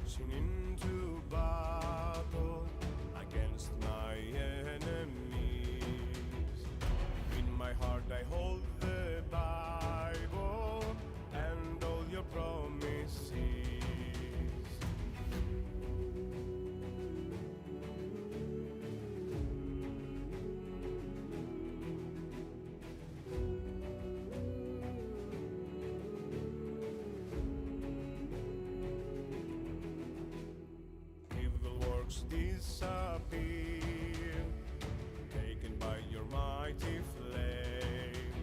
marching into battle against my enemies. In my heart I hold the Bible and all your promises. Evil works disappear, taken by your mighty flame.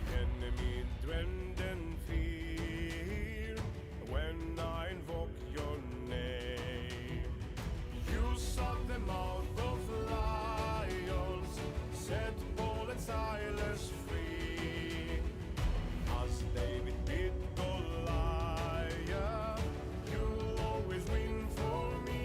The enemy dread and fear when I invoke your name. You shut the mouth of lions, set Paul and Silas free. As David beat Goliath, you always win for me.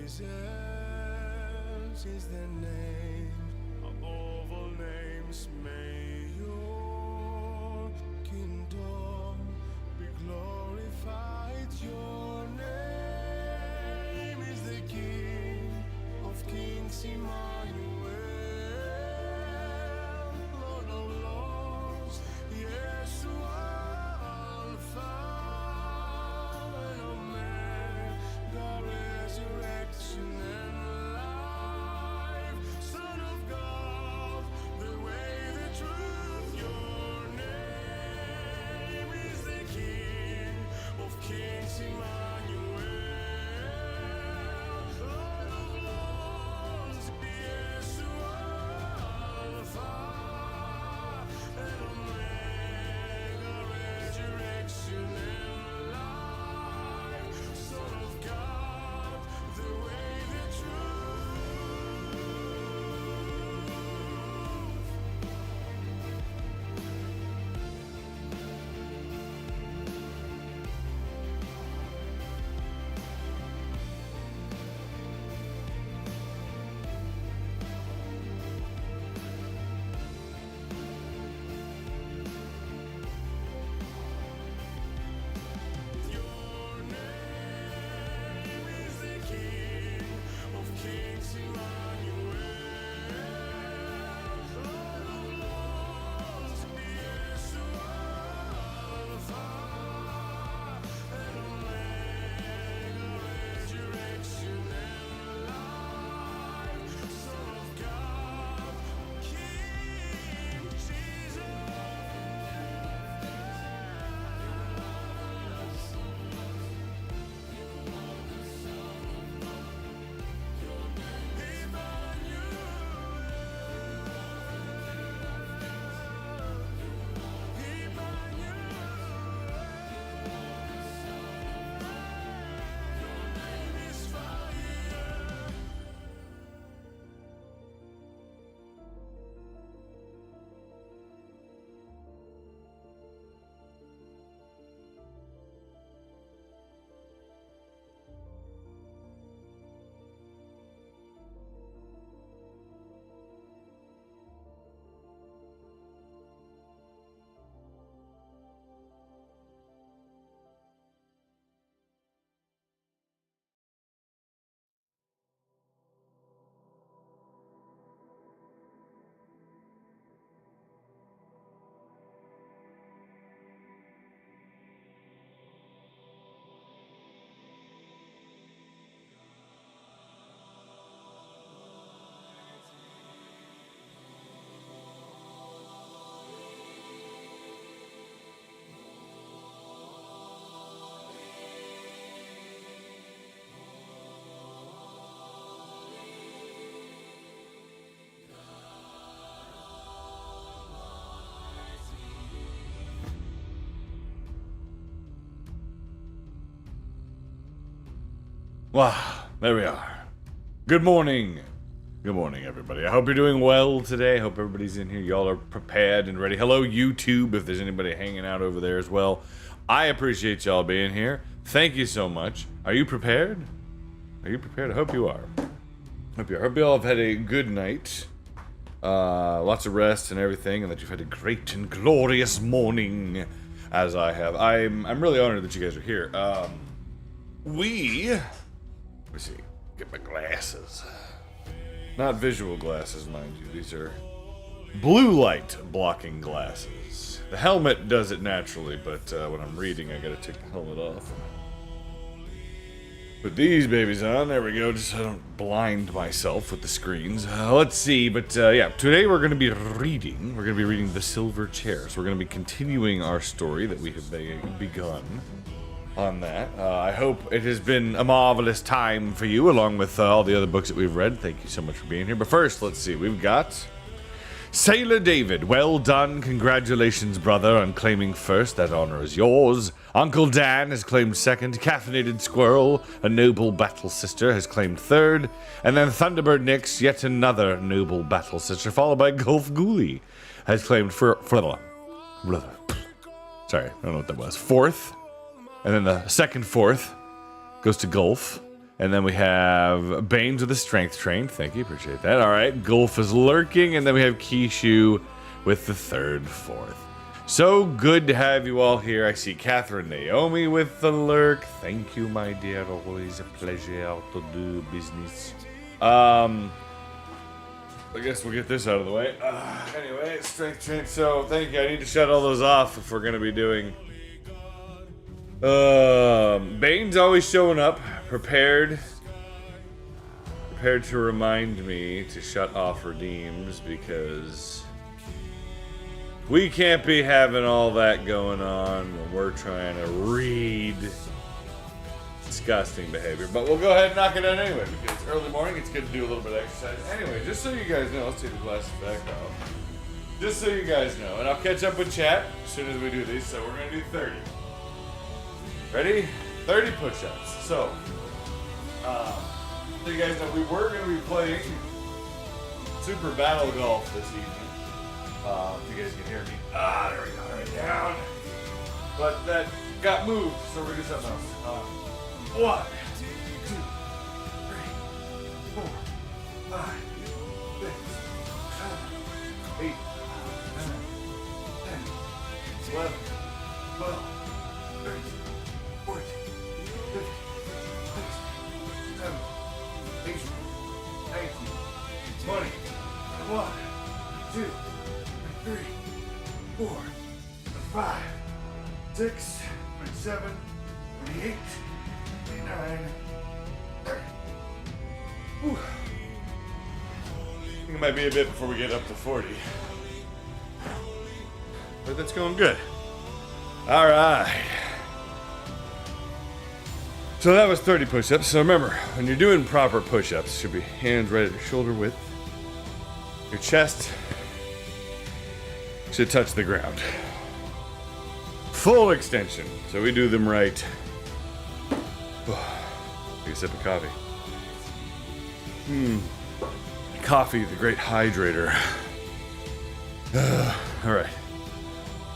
Jesus is the name above all names. May your kingdom be glorified. Your name is the King of Kings, Emmanuel, Lord of Lords, Yeshua, Alpha and Omega, resurrection and life, Son of God, the way, the truth. Your name is the King of Kings, Emmanuel, Lord of Lords, Yeshua, Alpha and Omega, resurrection and life, Son of God, the way, the truth. Your name is the King of Kings, Emmanuel, Lord of Lords, Yeshua, Alpha and Omega, resurrection and life, Son of God, King Jesus. Wow, there we are. Good morning. Good morning, everybody. I hope you're doing well today. I hope everybody's in here. Y'all are prepared and ready. Hello, YouTube, if there's anybody hanging out over there as well. I appreciate y'all being here. Thank you so much. Are you prepared? Are you prepared? I hope you are. Hope you all have had a good night. Lots of rest and everything, and that you've had a great and glorious morning, as I have. I'm really honored that you guys are here. Let me see. Get my glasses. Not visual glasses, mind you. These are blue light blocking glasses. The helmet does it naturally, but when I'm reading, I gotta take the helmet off. Put these babies on. There we go, just so I don't blind myself with the screens. Let's see, but yeah, today we're gonna be reading. We're gonna be reading The Silver Chair. So we're gonna be continuing our story that we have begun on that. I hope it has been a marvelous time for you, along with all the other books that we've read. Thank you so much for being here. But first, let's see. We've got Sailor David. Well done. Congratulations, brother, on claiming first. That honor is yours. Uncle Dan has claimed second. Caffeinated Squirrel, a noble battle sister, has claimed third. And then Thunderbird Nix, yet another noble battle sister, followed by Golf Ghoulie, has claimed sorry, I don't know what that was. Fourth. And then the second fourth goes to Gulf. And then we have Baines with the strength train. Thank you, appreciate that. All right, Gulf is lurking, and then we have Kishu with the 3rd, 4th. So good to have you all here. I see Catherine Naomi with the lurk. Thank you, my dear. Always a pleasure to do business. I guess we'll get this out of the way. Anyway, strength train. So thank you. I need to shut all those off if we're gonna be doing. Bane's always showing up, prepared to remind me to shut off redeems because we can't be having all that going on when we're trying to read. Disgusting behavior, but we'll go ahead and knock it out anyway because it's early morning. It's good to do a little bit of exercise. Anyway, just so you guys know, let's take the glasses back off. Just so you guys know, and I'll catch up with chat as soon as we do these. So we're gonna do 30. Ready? 30 push-ups. So you guys know we were gonna be playing Super Battle Golf this evening. If you guys can hear me. There we go. Right down. But that got moved, so we're gonna do something else. 1, 2, 3, 4, 5, 6, 7, 8, 9, 10, 11, 12, 13, 14, 15, 16, 17, 18, 19, 20, 1, 2, 3, 4, 5, 6, 7, 8, 9, 30. Whew. I think it might be a bit before we get up to 40. But that's going good. All right. So that was 30 push-ups. So remember, when you're doing proper push-ups, should be hands right at your shoulder width. Your chest should touch the ground. Full extension. So we do them right. Take a sip of coffee. Coffee, the great hydrator. All right.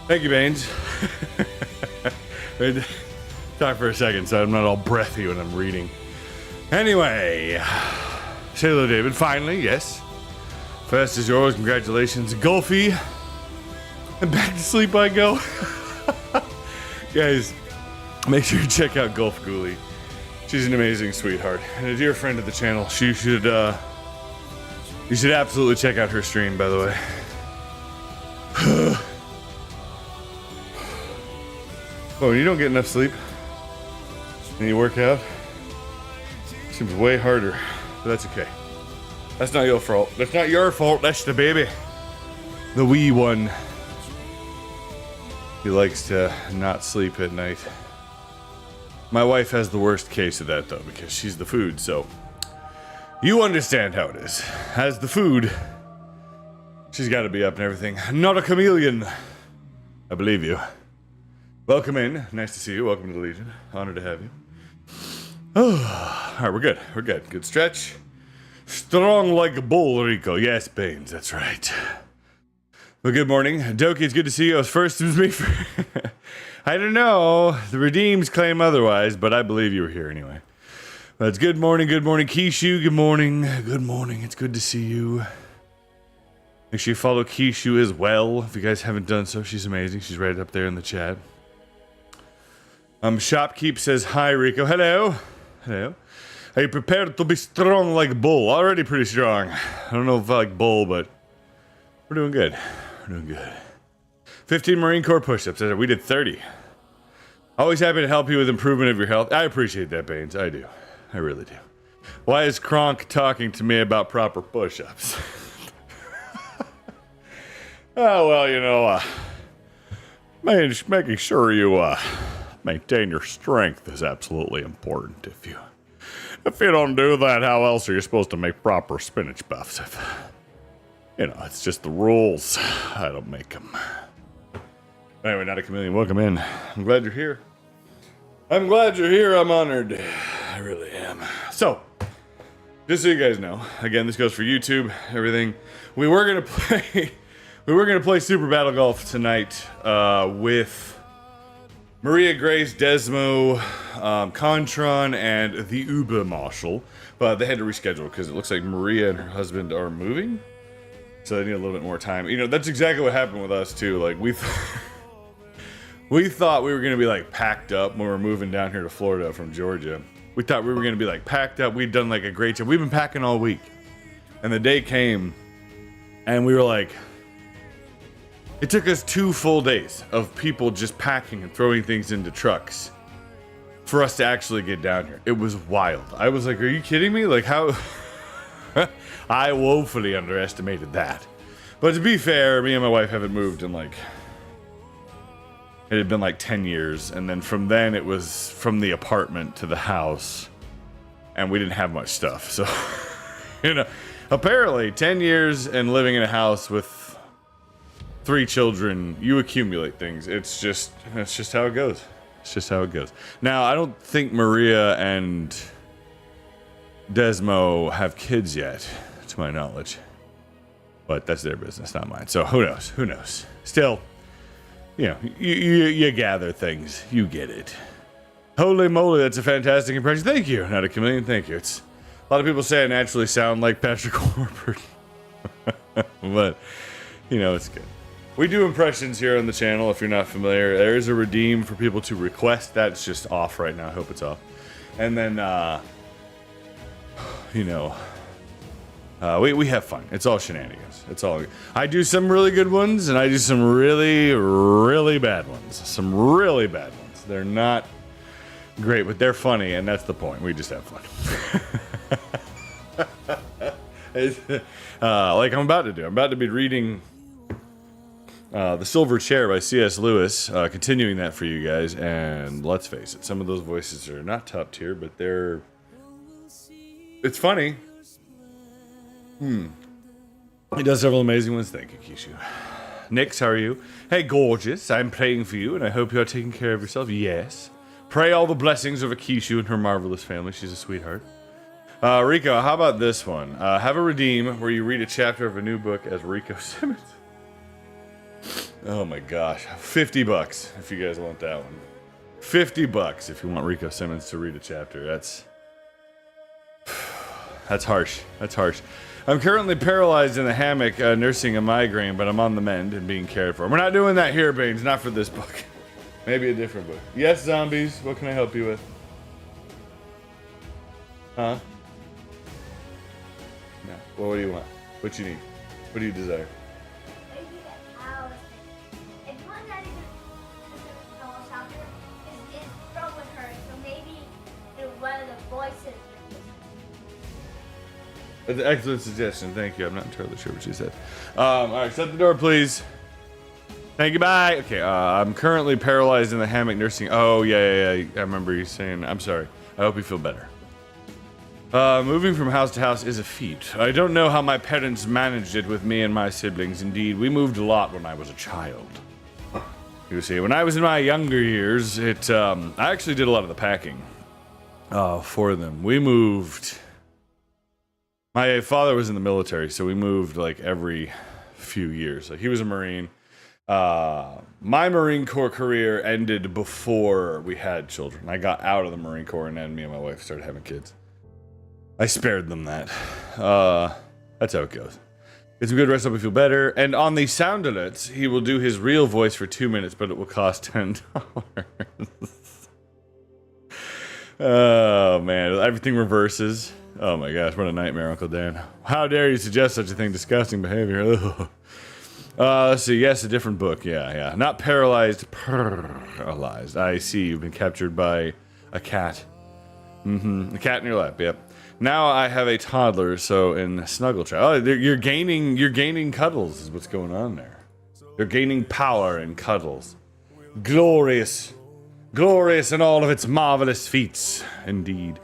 Thank you, Baines. Talk for a second so I'm not all breathy when I'm reading. Anyway, say hello, David. Finally, yes. Fast as yours. Congratulations, Golfy. And back to sleep I go. Guys, make sure you check out Golf Ghoulie. She's an amazing sweetheart and a dear friend of the channel. You should absolutely check out her stream, by the way. Oh, when you don't get enough sleep and you work out, it seems way harder, but that's okay. That's not your fault. That's not your fault. That's the baby, the wee one. He likes to not sleep at night. My wife has the worst case of that, though, because she's the food, so you understand how it is. As the food, she's got to be up and everything. Not a chameleon. I believe you. Welcome in. Nice to see you. Welcome to the Legion. Honored to have you. Oh, all right, we're good. We're good. Good stretch. Strong like a bull, Rico. Yes, Baines, that's right. Well, good morning. Doki, it's good to see you. I was first. It was me. I don't know. The Redeems claim otherwise, but I believe you were here anyway. But it's good morning, Kishu. Good morning. Good morning. It's good to see you. Make sure you follow Kishu as well. If you guys haven't done so, she's amazing. She's right up there in the chat. Shopkeep says, hi, Rico. Hello. Hello. Are you prepared to be strong like bull? Already pretty strong. I don't know if I like bull, but we're doing good. We're doing good. 15 Marine Corps push-ups. We did 30. Always happy to help you with improvement of your health. I appreciate that, Baines. I do. I really do. Why is Kronk talking to me about proper push-ups? Oh, well, you know, making sure you maintain your strength is absolutely important. If you don't do that, how else are you supposed to make proper spinach buffs? You know, it's just the rules. I don't make them. Anyway, not a chameleon. Welcome in. I'm glad you're here. I'm glad you're here. I'm honored. I really am. So, just so you guys know, again, this goes for YouTube, everything. We were gonna play Super Battle Golf tonight with Maria, Grace, Desmo, Contron, and the Uber Marshal. But they had to reschedule because it looks like Maria and her husband are moving. So they need a little bit more time. You know, that's exactly what happened with us, too. Like, we thought we were going to be, like, packed up when we were moving down here to Florida from Georgia. We thought we were going to be, like, packed up. We'd done, like, a great job. We've been packing all week. And the day came, and we were like... It took us 2 full days of people just packing and throwing things into trucks for us to actually get down here. It was wild. I was like, are you kidding me? Like, how... I woefully underestimated that. But to be fair, me and my wife haven't moved in, like... It had been, like, 10 years. And then from then, it was from the apartment to the house. And we didn't have much stuff. So, you know, apparently, 10 years and living in a house with 3 children, you accumulate things. It's just how it goes. It's just how it goes. Now, I don't think Maria and Desmo have kids yet, to my knowledge. But that's their business, not mine. So who knows? Who knows? Still, you know, you gather things. You get it. Holy moly, that's a fantastic impression. Thank you. Not a chameleon, thank you. It's a lot of people say I naturally sound like Patrick Warburton. But, you know, it's good. We do impressions here on the channel, if you're not familiar. There is a redeem for people to request. That's just off right now. I hope it's off. And then, you know, we have fun. It's all shenanigans. It's all... I do some really good ones, and I do some really, really bad ones. Some really bad ones. They're not great, but they're funny, and that's the point. We just have fun. Like I'm about to do. I'm about to be reading... The Silver Chair by C.S. Lewis, continuing that for you guys, and let's face it, some of those voices are not top tier, but they're... It's funny. He does several amazing ones. Thank you, Kishu. Nix, how are you? Hey, gorgeous, I'm praying for you, and I hope you're taking care of yourself. Yes. Pray all the blessings over Kishu and her marvelous family. She's a sweetheart. Rico, how about this one? Have a redeem where you read a chapter of a new book as Rico Simmons. Oh my gosh, $50 if you guys want that one. $50 if you want Rico Simmons to read a chapter. That's harsh. That's harsh. I'm currently paralyzed in the hammock, nursing a migraine, but I'm on the mend and being cared for. We're not doing that here, Baines. Not for this book. Maybe a different book. Yes, zombies. What can I help you with? Huh? No. Well, what do you want? What you need? What do you desire? That's an excellent suggestion. Thank you. I'm not entirely sure what she said. Alright, shut the door, please. Thank you, bye. Okay, I'm currently paralyzed in the hammock nursing. Oh, yeah. I remember you saying. I'm sorry. I hope you feel better. Moving from house to house is a feat. I don't know how my parents managed it with me and my siblings. Indeed, we moved a lot when I was a child. You see, when I was in my younger years, I actually did a lot of the packing for them. We moved... My father was in the military, so we moved like every few years. Like he was a Marine. My Marine Corps career ended before we had children. I got out of the Marine Corps, and then me and my wife started having kids. I spared them that. That's how it goes. Get some good rest, hope you feel better. And on the sound alerts, he will do his real voice for 2 minutes, but it will cost $10. Oh man, everything reverses. Oh my gosh, what a nightmare, Uncle Dan. How dare you suggest such a thing? Disgusting behavior. Let's see. Yes, a different book. Yeah. Not paralyzed, paralyzed. I see. You've been captured by a cat. A cat in your lap. Yep. Now I have a toddler, so in Snuggle Child. Oh, you're gaining cuddles is what's going on there. You're gaining power in cuddles. Glorious. Glorious in all of its marvelous feats, indeed.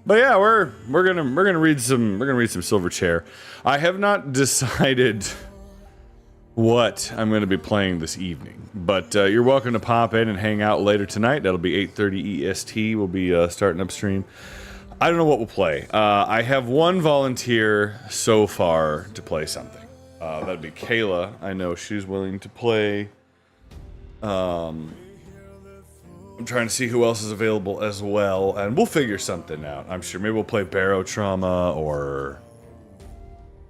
But yeah, we're gonna read some Silver Chair. I have not decided what I'm gonna be playing this evening, but you're welcome to pop in and hang out later tonight. That'll be 8:30 EST. We'll be starting up stream. I don't know what we'll play. I have one volunteer so far to play something. That'd be Kayla. I know she's willing to play I'm trying to see who else is available as well, and we'll figure something out. I'm sure maybe we'll play Barotrauma, or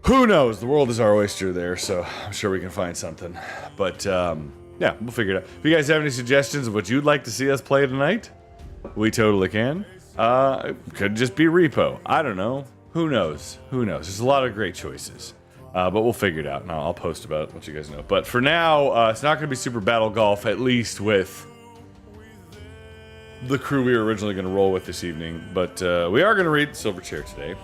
who knows? The world is our oyster there, so I'm sure we can find something. But yeah, we'll figure it out. If you guys have any suggestions of what you'd like to see us play tonight, we totally can. Could just be Repo. I don't know. Who knows? Who knows? There's a lot of great choices. But we'll figure it out, and I'll post about it, let you guys know. But for now, it's not going to be Super Battle Golf, at least with the crew we were originally going to roll with this evening. But we are going to read Silver Chair today.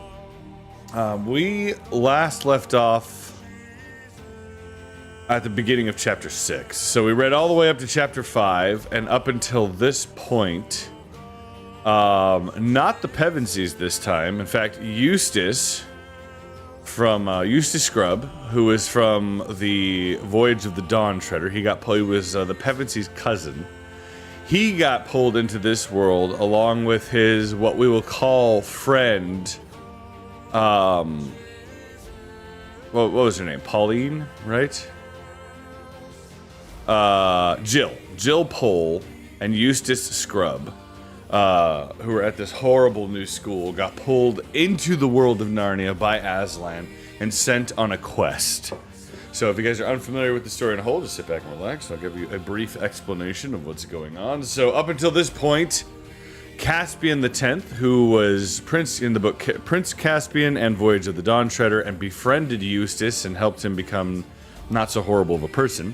We last left off at the beginning of Chapter 6. So we read all the way up to Chapter 5, and up until this point, not the Pevensies this time. In fact, Eustace... from Eustace Scrubb, who is from the Voyage of the Dawn Treader. He was the Pevensy's cousin. He got pulled into this world along with his, what we will call, friend, what was her name? Pauline, right? Jill Pole and Eustace Scrubb, who were at this horrible new school, got pulled into the world of Narnia by Aslan and sent on a quest. So if you guys are unfamiliar with the story in whole, just sit back and relax. I'll give you a brief explanation of what's going on. So up until this point, Caspian the 10th, who was Prince in the book Prince Caspian and Voyage of the Dawn Treader, and befriended Eustace and helped him become not so horrible of a person.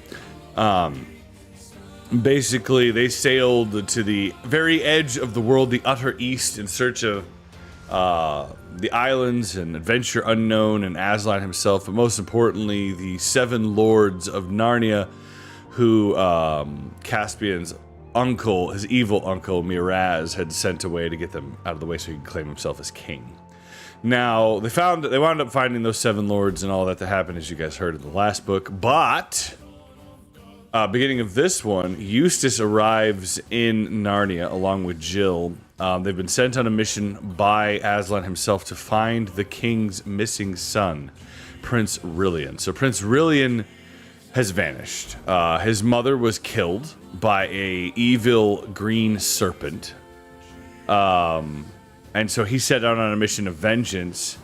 Basically, they sailed to the very edge of the world, the utter east, in search of the islands and adventure unknown and Aslan himself, but most importantly, the 7 lords of Narnia, who Caspian's uncle, his evil uncle, Miraz, had sent away to get them out of the way so he could claim himself as king. Now, they wound up finding those 7 lords and all that happened, as you guys heard in the last book, but... beginning of this one, Eustace arrives in Narnia along with Jill. They've been sent on a mission by Aslan himself to find the king's missing son, Prince Rilian. So Prince Rilian has vanished. His mother was killed by a evil green serpent. And so he set out on a mission of vengeance,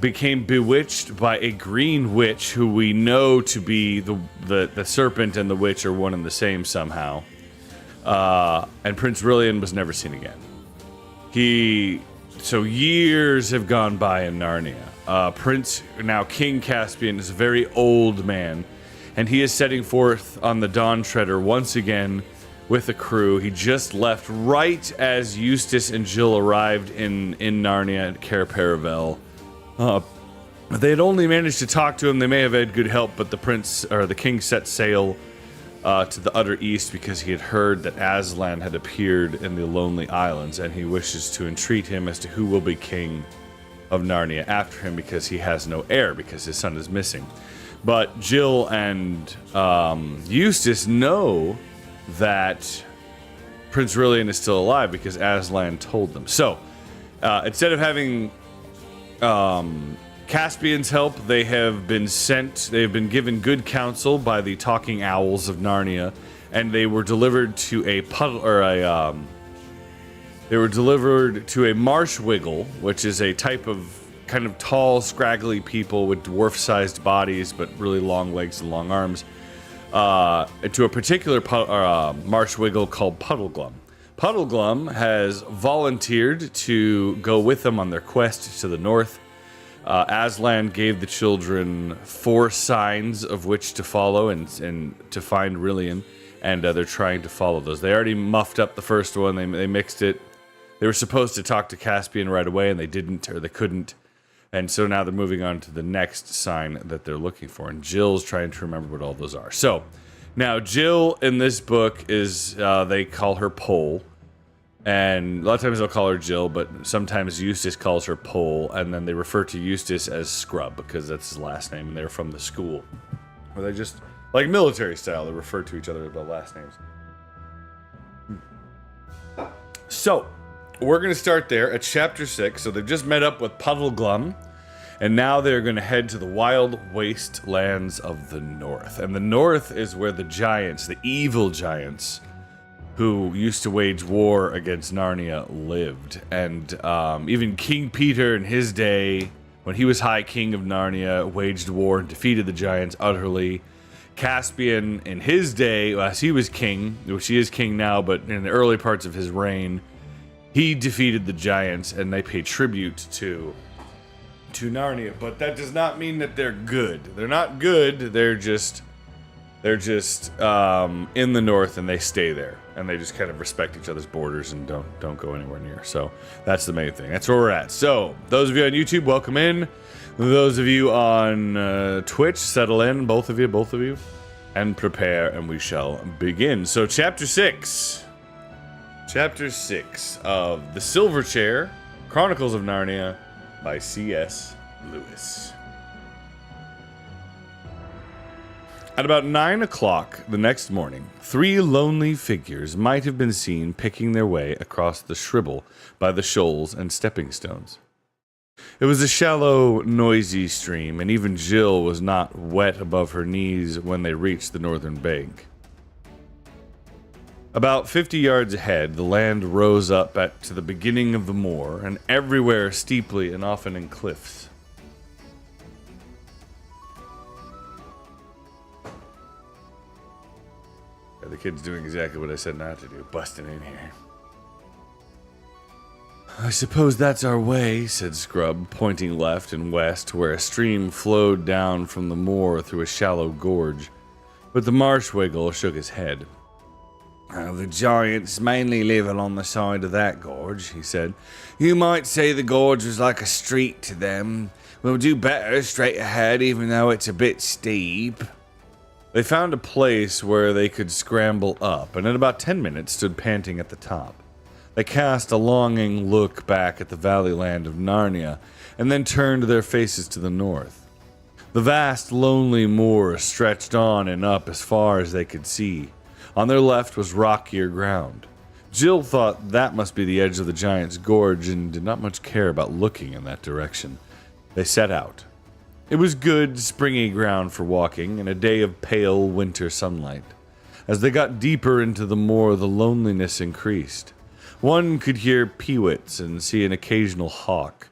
became bewitched by a green witch who we know to be the serpent and the witch are one and the same somehow. And Prince Rilian was never seen again. So years have gone by in Narnia. Now King Caspian is a very old man, and he is setting forth on the Dawn Treader once again with a crew. He just left right as Eustace and Jill arrived in Narnia at Cair Paravel. They had only managed to talk to him. They may have had good help, but the king set sail to the utter east because he had heard that Aslan had appeared in the Lonely Islands, and he wishes to entreat him as to who will be king of Narnia after him, because he has no heir, because his son is missing. But Jill and Eustace know that Prince Rilian is still alive because Aslan told them. So, instead of having Caspian's help, they've been given good counsel by the talking owls of Narnia, and they were delivered to a marsh wiggle, which is a type of kind of tall, scraggly people with dwarf-sized bodies but really long legs and long arms, to a particular marsh wiggle called Puddleglum. Puddleglum has volunteered to go with them on their quest to the north. Aslan gave the children 4 signs of which to follow and to find Rilian, and they're trying to follow those. They already muffed up the first one. They mixed it. They were supposed to talk to Caspian right away, and they didn't, or they couldn't. And so now they're moving on to the next sign that they're looking for, and Jill's trying to remember what all those are. So now Jill in this book is, they call her Pole. And a lot of times they'll call her Jill, but sometimes Eustace calls her Pole, and then they refer to Eustace as Scrubb, because that's his last name, and they're from the school. Or they just, like military style, they refer to each other by last names. So, we're going to start there at Chapter 6. So they've just met up with Puddleglum, And now they're going to head to the wild wastelands of the north. And the north is where the giants, the evil giants, who used to wage war against Narnia, lived. And even King Peter in his day, when he was High King of Narnia, waged war and defeated the giants utterly. Caspian in his day, as he was king, which he is king now, but in the early parts of his reign, he defeated the giants and they pay tribute to Narnia. But that does not mean that they're good. They're not good. They're just in the north, and they stay there, and they just kind of respect each other's borders and don't go anywhere near. So that's the main thing. That's where we're at. So those of you on YouTube, welcome in. Those of you on Twitch, settle in. Both of you, and prepare, and we shall begin. So Chapter 6 of The Silver Chair: Chronicles of Narnia by C.S. Lewis. At about 9 o'clock the next morning, 3 lonely figures might have been seen picking their way across the Shribble by the shoals and stepping stones. It was a shallow, noisy stream, and even Jill was not wet above her knees when they reached the northern bank. About 50 yards ahead, the land rose up to the beginning of the moor, and everywhere steeply and often in cliffs. The kid's doing exactly what I said not to do, busting in here. I suppose that's our way, said Scrub, pointing left and west, where a stream flowed down from the moor through a shallow gorge. But the Marshwiggle shook his head. The giants mainly live along the side of that gorge, he said. You might say the gorge was like a street to them. We'll do better straight ahead, even though it's a bit steep. They found a place where they could scramble up, and in about 10 minutes stood panting at the top. They cast a longing look back at the valley land of Narnia, and then turned their faces to the north. The vast, lonely moor stretched on and up as far as they could see. On their left was rockier ground. Jill thought that must be the edge of the Giant's Gorge and did not much care about looking in that direction. They set out. It was good, springy ground for walking, and a day of pale winter sunlight. As they got deeper into the moor, the loneliness increased. One could hear peewits and see an occasional hawk.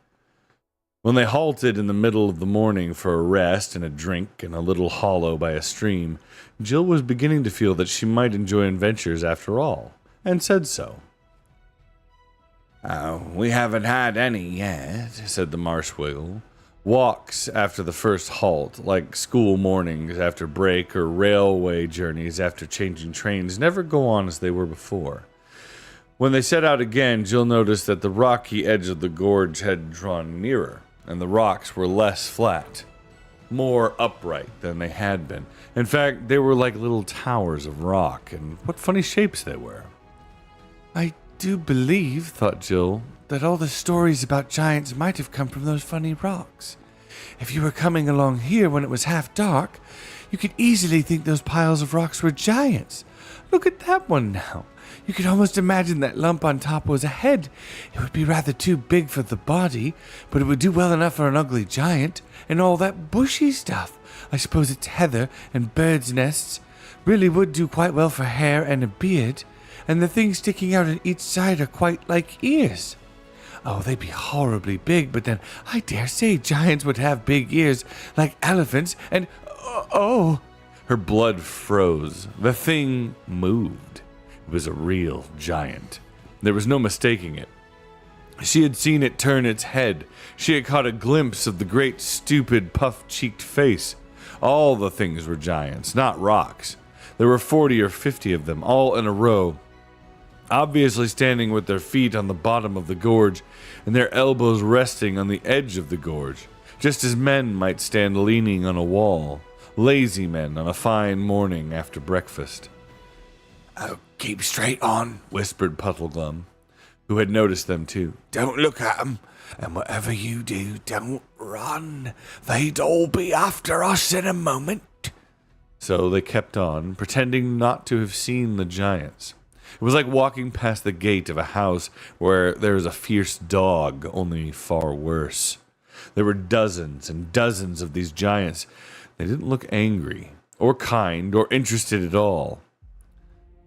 When they halted in the middle of the morning for a rest and a drink in a little hollow by a stream, Jill was beginning to feel that she might enjoy adventures after all, and said so. We haven't had any yet, said the Marshwiggle. Walks after the first halt, like school mornings after break or railway journeys after changing trains, never go on as they were before. When they set out again, Jill noticed that the rocky edge of the gorge had drawn nearer, and the rocks were less flat, more upright than they had been. In fact, they were like little towers of rock, and what funny shapes they were. I do believe, thought Jill, that all the stories about giants might have come from those funny rocks. If you were coming along here when it was half dark, you could easily think those piles of rocks were giants. Look at that one now. You could almost imagine that lump on top was a head. It would be rather too big for the body, but it would do well enough for an ugly giant. And all that bushy stuff. I suppose it's heather and birds' nests. Really would do quite well for hair and a beard. And the things sticking out on each side are quite like ears. Oh, they'd be horribly big, but then I dare say giants would have big ears like elephants, and oh! Her blood froze. The thing moved. It was a real giant. There was no mistaking it. She had seen it turn its head. She had caught a glimpse of the great, stupid, puff-cheeked face. All the things were giants, not rocks. There were 40 or 50 of them, all in a row, obviously standing with their feet on the bottom of the gorge and their elbows resting on the edge of the gorge, just as men might stand leaning on a wall, lazy men on a fine morning after breakfast. "Oh, keep straight on," whispered Puddleglum, who had noticed them too. "Don't look at 'em, and whatever you do, don't run. They'd all be after us in a moment." So they kept on, pretending not to have seen the giants. It was like walking past the gate of a house where there is a fierce dog, only far worse. There were dozens and dozens of these giants. They didn't look angry, or kind, or interested at all.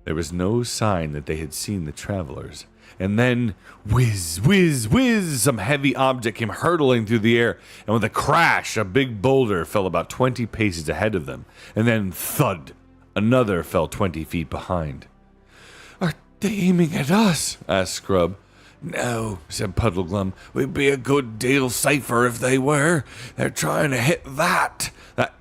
There was no sign that they had seen the travelers. And then, whiz, whiz, whiz, some heavy object came hurtling through the air, and with a crash, a big boulder fell about 20 paces ahead of them. And then, thud, another fell 20 feet behind. "Are they aiming at us?" asked Scrub. "No," said Puddleglum. "We'd be a good deal safer if they were. They're trying to hit that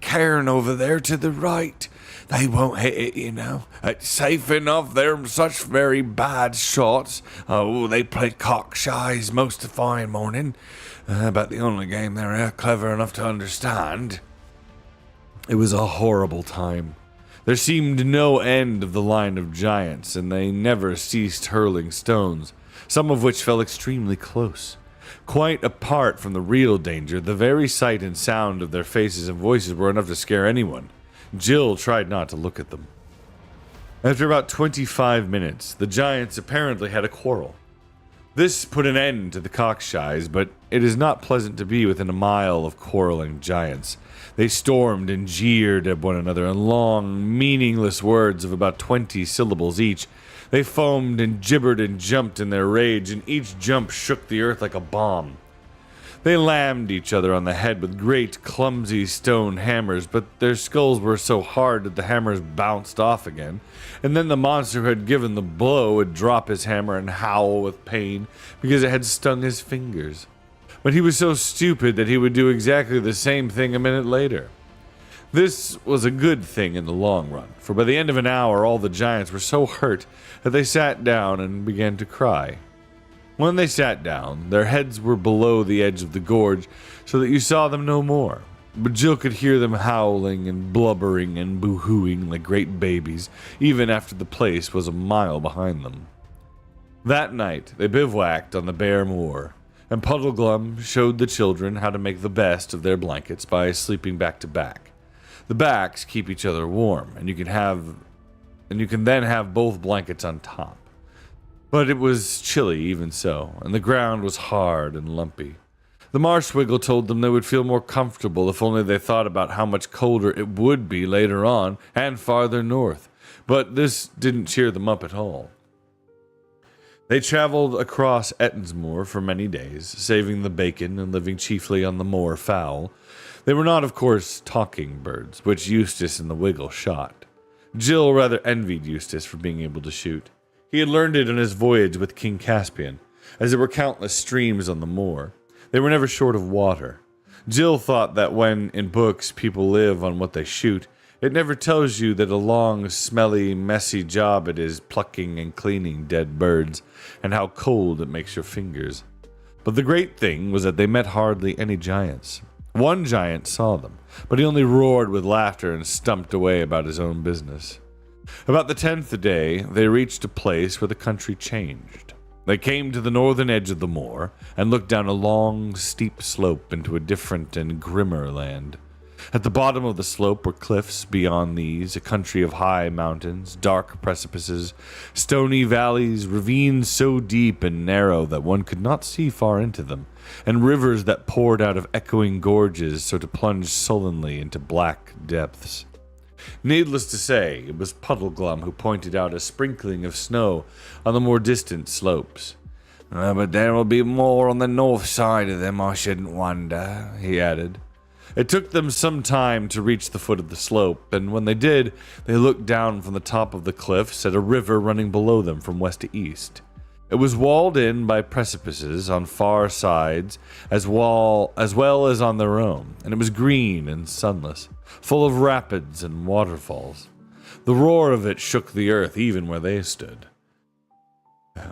cairn over there to the right. They won't hit it, you know. It's safe enough. They're such very bad shots. Oh, they play cockshies most of fine morning. About the only game they're clever enough to understand." It was a horrible time. There seemed no end of the line of giants, and they never ceased hurling stones, some of which fell extremely close. Quite apart from the real danger, the very sight and sound of their faces and voices were enough to scare anyone. Jill tried not to look at them. After about 25 minutes, the giants apparently had a quarrel. This put an end to the cockshies, but it is not pleasant to be within a mile of quarreling giants. They stormed and jeered at one another in long, meaningless words of about 20 syllables each. They foamed and gibbered and jumped in their rage, and each jump shook the earth like a bomb. They lammed each other on the head with great, clumsy stone hammers, but their skulls were so hard that the hammers bounced off again, and then the monster who had given the blow would drop his hammer and howl with pain because it had stung his fingers. But he was so stupid that he would do exactly the same thing a minute later. This was a good thing in the long run, for by the end of an hour all the giants were so hurt that they sat down and began to cry. When they sat down, their heads were below the edge of the gorge, so that you saw them no more. But Jill could hear them howling and blubbering and boo-hooing like great babies, even after the place was a mile behind them. That night, they bivouacked on the bare moor, and Puddleglum showed the children how to make the best of their blankets by sleeping back to back. The backs keep each other warm, and you can then have both blankets on top. But it was chilly even so, and the ground was hard and lumpy. The Marshwiggle told them they would feel more comfortable if only they thought about how much colder it would be later on and farther north, but this didn't cheer them up at all. They traveled across Ettonsmoor for many days, saving the bacon and living chiefly on the moor fowl. They were not, of course, talking birds, which Eustace and the Wiggle shot. Jill rather envied Eustace for being able to shoot. He had learned it on his voyage with King Caspian, as there were countless streams on the moor. They were never short of water. Jill thought that when, in books, people live on what they shoot, it never tells you that a long, smelly, messy job it is plucking and cleaning dead birds, and how cold it makes your fingers. But the great thing was that they met hardly any giants. One giant saw them, but he only roared with laughter and stumped away about his own business. About the 10th day, they reached a place where the country changed. They came to the northern edge of the moor and looked down a long, steep slope into a different and grimmer land. At the bottom of the slope were cliffs, beyond these a country of high mountains, dark precipices, stony valleys, ravines so deep and narrow that one could not see far into them, and rivers that poured out of echoing gorges so to plunge sullenly into black depths. Needless to say, it was Puddleglum who pointed out a sprinkling of snow on the more distant slopes. But there will be more on the north side of them, I shouldn't wonder," he added. It took them some time to reach the foot of the slope, and when they did, they looked down from the top of the cliffs at a river running below them from west to east. It was walled in by precipices on far sides as well as on their own, and it was green and sunless, full of rapids and waterfalls. The roar of it shook the earth even where they stood.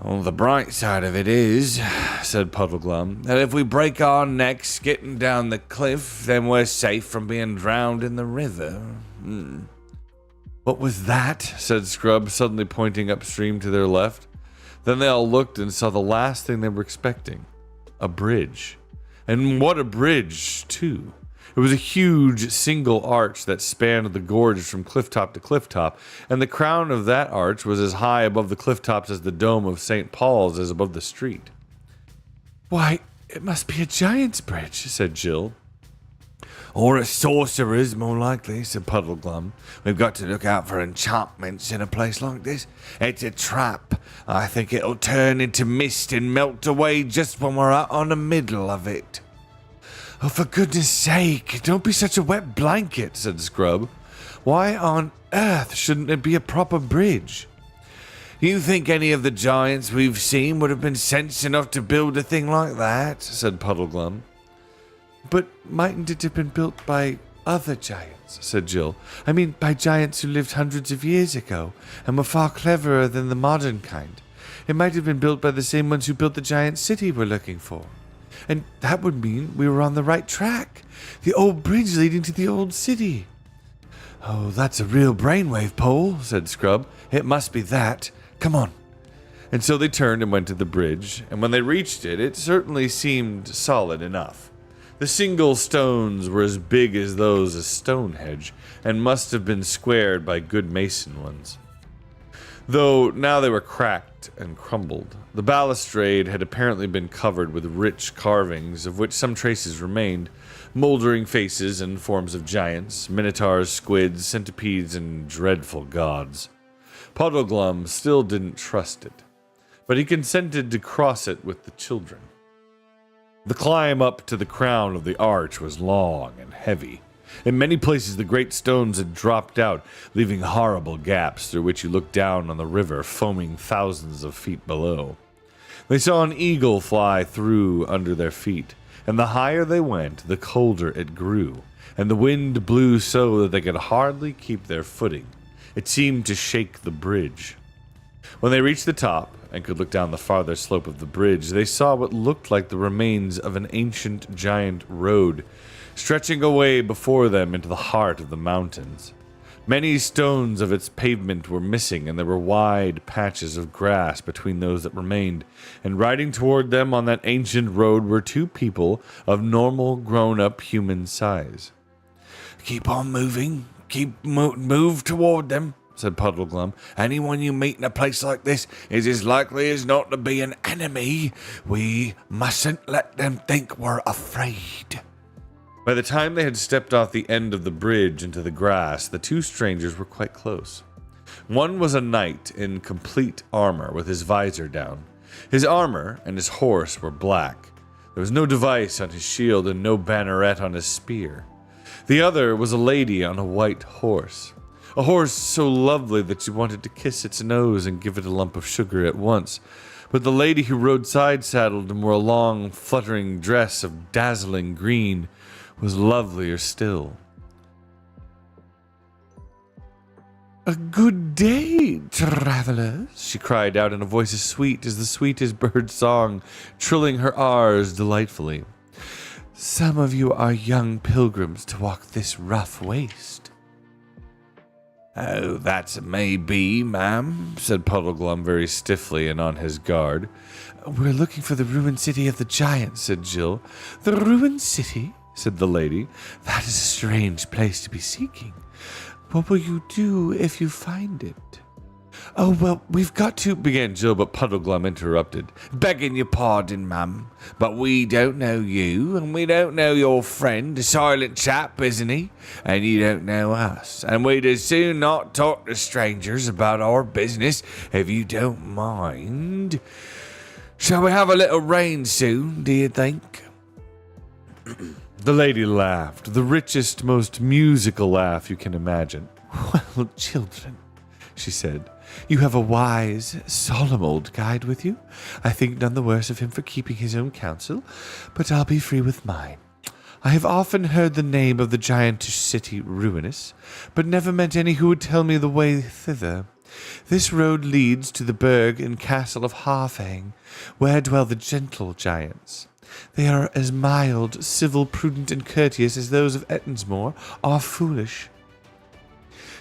"Well, the bright side of it is," said Puddleglum, "that if we break our necks getting down the cliff, then we're safe from being drowned in the river." "What was that?" said Scrub, suddenly pointing upstream to their left. Then they all looked and saw the last thing they were expecting. A bridge. And what a bridge, too. It was a huge single arch that spanned the gorge from clifftop to clifftop, and the crown of that arch was as high above the clifftops as the dome of St. Paul's is above the street. "Why, It must be a giant's bridge, said Jill. Or a sorcerer's, more likely, said Puddleglum. We've got to look out for enchantments in a place like this. It's a trap. I think it'll turn into mist and melt away just when we're out on the middle of it. Oh, for goodness sake, don't be such a wet blanket, said Scrub. Why on earth shouldn't it be a proper bridge? You think any of the giants we've seen would have been sense enough to build a thing like that? Said Puddleglum. But mightn't it have been built by other giants, said Jill. I mean, by giants who lived hundreds of years ago and were far cleverer than the modern kind. It might have been built by the same ones who built the giant city we're looking for. And that would mean we were on the right track. The old bridge leading to the old city. Oh, that's a real brainwave, Pole, said Scrub. It must be that. Come on. And so they turned and went to the bridge, and when they reached it, it certainly seemed solid enough. The single stones were as big as those of Stonehenge, and must have been squared by good mason ones. Though now they were cracked and crumbled. The balustrade had apparently been covered with rich carvings, of which some traces remained, mouldering faces and forms of giants, minotaurs, squids, centipedes, and dreadful gods. Puddleglum still didn't trust it, but he consented to cross it with the children. The climb up to the crown of the arch was long and heavy. In many places the great stones had dropped out, leaving horrible gaps through which you looked down on the river foaming thousands of feet below. They saw an eagle fly through under their feet, and the higher they went, the colder it grew, and the wind blew so that they could hardly keep their footing. It seemed to shake the bridge. When they reached the top and could look down the farther slope of the bridge, they saw what looked like the remains of an ancient giant road, stretching away before them into the heart of the mountains. Many stones of its pavement were missing, and there were wide patches of grass between those that remained, and riding toward them on that ancient road were two people of normal grown-up human size. Keep on moving. Move toward them, said Puddleglum. Anyone you meet in a place like this is as likely as not to be an enemy. We mustn't let them think we're afraid. By the time they had stepped off the end of the bridge into the grass, the two strangers were quite close. One was a knight in complete armor with his visor down. His armor and his horse were black. There was no device on his shield and no banneret on his spear. The other was a lady on a white horse. A horse so lovely that you wanted to kiss its nose and give it a lump of sugar at once. But the lady who rode side-saddled and wore a long, fluttering dress of dazzling green was lovelier still. "A good day, travelers," she cried out in a voice as sweet as the sweetest bird song, trilling her R's delightfully. "Some of you are young pilgrims to walk this rough waste." "Oh, that's may be, ma'am," said Puddleglum very stiffly and on his guard. "We're looking for the ruined city of the giants," said Jill. "The ruined city?" said the lady. "That is a strange place to be seeking. What will you do if you find it?" "Oh, well, we've got to," began Jill, but Puddleglum interrupted. "Begging your pardon, ma'am, but we don't know you, and we don't know your friend, a silent chap, isn't he? And you don't know us, and we'd as soon not talk to strangers about our business, if you don't mind. Shall we have a little rain soon, do you think?" The lady laughed, the richest, most musical laugh you can imagine. "Well, children," she said, "you have a wise, solemn old guide with you. I think none the worse of him for keeping his own counsel, but I'll be free with mine. I have often heard the name of the giantish city Ruinous, but never met any who would tell me the way thither. This road leads to the burg and castle of Harfang, where dwell the gentle giants. They are as mild, civil, prudent, and courteous as those of Ettonsmore are foolish.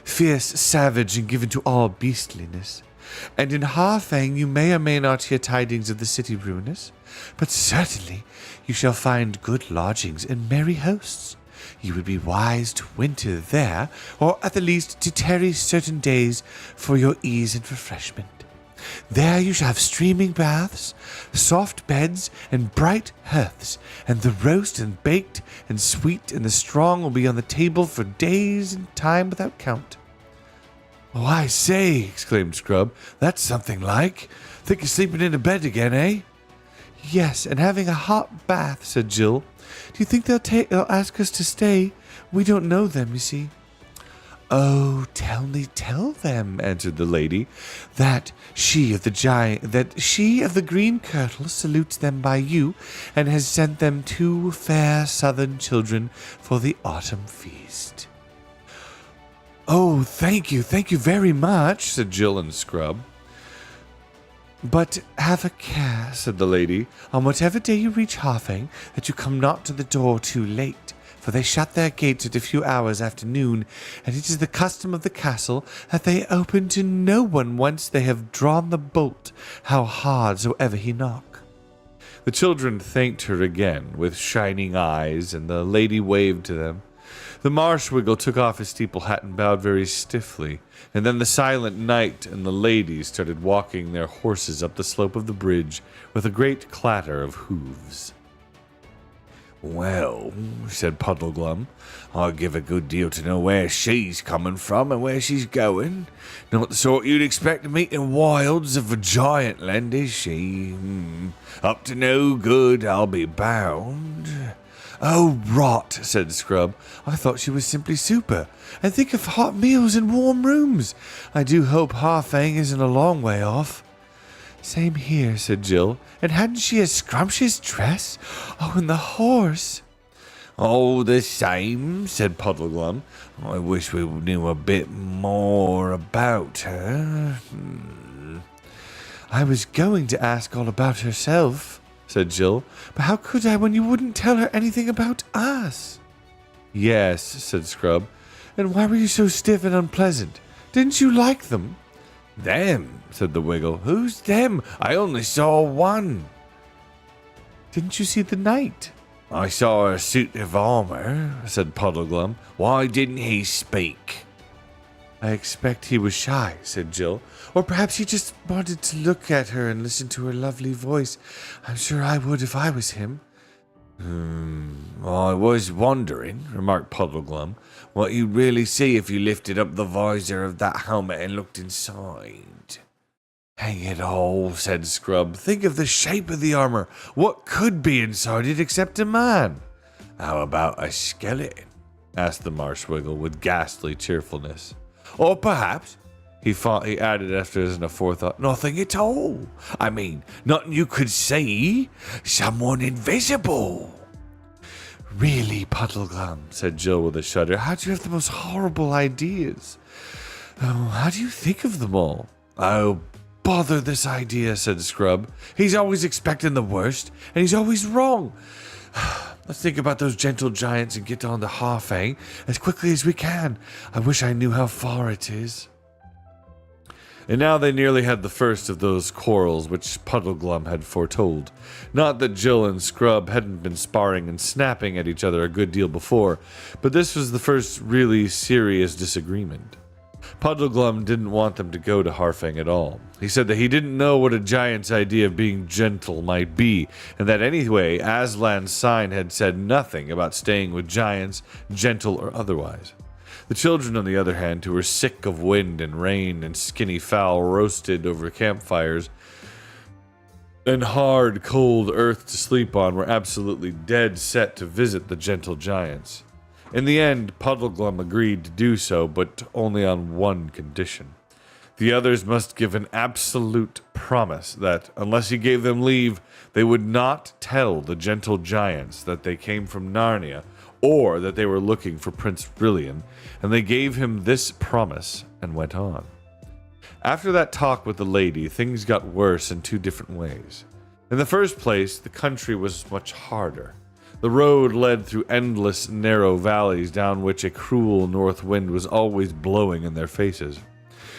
Fierce, savage, and given to all beastliness. And in Harfang you may or may not hear tidings of the city Ruinous, but certainly you shall find good lodgings and merry hosts. You would be wise to winter there, or at the least to tarry certain days for your ease and refreshment. There you shall have streaming baths, soft beds, and bright hearths, and the roast and baked and sweet and the strong will be on the table for days and time without count." "Oh, I say," exclaimed Scrub, "that's something like. Think of sleeping in a bed again, eh?" "Yes, and having a hot bath," said Jill. "Do you think they'll ask us to stay? We don't know them, you see." "Oh, tell them," answered the lady, that she of the green kirtle salutes them by you, and has sent them 2 fair southern children for the autumn feast." "Oh, thank you very much," said Jill and Scrub. "But have a care," said the lady, "on whatever day you reach Harfang, that you come not to the door too late, for they shut their gates at a few hours after noon, and it is the custom of the castle that they open to no one once they have drawn the bolt, how hard soever he knock." The children thanked her again with shining eyes, and the lady waved to them. The Marshwiggle took off his steeple hat and bowed very stiffly, and then the silent knight and the lady started walking their horses up the slope of the bridge with a great clatter of hooves. "Well," said Puddleglum, "I'd give a good deal to know where she's coming from and where she's going. Not the sort you'd expect to meet in wilds of a giant land, is she? Up to no good, I'll be bound." "Oh, rot," said Scrub. "I thought she was simply super. And think of hot meals and warm rooms. I do hope Harfang isn't a long way off." "Same here," said Jill. "And hadn't she a scrumptious dress? Oh, and the horse." "All the same," said Puddleglum, "I wish we knew a bit more about her." "I was going to ask all about herself," said Jill, "but how could I when you wouldn't tell her anything about us?" "Yes," said Scrub. "And why were you so stiff and unpleasant? Didn't you like them?" "Them," said the Wiggle. "Who's them? I only saw one." "Didn't you see the knight?" "I saw a suit of armor," said Puddleglum. "Why didn't he speak?" "I expect he was shy," said Jill. "Or perhaps he just wanted to look at her and listen to her lovely voice. I'm sure I would if I was him." "I was wondering," remarked Puddleglum, "what you'd really see if you lifted up the visor of that helmet and looked inside." "Hang it all," said Scrub. "Think of the shape of the armor. What could be inside it except a man?" "How about a skeleton?" asked the Marshwiggle with ghastly cheerfulness. "Or perhaps," he added after an aforethought, "nothing at all. I mean, nothing you could see. Someone invisible." "Really, Puddleglum," said Jill with a shudder, "how do you have the most horrible ideas? Oh, how do you think of them all?" "Oh, bother this idea," said Scrub. "He's always expecting the worst, and he's always wrong. Let's think about those gentle giants and get on to Harfang as quickly as we can. I wish I knew how far it is." And now they nearly had the first of those quarrels which Puddleglum had foretold. Not that Jill and Scrub hadn't been sparring and snapping at each other a good deal before, but this was the first really serious disagreement. Puddleglum didn't want them to go to Harfang at all. He said that he didn't know what a giant's idea of being gentle might be, and that anyway, Aslan's sign had said nothing about staying with giants, gentle or otherwise. The children, on the other hand, who were sick of wind and rain and skinny fowl roasted over campfires and hard, cold earth to sleep on, were absolutely dead set to visit the gentle giants. In the end, Puddleglum agreed to do so, but only on one condition. The others must give an absolute promise that, unless he gave them leave, they would not tell the gentle giants that they came from Narnia, or that they were looking for Prince Brillian, and they gave him this promise and went on. After that talk with the lady, things got worse in 2 different ways. In the first place, the country was much harder. The road led through endless, narrow valleys down which a cruel north wind was always blowing in their faces.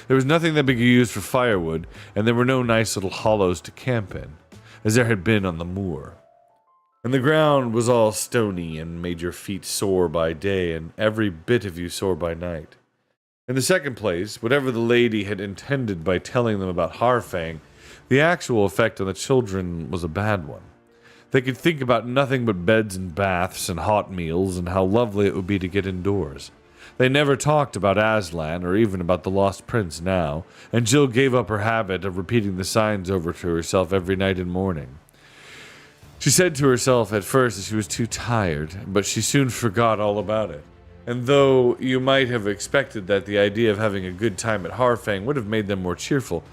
There was nothing that could be used for firewood, and there were no nice little hollows to camp in, as there had been on the moor. And the ground was all stony and made your feet sore by day and every bit of you sore by night. In the second place, whatever the lady had intended by telling them about Harfang, the actual effect on the children was a bad one. They could think about nothing but beds and baths and hot meals and how lovely it would be to get indoors. They never talked about Aslan or even about the Lost Prince now, and Jill gave up her habit of repeating the signs over to herself every night and morning. She said to herself at first that she was too tired, but she soon forgot all about it. And though you might have expected that the idea of having a good time at Harfang would have made them more cheerful,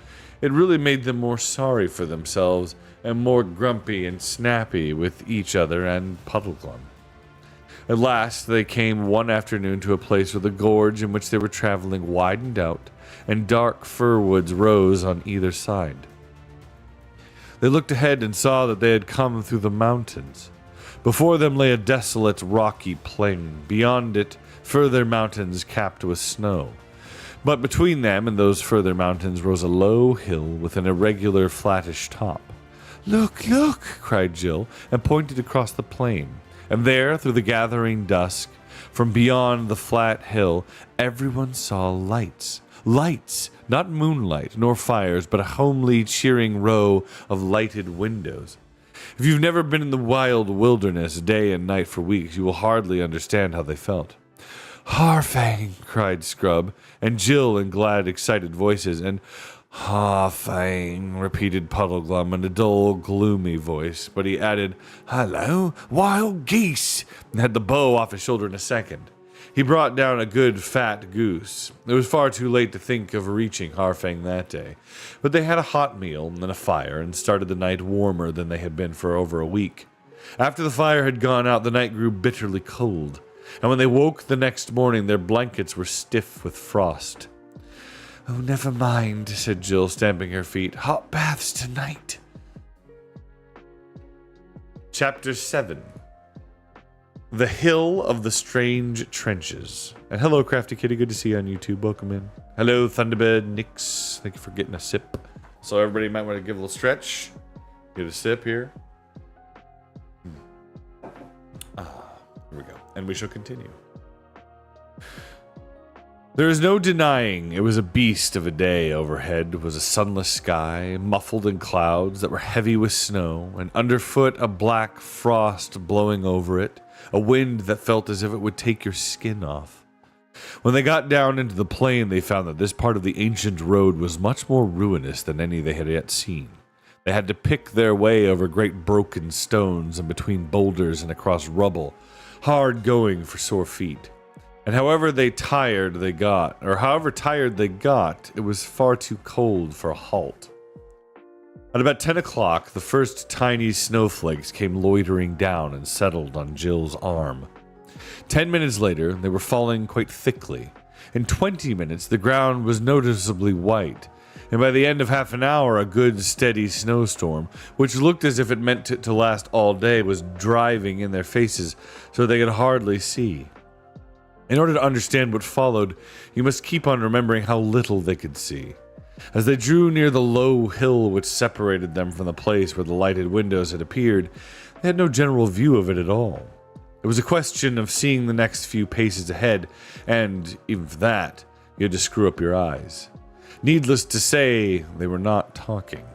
it really made them more sorry for themselves and more grumpy and snappy with each other and Puddleglum. At last, they came one afternoon to a place where the gorge in which they were traveling widened out, and dark fir woods rose on either side. They looked ahead and saw that they had come through the mountains. Before them lay a desolate, rocky plain. Beyond it, further mountains capped with snow. But between them and those further mountains rose a low hill with an irregular, flattish top. "Look, look!" cried Jill, and pointed across the plain. And there, through the gathering dusk, from beyond the flat hill, everyone saw lights. Lights! Not moonlight, nor fires, but a homely, cheering row of lighted windows. If you've never been in the wild wilderness day and night for weeks, you will hardly understand how they felt. "Harfang!" cried Scrub, and Jill in glad, excited voices, and "Harfang!" repeated Puddleglum in a dull, gloomy voice, but he added, "Hello, wild geese!" and had the bow off his shoulder in a second. He brought down a good fat goose. It was far too late to think of reaching Harfang that day, but they had a hot meal and a fire and started the night warmer than they had been for over a week. After the fire had gone out, the night grew bitterly cold, and when they woke the next morning, their blankets were stiff with frost. "Oh, never mind," said Jill, stamping her feet. "Hot baths tonight." Chapter 7. The Hill of the Strange Trenches. And hello, Crafty Kitty. Good to see you on YouTube. Welcome in. Hello, Thunderbird Nix. Thank you for getting a sip. So everybody might want to give a little stretch. Get a sip here. Here we go. And we shall continue. There is no denying it was a beast of a day overhead. It was a sunless sky, muffled in clouds that were heavy with snow, and underfoot a black frost blowing over it, a wind that felt as if it would take your skin off. When they got down into the plain, they found that this part of the ancient road was much more ruinous than any they had yet seen. They had to pick their way over great broken stones and between boulders and across rubble, hard going for sore feet. And however tired they got, it was far too cold for a halt. At about 10 o'clock, the first tiny snowflakes came loitering down and settled on Jill's arm. 10 minutes later, they were falling quite thickly. In 20 minutes, the ground was noticeably white, and by the end of half an hour, a good, steady snowstorm, which looked as if it meant it to last all day, was driving in their faces so they could hardly see. In order to understand what followed, you must keep on remembering how little they could see. As they drew near the low hill which separated them from the place where the lighted windows had appeared, they had no general view of it at all. It was a question of seeing the next few paces ahead, and, even for that, you had to screw up your eyes. Needless to say, they were not talking.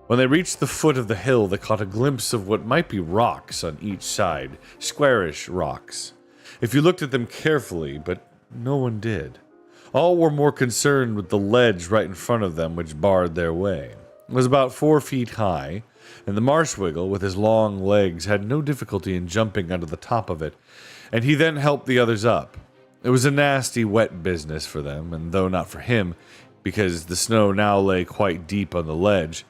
When they reached the foot of the hill, they caught a glimpse of what might be rocks on each side, squarish rocks. If you looked at them carefully, but no one did. All were more concerned with the ledge right in front of them which barred their way. It was about 4 feet high, and the Marshwiggle, with his long legs, had no difficulty in jumping onto the top of it, and he then helped the others up. It was a nasty, wet business for them, and though not for him, because the snow now lay quite deep on the ledge,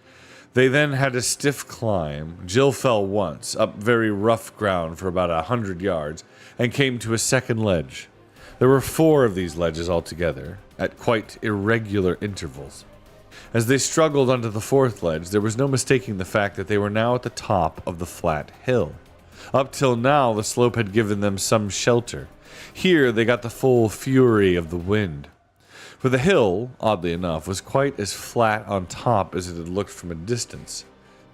they then had a stiff climb. Jill fell once, up very rough ground for about 100 yards, and came to a second ledge. There were 4 of these ledges altogether, at quite irregular intervals. As they struggled onto the 4th ledge, there was no mistaking the fact that they were now at the top of the flat hill. Up till now, the slope had given them some shelter. Here, they got the full fury of the wind. For the hill, oddly enough, was quite as flat on top as it had looked from a distance.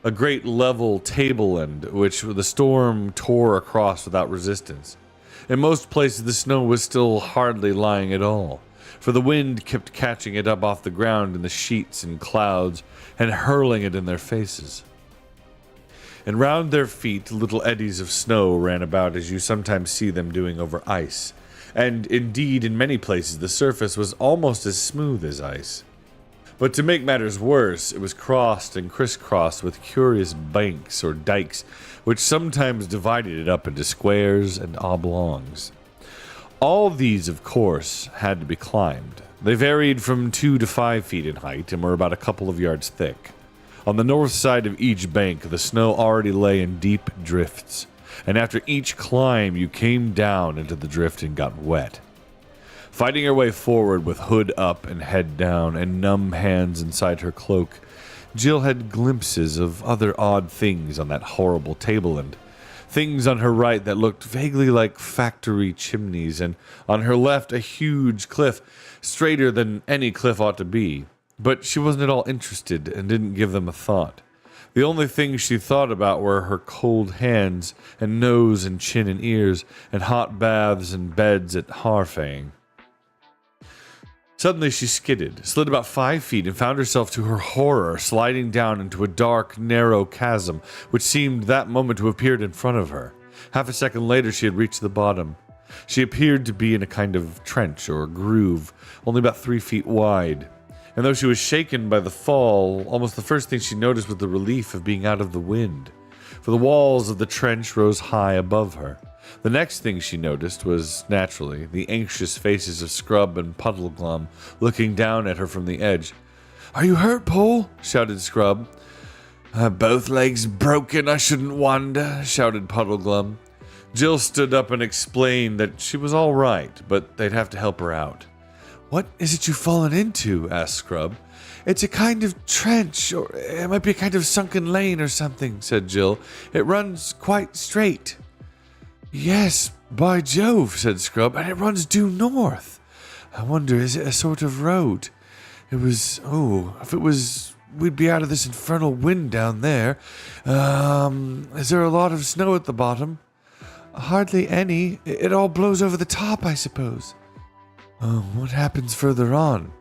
A great level tableland which the storm tore across without resistance. In most places the snow was still hardly lying at all. for the wind kept catching it up off the ground in the sheets and clouds and hurling it in their faces. And round their feet, little eddies of snow ran about as you sometimes see them doing over ice. And indeed, in many places, the surface was almost as smooth as ice. But to make matters worse, it was crossed and crisscrossed with curious banks or dikes, which sometimes divided it up into squares and oblongs. All these, of course, had to be climbed. They varied from 2 to 5 feet in height and were about a couple of yards thick. On the north side of each bank, the snow already lay in deep drifts, and after each climb, you came down into the drift and got wet. Fighting her way forward with hood up and head down and numb hands inside her cloak, Jill had glimpses of other odd things on that horrible tableland. Things on her right that looked vaguely like factory chimneys, and on her left a huge cliff, straighter than any cliff ought to be. But she wasn't at all interested and didn't give them a thought. The only things she thought about were her cold hands and nose and chin and ears and hot baths and beds at Harfang. Suddenly she skidded, slid about 5 feet, and found herself to her horror sliding down into a dark, narrow chasm, which seemed that moment to have appeared in front of her. Half a second later she had reached the bottom. She appeared to be in a kind of trench or groove, only about 3 feet wide. And though she was shaken by the fall, almost the first thing she noticed was the relief of being out of the wind, for the walls of the trench rose high above her. The next thing she noticed was, naturally, the anxious faces of Scrub and Puddleglum looking down at her from the edge. "Are you hurt, Paul?" shouted Scrub. "Both legs broken, I shouldn't wonder," shouted Puddleglum. Jill stood up and explained that she was all right, but they'd have to help her out. "What is it you've fallen into?" asked Scrub. "It's a kind of trench, or it might be a kind of sunken lane or something," said Jill. "It runs quite straight." "Yes, by Jove," said Scrub, "and it runs due north. I wonder, is it a sort of road? If it was, we'd be out of this infernal wind down there. Is there a lot of snow at the bottom?" "Hardly any. It all blows over the top, I suppose." "Oh, what happens further on?"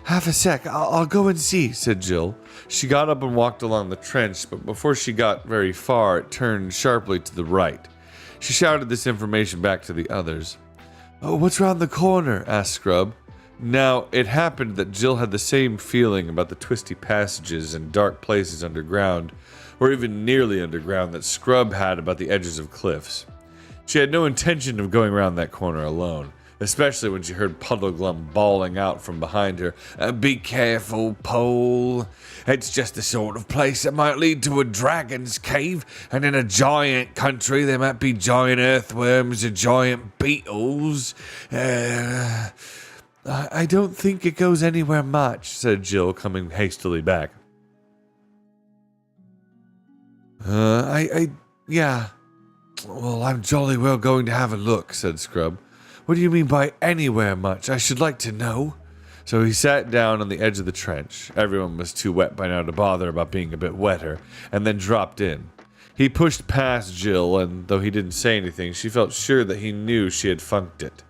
"Half a sec, I'll go and see," said Jill. She got up and walked along the trench, but before she got very far, it turned sharply to the right. She shouted this information back to the others. "Oh, what's round the corner?" asked Scrub. Now, it happened that Jill had the same feeling about the twisty passages and dark places underground, or even nearly underground, that Scrub had about the edges of cliffs. She had no intention of going round that corner alone, especially when she heard Puddleglum bawling out from behind her, "Be careful, Pole. It's just the sort of place that might lead to a dragon's cave, and in a giant country there might be giant earthworms and giant beetles. I don't think it goes anywhere much," said Jill, coming hastily back. Yeah. Well, I'm jolly well going to have a look," said Scrub. "What do you mean by anywhere much? I should like to know." So he sat down on the edge of the trench. Everyone was too wet by now to bother about being a bit wetter, and then dropped in. He pushed past Jill, and though he didn't say anything, she felt sure that he knew she had funked it.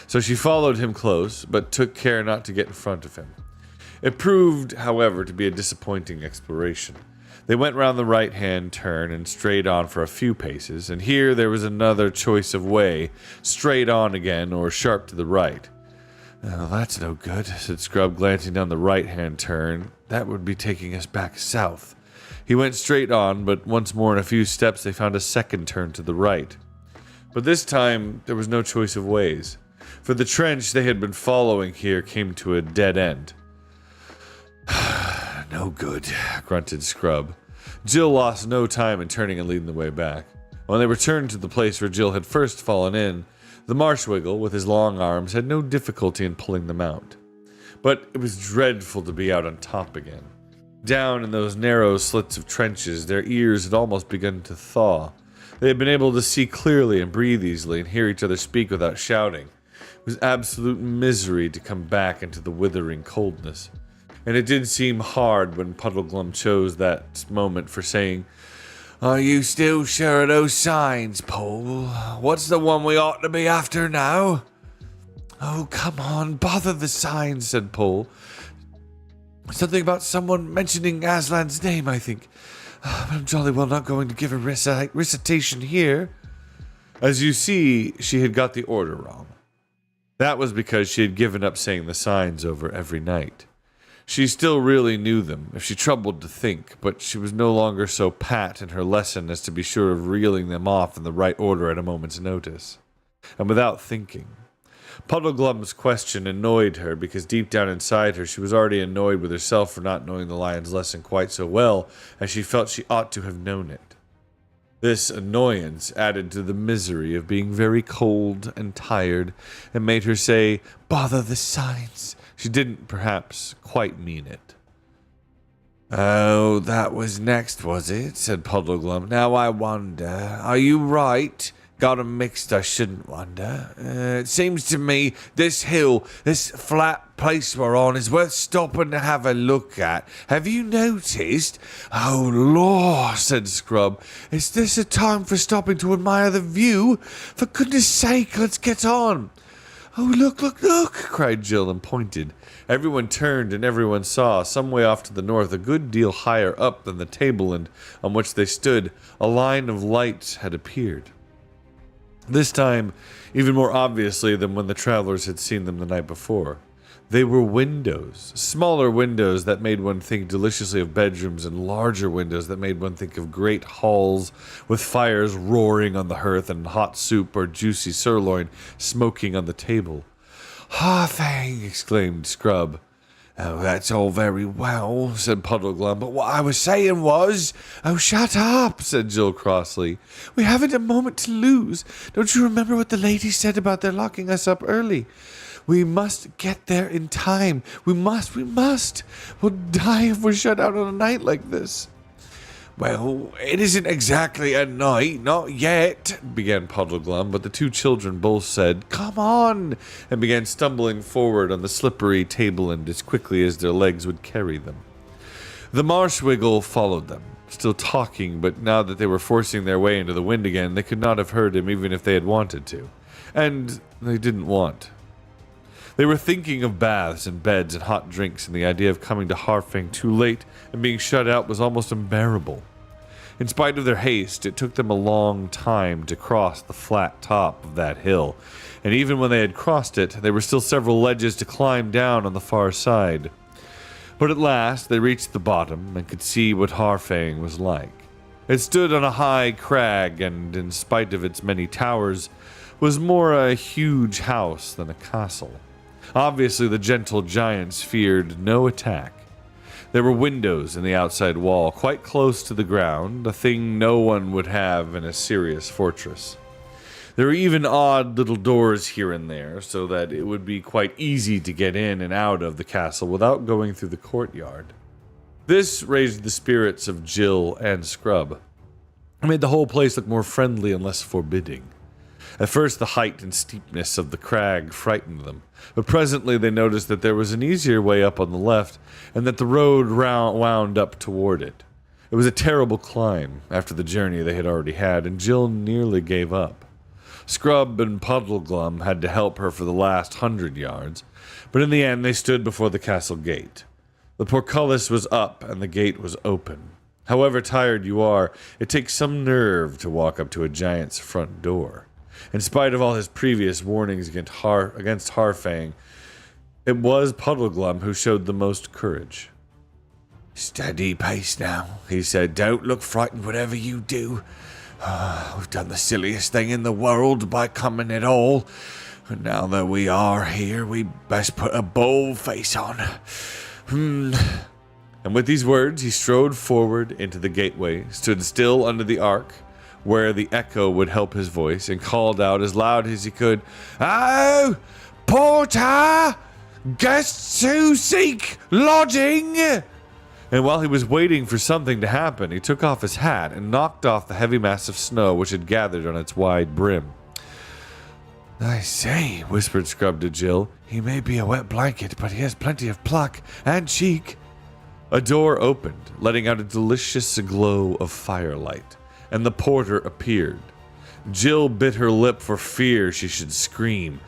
So she followed him close, but took care not to get in front of him. It proved, however, to be a disappointing exploration. They went round the right-hand turn and straight on for a few paces, and here there was another choice of way, straight on again or sharp to the right. "Oh, that's no good," said Scrub, glancing down the right-hand turn. "That would be taking us back south." He went straight on, but once more in a few steps they found a second turn to the right. But this time there was no choice of ways, for the trench they had been following here came to a dead end. "No good," grunted Scrub. Jill lost no time in turning and leading the way back. When they returned to the place where Jill had first fallen in, the Marshwiggle, with his long arms, had no difficulty in pulling them out. But it was dreadful to be out on top again. Down in those narrow slits of trenches, their ears had almost begun to thaw. They had been able to see clearly and breathe easily and hear each other speak without shouting. It was absolute misery to come back into the withering coldness. And it did seem hard when Puddleglum chose that moment for saying, "Are you still sure of those signs, Pole? What's the one we ought to be after now?" Oh, come on, bother the signs, said Pole. Something about someone mentioning Aslan's name, I think. But I'm jolly well not going to give a recitation here. As you see, she had got the order wrong. That was because she had given up saying the signs over every night. She still really knew them, if she troubled to think, but she was no longer so pat in her lesson as to be sure of reeling them off in the right order at a moment's notice. And without thinking. Puddleglum's question annoyed her, because deep down inside her she was already annoyed with herself for not knowing the lion's lesson quite so well as she felt she ought to have known it. This annoyance added to the misery of being very cold and tired, and made her say, "Bother the signs." She didn't, perhaps, quite mean it. Oh, that was next, was it? Said Puddleglum. Now I wonder, are you right? Got 'em mixed, I shouldn't wonder. It seems to me this hill, this flat place we're on, is worth stopping to have a look at. Have you noticed? Oh, Lord, said Scrub. Is this a time for stopping to admire the view? For goodness sake, let's get on. Oh, look, look, look, cried Jill and pointed. Everyone turned and everyone saw, some way off to the north, a good deal higher up than the tableland on which they stood, a line of light had appeared. This time, even more obviously than when the travelers had seen them the night before. They were windows, smaller windows that made one think deliciously of bedrooms, and larger windows that made one think of great halls with fires roaring on the hearth and hot soup or juicy sirloin smoking on the table. Harfang, exclaimed Scrub. Oh, that's all very well, said Puddleglum, but what I was saying was... Oh, shut up, said Jill crossly. We haven't a moment to lose. Don't you remember what the lady said about their locking us up early? We must get there in time. We must. We'll die if we're shut out on a night like this. Well, it isn't exactly a night, not yet, began Puddleglum, but the two children both said, "Come on," and began stumbling forward on the slippery tableland as quickly as their legs would carry them. The Marshwiggle followed them, still talking, but now that they were forcing their way into the wind again, they could not have heard him even if they had wanted to. And they didn't want. They were thinking of baths and beds and hot drinks, and the idea of coming to Harfang too late and being shut out was almost unbearable. In spite of their haste, it took them a long time to cross the flat top of that hill, and even when they had crossed it, there were still several ledges to climb down on the far side. But at last they reached the bottom and could see what Harfang was like. It stood on a high crag, and in spite of its many towers, was more a huge house than a castle. Obviously, the gentle giants feared no attack. There were windows in the outside wall, quite close to the ground, a thing no one would have in a serious fortress. There were even odd little doors here and there, so that it would be quite easy to get in and out of the castle without going through the courtyard. This raised the spirits of Jill and Scrub. It made the whole place look more friendly and less forbidding. At first, the height and steepness of the crag frightened them, but presently they noticed that there was an easier way up on the left, and that the road wound up toward it. It was a terrible climb, after the journey they had already had, and Jill nearly gave up. Scrub and Puddleglum had to help her for the last 100 yards, but in the end they stood before the castle gate. The portcullis was up, and the gate was open. However tired you are, it takes some nerve to walk up to a giant's front door. In spite of all his previous warnings against Harfang, it was Puddleglum who showed the most courage. "Steady pace now," he said. "Don't look frightened whatever you do. We've done the silliest thing in the world by coming at all. And now that we are here, we best put a bold face on. And with these words, he strode forward into the gateway, stood still under the arch, where the echo would help his voice, and called out as loud as he could, "Oh, porter! Guests who seek lodging!" And while he was waiting for something to happen, he took off his hat and knocked off the heavy mass of snow which had gathered on its wide brim. "I say," whispered Scrub to Jill, "he may be a wet blanket, but he has plenty of pluck and cheek." A door opened, letting out a delicious glow of firelight, and the porter appeared. Jill bit her lip for fear she should scream.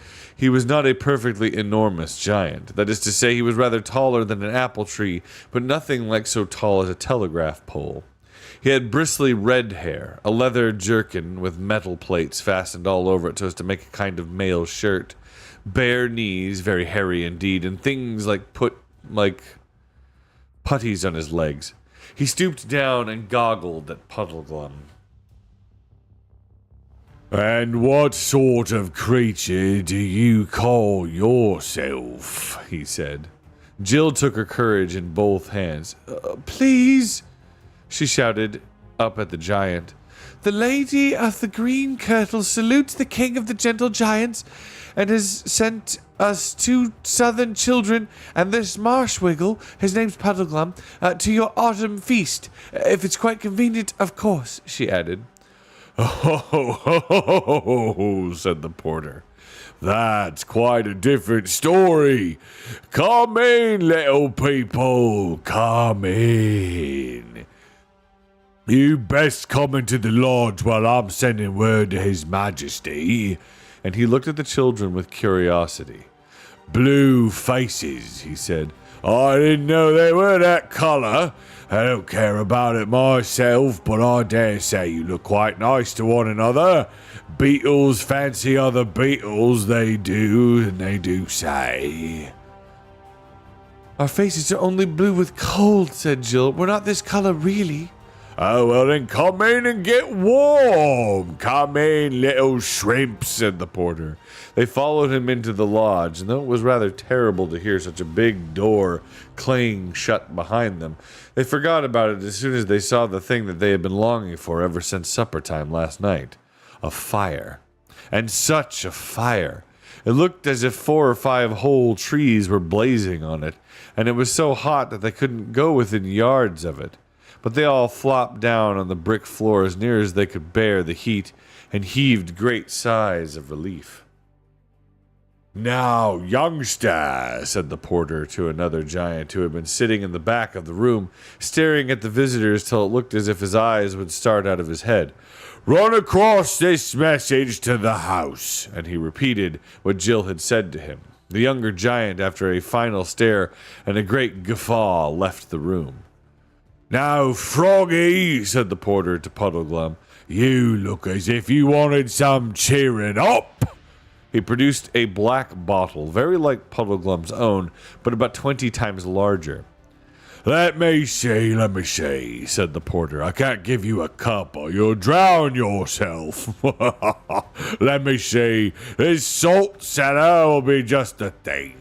He was not a perfectly enormous giant. That is to say, he was rather taller than an apple tree, but nothing like so tall as a telegraph pole. He had bristly red hair, a leather jerkin with metal plates fastened all over it so as to make a kind of male shirt, bare knees, very hairy indeed, and things like putties on his legs. He stooped down and goggled at Puddleglum. "And what sort of creature do you call yourself?" he said. Jill took her courage in both hands. Please, she shouted up at the giant. The Lady of the Green Kirtle salutes the King of the Gentle Giants and has sent us 2 southern children and this Marshwiggle, his name's Puddleglum, to your autumn feast. If it's quite convenient, of course, she added. "Oh," said the porter. "That's quite a different story. Come in, little people, come in. You best come into the lodge while I'm sending word to His Majesty." And he looked at the children with curiosity. "Blue faces," he said. "I didn't know they were that colour. I don't care about it myself, but I dare say you look quite nice to one another. Beetles fancy other beetles, they do, and they do say." Our faces are only blue with cold, said Jill. We're not this color, really. "Oh, well then come in and get warm. Come in, little shrimps," said the porter. They followed him into the lodge, and though it was rather terrible to hear such a big door clang shut behind them, they forgot about it as soon as they saw the thing that they had been longing for ever since supper time last night. A fire. And such a fire! It looked as if 4 or 5 whole trees were blazing on it, and it was so hot that they couldn't go within yards of it. But they all flopped down on the brick floor as near as they could bear the heat, and heaved great sighs of relief. "Now, youngster," said the porter to another giant who had been sitting in the back of the room, staring at the visitors till it looked as if his eyes would start out of his head. "Run across this message to the house." And he repeated what Jill had said to him. The younger giant, after a final stare and a great guffaw, left the room. "Now, Froggy," said the porter to Puddleglum, "you look as if you wanted some cheering up." He produced a black bottle, very like Puddleglum's own, but about 20 times larger. Let me see, said the porter. "I can't give you a cup or you'll drown yourself." "Let me see. This salt cellar will be just the thing.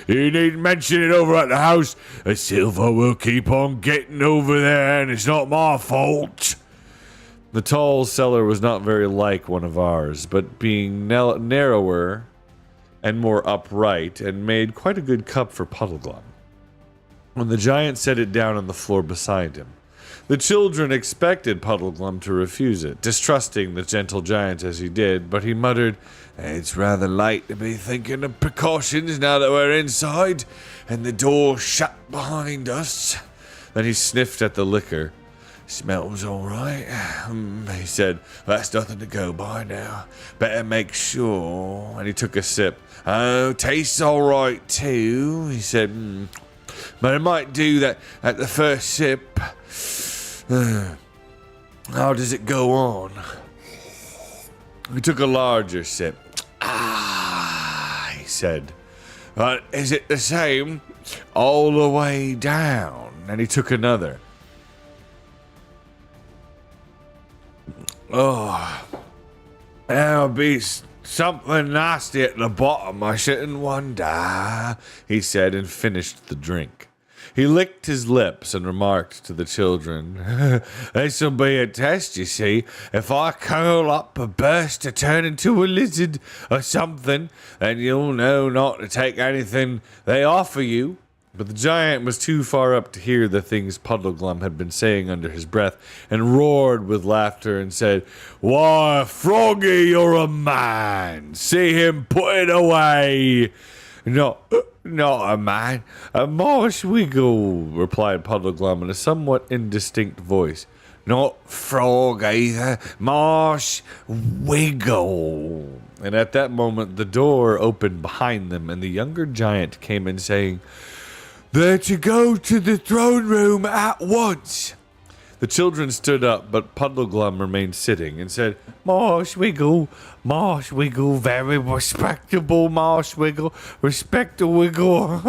You needn't mention it over at the house. The silver will keep on getting over there, and it's not my fault." The tall cellar was not very like one of ours, but being narrower and more upright, and made quite a good cup for Puddleglum. When the giant set it down on the floor beside him, the children expected Puddleglum to refuse it, distrusting the gentle giant as he did, but he muttered, "It's rather late to be thinking of precautions now that we're inside, and the door shut behind us." Then he sniffed at the liquor. "Smells all right," he said. "That's nothing to go by now. Better make sure." And he took a sip. "Oh, tastes all right too," he said. "But it might do that at the first sip. How does it go on?" He took a larger sip. He said. "But is it the same all the way down?" And he took another. "There'll be something nasty at the bottom, I shouldn't wonder," he said, and finished the drink. He licked his lips and remarked to the children, "This'll be a test, you see. If I curl up or burst to turn into a lizard or something, then you'll know not to take anything they offer you." But the giant was too far up to hear the things Puddleglum had been saying under his breath, and roared with laughter and said, "Why, Froggy, you're a man. See him put it away." Not a man, a Marshwiggle," replied Puddleglum in a somewhat indistinct voice. Not frog either. Marsh Wiggle. And at that moment, the door opened behind them, and the younger giant came in saying, They're to go to the throne room at once. the children stood up, but Puddleglum remained sitting and said, Marsh Wiggle, very respectable Marsh Wiggle, respect the Wiggle.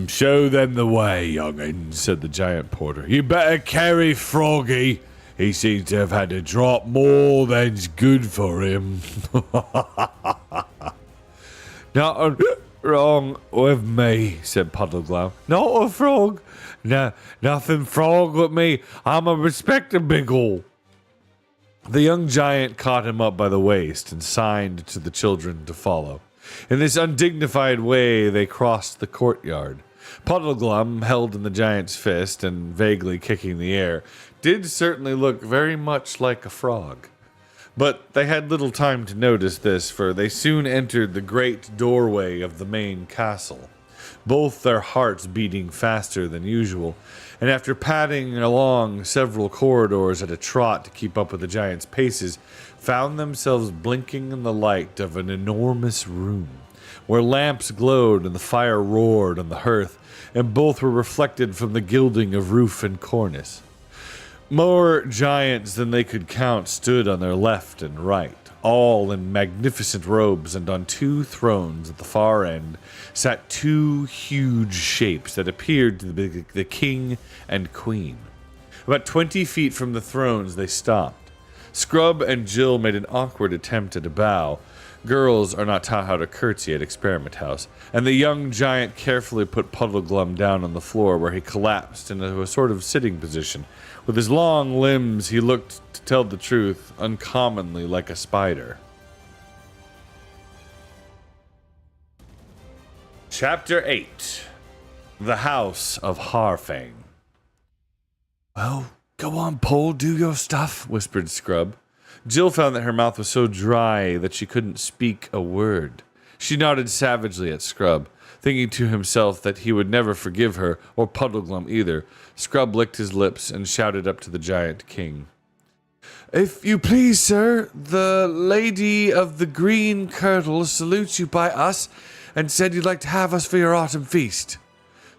Show them the way, young'un, said the giant porter. You better carry Froggy. He seems to have had a drop more than's good for him. Nothing wrong with me, said Puddleglum. Not a frog. No, nothing frog with me. I'm a respectable. The young giant caught him up by the waist and signed to the children to follow. In this undignified way, they crossed the courtyard. Puddleglum, held in the giant's fist and vaguely kicking the air, did certainly look very much like a frog. But they had little time to notice this, for they soon entered the great doorway of the main castle, both their hearts beating faster than usual, and after padding along several corridors at a trot to keep up with the giant's paces, found themselves blinking in the light of an enormous room, where lamps glowed and the fire roared on the hearth, and both were reflected from the gilding of roof and cornice. More giants than they could count stood on their left and right, all in magnificent robes, and on two thrones at the far end sat two huge shapes that appeared to be the king and queen. About 20 feet from the thrones they stopped. Scrub and Jill made an awkward attempt at a bow. Girls are not taught how to curtsy at Experiment House, and the young giant carefully put Puddleglum down on the floor, where he collapsed into a sort of sitting position. With his long limbs, he looked, to tell the truth, uncommonly like a spider. Chapter 8. The House of Harfang. Well, go on, Paul, do your stuff, whispered Scrub. Jill found that her mouth was so dry that she couldn't speak a word. She nodded savagely at Scrub, thinking to himself that he would never forgive her, or Puddleglum either. Scrub licked his lips and shouted up to the giant king. If you please, sir, the lady of the green kirtle salutes you by us and said you'd like to have us for your autumn feast.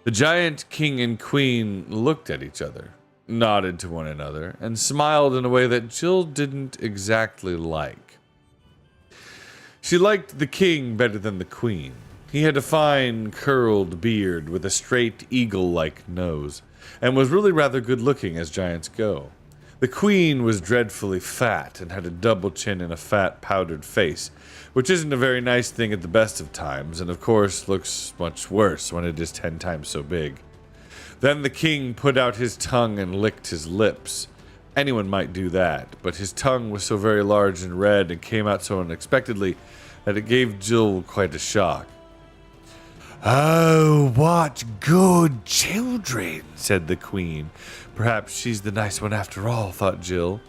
The giant king and queen looked at each other, nodded to one another, and smiled in a way that Jill didn't exactly like. She liked the king better than the queen. He had a fine, curled beard with a straight, eagle-like nose, and was really rather good-looking as giants go. The queen was dreadfully fat and had a double chin and a fat, powdered face, which isn't a very nice thing at the best of times, and of course looks much worse when it is 10 times so big. Then the king put out his tongue and licked his lips. Anyone might do that, but his tongue was so very large and red and came out so unexpectedly that it gave Jill quite a shock. Oh, what good children, said the queen. Perhaps she's the nice one after all, thought Jill.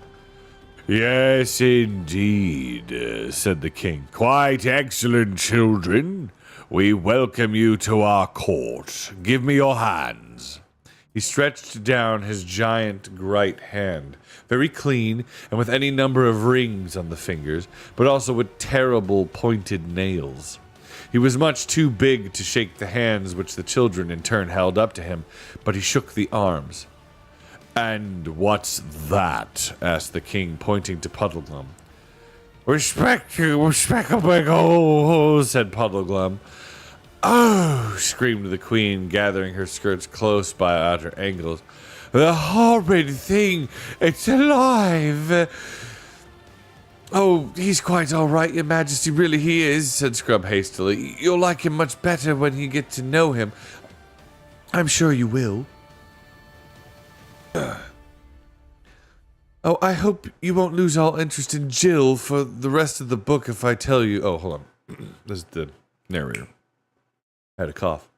Yes, indeed, said the king. Quite excellent children. We welcome you to our court. Give me your hands. He stretched down his giant right hand, very clean and with any number of rings on the fingers, but also with terrible pointed nails. He was much too big to shake the hands which the children in turn held up to him, but he shook the arms. And what's that? Asked the king, pointing to Puddleglum. Respectable, said Puddleglum. Oh, screamed the queen, gathering her skirts close by at her ankles. The horrid thing! It's alive! Oh, he's quite all right, Your Majesty, really he is, said Scrub hastily. You'll like him much better when you get to know him. I'm sure you will. Oh, I hope you won't lose all interest in Jill for the rest of the book if I tell you... Oh, hold on. This is the narrator. I had a cough.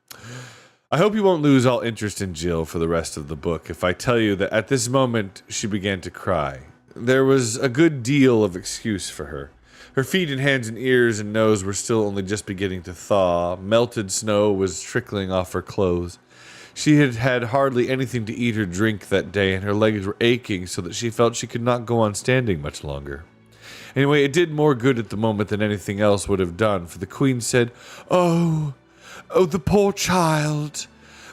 I hope you won't lose all interest in Jill for the rest of the book if I tell you that at this moment she began to cry. There was a good deal of excuse for her. Her feet and hands and ears and nose were still only just beginning to thaw. Melted snow was trickling off her clothes. She had had hardly anything to eat or drink that day, and her legs were aching so that she felt she could not go on standing much longer. Anyway, it did more good at the moment than anything else would have done, for the queen said, Oh, the poor child.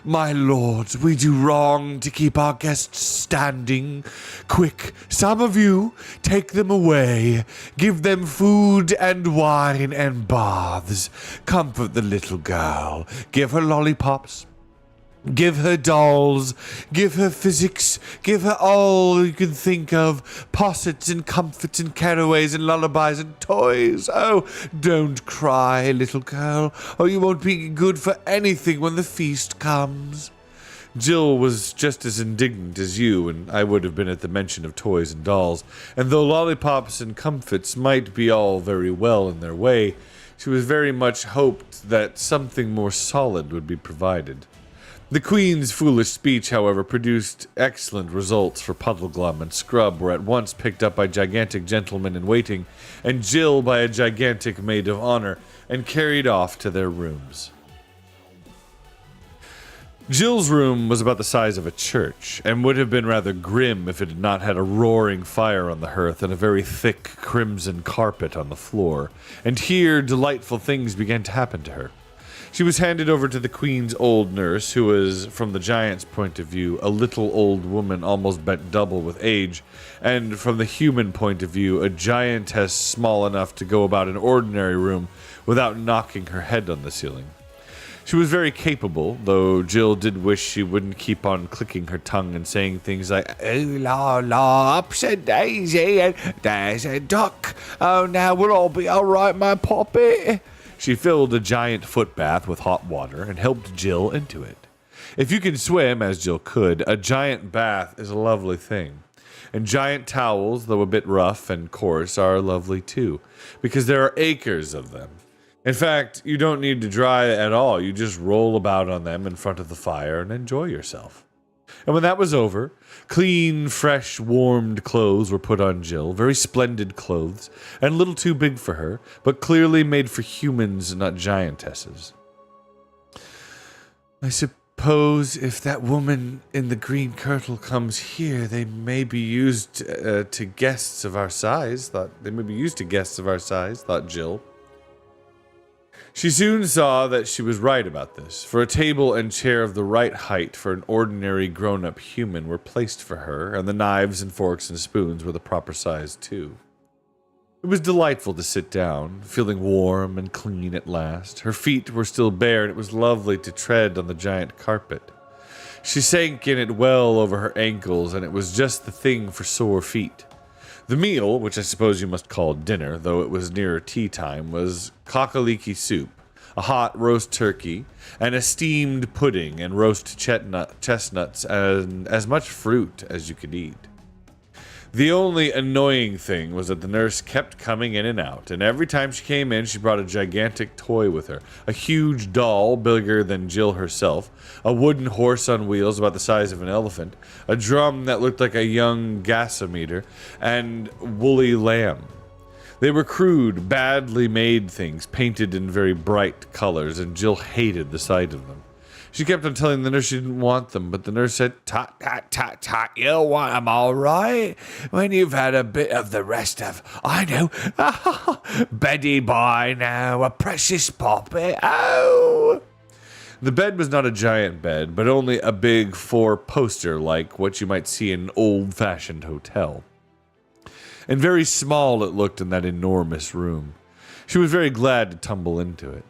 My lords, we do wrong to keep our guests standing. Quick, some of you, take them away. Give them food and wine and baths. Comfort the little girl. Give her lollipops. Give her dolls, give her physics, give her all you can think of, possets and comforts and caraways and lullabies and toys. Oh, don't cry, little girl, or you won't be good for anything when the feast comes. Jill was just as indignant as you, and I would have been at the mention of toys and dolls, and though lollipops and comforts might be all very well in their way, she was very much hoped that something more solid would be provided. The Queen's foolish speech, however, produced excellent results, for Puddleglum and Scrub were at once picked up by gigantic gentlemen in waiting, and Jill by a gigantic maid of honor, and carried off to their rooms. Jill's room was about the size of a church, and would have been rather grim if it had not had a roaring fire on the hearth and a very thick crimson carpet on the floor, and here delightful things began to happen to her. She was handed over to the Queen's old nurse, who was, from the giant's point of view, a little old woman almost bent double with age, and from the human point of view, a giantess small enough to go about an ordinary room without knocking her head on the ceiling. She was very capable, though Jill did wish she wouldn't keep on clicking her tongue and saying things like, "Oh, la, la, ups a daisy, and there's a duck. Oh, now we'll all be all right, my poppy." She filled a giant foot bath with hot water and helped Jill into it. If you can swim, as Jill could, a giant bath is a lovely thing. And giant towels, though a bit rough and coarse, are lovely too, because there are acres of them. In fact, you don't need to dry at all. You just roll about on them in front of the fire and enjoy yourself. And when that was over, clean, fresh, warmed clothes were put on Jill, very splendid clothes, and a little too big for her, but clearly made for humans, not giantesses. "I suppose if that woman in the green kirtle comes here, they may be used to guests of our size," thought Jill. She soon saw that she was right about this, for a table and chair of the right height for an ordinary grown-up human were placed for her, and the knives and forks and spoons were the proper size too. It was delightful to sit down, feeling warm and clean at last. Her feet were still bare, and it was lovely to tread on the giant carpet. She sank in it well over her ankles, and it was just the thing for sore feet. The meal, which I suppose you must call dinner, though it was nearer tea time, was cockaliki soup, a hot roast turkey, and a steamed pudding and roast chestnuts, and as much fruit as you could eat. The only annoying thing was that the nurse kept coming in and out, and every time she came in, she brought a gigantic toy with her. A huge doll, bigger than Jill herself, a wooden horse on wheels about the size of an elephant, a drum that looked like a young gasometer, and woolly lamb. They were crude, badly made things, painted in very bright colors, and Jill hated the sight of them. She kept on telling the nurse she didn't want them, but the nurse said, "Tut, tut, tut, tut, you'll want them all right, when you've had a bit of the rest of, I know, Betty boy now, a precious poppy, oh." The bed was not a giant bed, but only a big four-poster like what you might see in an old-fashioned hotel. And very small it looked in that enormous room. She was very glad to tumble into it.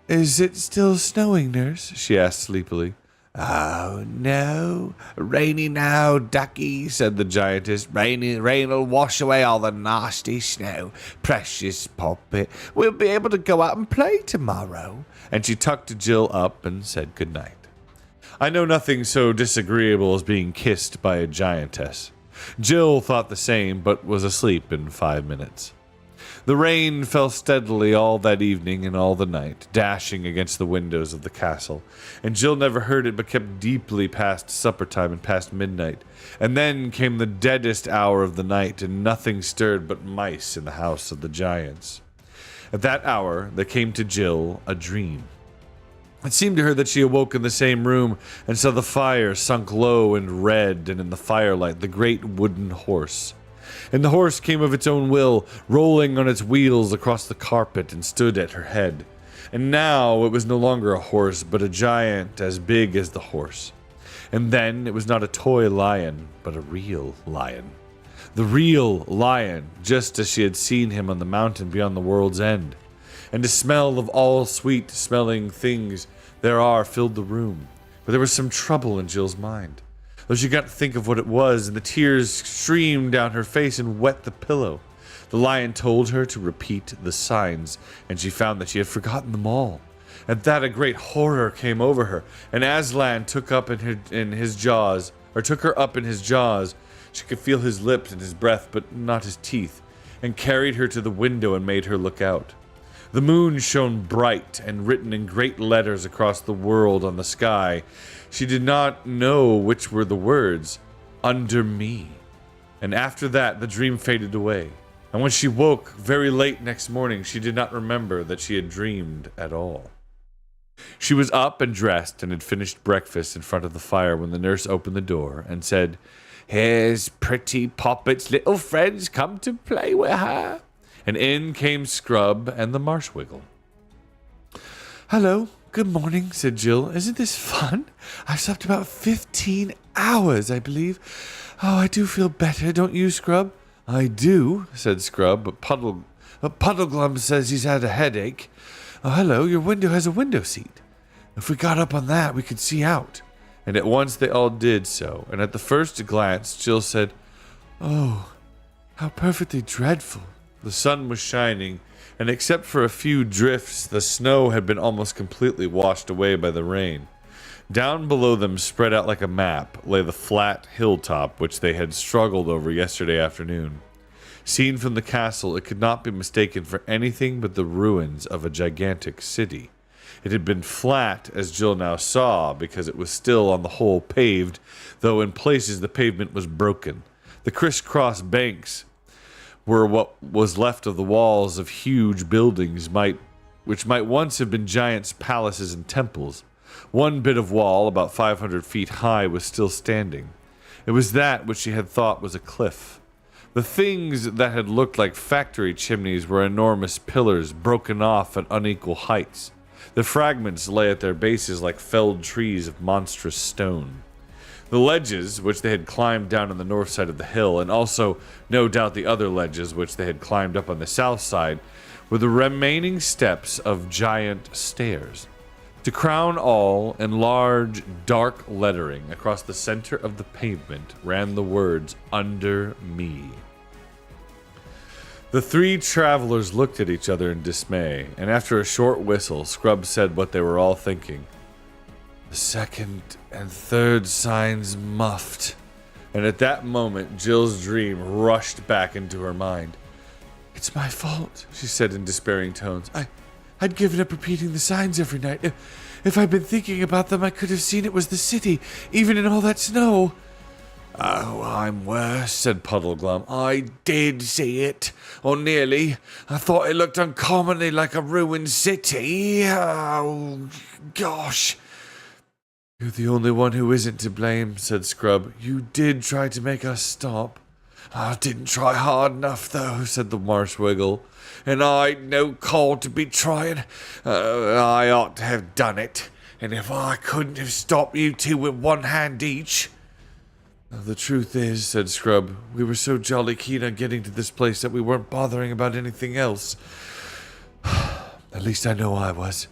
"Is it still snowing, nurse?" she asked sleepily. "Oh, no. Rainy now, ducky," said the giantess. Rain'll wash away all the nasty snow. Precious poppet. We'll be able to go out and play tomorrow." And she tucked Jill up and said good night. I know nothing so disagreeable as being kissed by a giantess. Jill thought the same, but was asleep in 5 minutes. The rain fell steadily all that evening and all the night, dashing against the windows of the castle, and Jill never heard it but kept deeply past supper time and past midnight, and then came the deadest hour of the night, and nothing stirred but mice in the house of the giants. At that hour there came to Jill a dream. It seemed to her that she awoke in the same room and saw the fire sunk low and red, and in the firelight the great wooden horse. And the horse came of its own will, rolling on its wheels across the carpet, and stood at her head. And now it was no longer a horse, but a giant as big as the horse. And then it was not a toy lion, but a real lion. The real lion, just as she had seen him on the mountain beyond the world's end. And a smell of all sweet-smelling things there are filled the room. But there was some trouble in Jill's mind. Though she got to think of what it was, and the tears streamed down her face and wet the pillow. The lion told her to repeat the signs, and she found that she had forgotten them all. At that a great horror came over her, and Aslan took her up in his jaws. She could feel his lips and his breath, but not his teeth, and carried her to the window and made her look out. The moon shone bright, and written in great letters across the world on the sky, she did not know which were the words, "Under me." And after that, the dream faded away. And when she woke very late next morning, she did not remember that she had dreamed at all. She was up and dressed and had finished breakfast in front of the fire when the nurse opened the door and said, "Here's pretty Poppet's little friends come to play with her." And in came Scrub and the Marshwiggle. "Hello, good morning," said Jill. "Isn't this fun? I've slept about 15 hours, I believe. Oh, I do feel better, don't you, Scrub?" "I do," said Scrub, but Puddleglum says he's had a headache. "Oh, hello, your window has a window seat. If we got up on that, we could see out." And at once they all did so, and at the first glance, Jill said, "Oh, how perfectly dreadful." The sun was shining, and except for a few drifts, the snow had been almost completely washed away by the rain. Down below them, spread out like a map, lay the flat hilltop which they had struggled over yesterday afternoon. Seen from the castle, it could not be mistaken for anything but the ruins of a gigantic city. It had been flat, as Jill now saw, because it was still on the whole paved, though in places the pavement was broken. The criss-cross banks were what was left of the walls of huge buildings which might once have been giants' palaces and temples. One bit of wall, about 500 feet high, was still standing. It was that which she had thought was a cliff. The things that had looked like factory chimneys were enormous pillars broken off at unequal heights. The fragments lay at their bases like felled trees of monstrous stone. The ledges, which they had climbed down on the north side of the hill, and also, no doubt, the other ledges which they had climbed up on the south side, were the remaining steps of giant stairs. To crown all, in large, dark lettering across the center of the pavement, ran the words, "Under me." The three travelers looked at each other in dismay, and after a short whistle, Scrub said what they were all thinking. "The second and third signs muffed." And at that moment, Jill's dream rushed back into her mind. "It's my fault," she said in despairing tones. I'd given up repeating the signs every night. If I'd been thinking about them, I could have seen it was the city, even in all that snow." "Oh, I'm worse," said Puddleglum. "I did see it, or nearly. I thought it looked uncommonly like a ruined city. Oh, gosh." "You're the only one who isn't to blame," said Scrub. "You did try to make us stop." "I didn't try hard enough, though," said the Marshwiggle. "And I'd no call to be trying. I ought to have done it. And if I couldn't have stopped you two with one hand each." "The truth is," said Scrub, "we were so jolly keen on getting to this place that we weren't bothering about anything else. At least I know I was.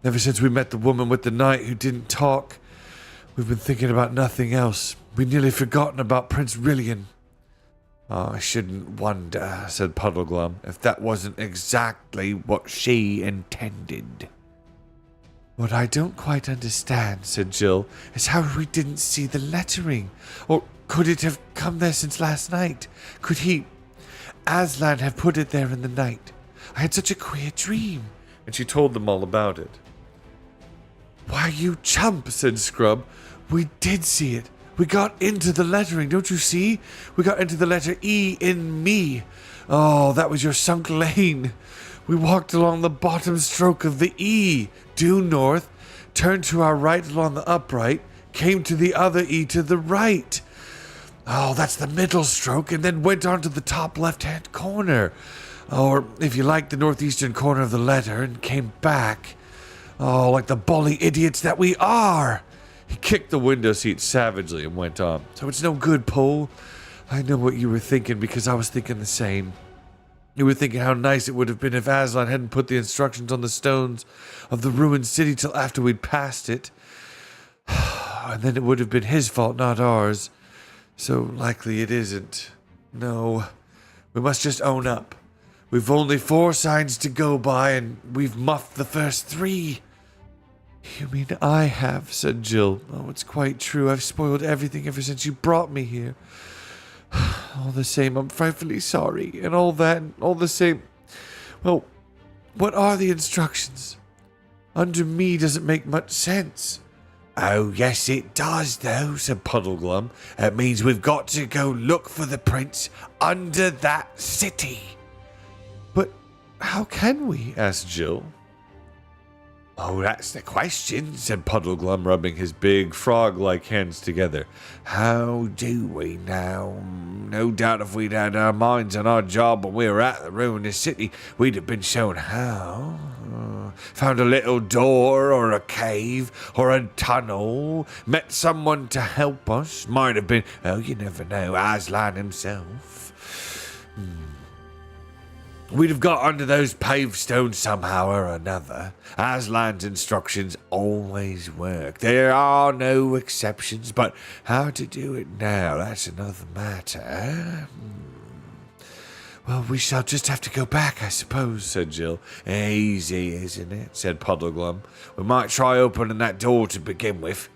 Ever since we met the woman with the knight who didn't talk, we've been thinking about nothing else. We'd nearly forgotten about Prince Rillian." "I shouldn't wonder," said Puddleglum, "if that wasn't exactly what she intended." "What I don't quite understand," said Jill, "is how we didn't see the lettering. Or could it have come there since last night? Could Aslan have put it there in the night? I had such a queer dream." And she told them all about it. "Why, you chump," said Scrub, "we did see it. We got into the lettering, don't you see? We got into the letter E in me. Oh, that was your sunk lane. We walked along the bottom stroke of the E, due north, turned to our right along the upright, came to the other E to the right. Oh, that's the middle stroke, and then went on to the top left-hand corner. Or, if you like, the northeastern corner of the letter, and came back. Oh, like the bully idiots that we are. He kicked the window seat savagely and went on. So it's no good, Paul. I know what you were thinking because I was thinking the same. You were thinking how nice it would have been if Aslan hadn't put the instructions on the stones of the ruined city till after we'd passed it. And then it would have been his fault, not ours. So likely it isn't. No, we must just own up. We've only 4 signs to go by, and we've muffed the first 3. You mean I have, said Jill. Oh, it's quite true. I've spoiled everything ever since you brought me here. All the same, I'm frightfully sorry, and all that, and all the same. Well, what are the instructions? Under me doesn't make much sense. Oh, yes, it does, though, said Puddleglum. It means we've got to go look for the prince under that city. But how can we? Asked Jill. Oh, that's the question, Said Puddleglum, rubbing his big frog-like hands together. How do we now? No doubt if we'd had our minds on our job when we were at the ruinous city, we'd have been shown how. Found a little door or a cave or a tunnel. Met someone to help us. Might have been, oh, you never know, Aslan himself. We'd have got under those paved stones somehow or another. Aslan's instructions always work. There are no exceptions, but how to do it now, that's another matter. Well, we shall just have to go back, I suppose, said Jill. Easy, isn't it? Said Puddleglum. We might try opening that door to begin with.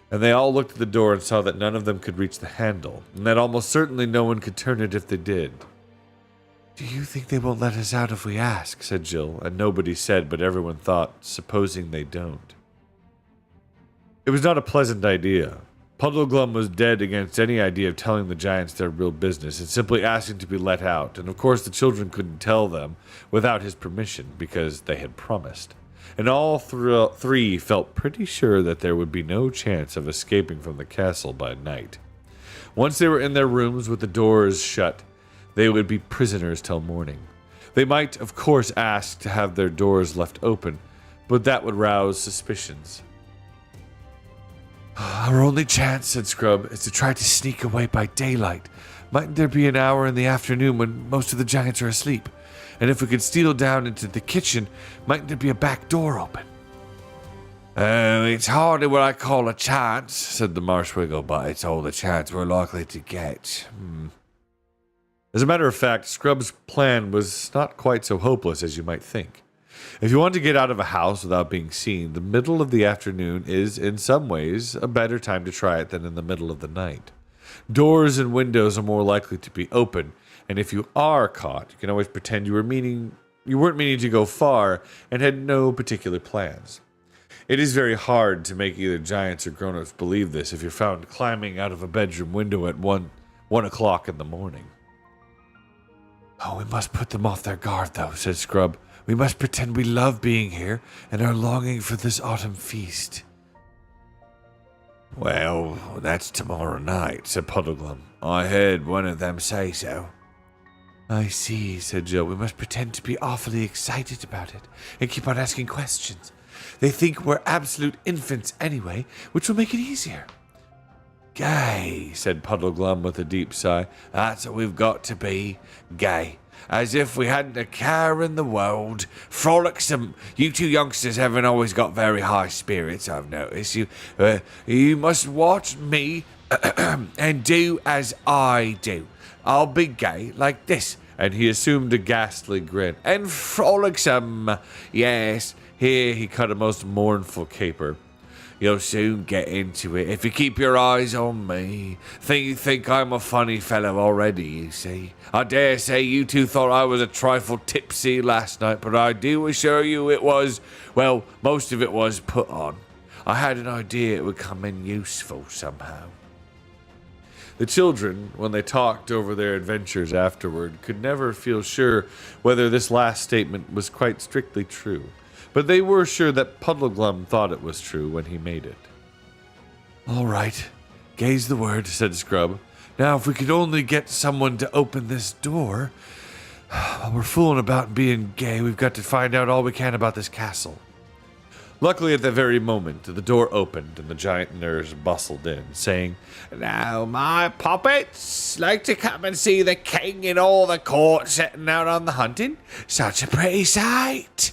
And they all looked at the door and saw that none of them could reach the handle, and that almost certainly no one could turn it if they did. Do you think they won't let us out if we ask? Said Jill, and nobody said, but everyone thought, supposing they don't. It was not a pleasant idea. Puddleglum was dead against any idea of telling the giants their real business and simply asking to be let out, and of course the children couldn't tell them without his permission because they had promised. And all 3 felt pretty sure that there would be no chance of escaping from the castle by night. Once they were in their rooms with the doors shut, they would be prisoners till morning. They might, of course, ask to have their doors left open, but that would rouse suspicions. Our only chance, said Scrub, is to try to sneak away by daylight. Mightn't there be an hour in the afternoon when most of the giants are asleep? And if we could steal down into the kitchen, mightn't there be a back door open? Oh, it's hardly what I call a chance, said the Marshwiggle, but it's all the chance we're likely to get. As a matter of fact, Scrub's plan was not quite so hopeless as you might think. If you want to get out of a house without being seen, the middle of the afternoon is, in some ways, a better time to try it than in the middle of the night. Doors and windows are more likely to be open, and if you are caught, you can always pretend you weren't meaning to go far and had no particular plans. It is very hard to make either giants or grown-ups believe this if you're found climbing out of a bedroom window at 1 o'clock in the morning. Oh, we must put them off their guard, though, said Scrub. We must pretend we love being here and are longing for this autumn feast. Well, that's tomorrow night, said Puddleglum. I heard one of them say so. I see, said Jill. We must pretend to be awfully excited about it and keep on asking questions. They think we're absolute infants anyway, which will make it easier. Gay, said Puddleglum with a deep sigh. That's what we've got to be, gay. As if we hadn't a care in the world. Frolicsome. You 2 youngsters haven't always got very high spirits, I've noticed. You must watch me and do as I do. I'll be gay like this. And he assumed a ghastly grin. And frolicsome. Yes. Here he cut a most mournful caper. You'll soon get into it if you keep your eyes on me. You think I'm a funny fellow already, you see. I dare say you 2 thought I was a trifle tipsy last night, but I do assure you it was, well, most of it was put on. I had an idea it would come in useful somehow. The children, when they talked over their adventures afterward, could never feel sure whether this last statement was quite strictly true. but they were sure that Puddleglum thought it was true when he made it. All right, gay's the word, said Scrub. Now, if we could only get someone to open this door. While we're fooling about and being gay, we've got to find out all we can about this castle. Luckily, at that very moment, the door opened and the giant nurse bustled in, saying, Now, my puppets like to come and see the king and all the court setting out on the hunting. Such a pretty sight.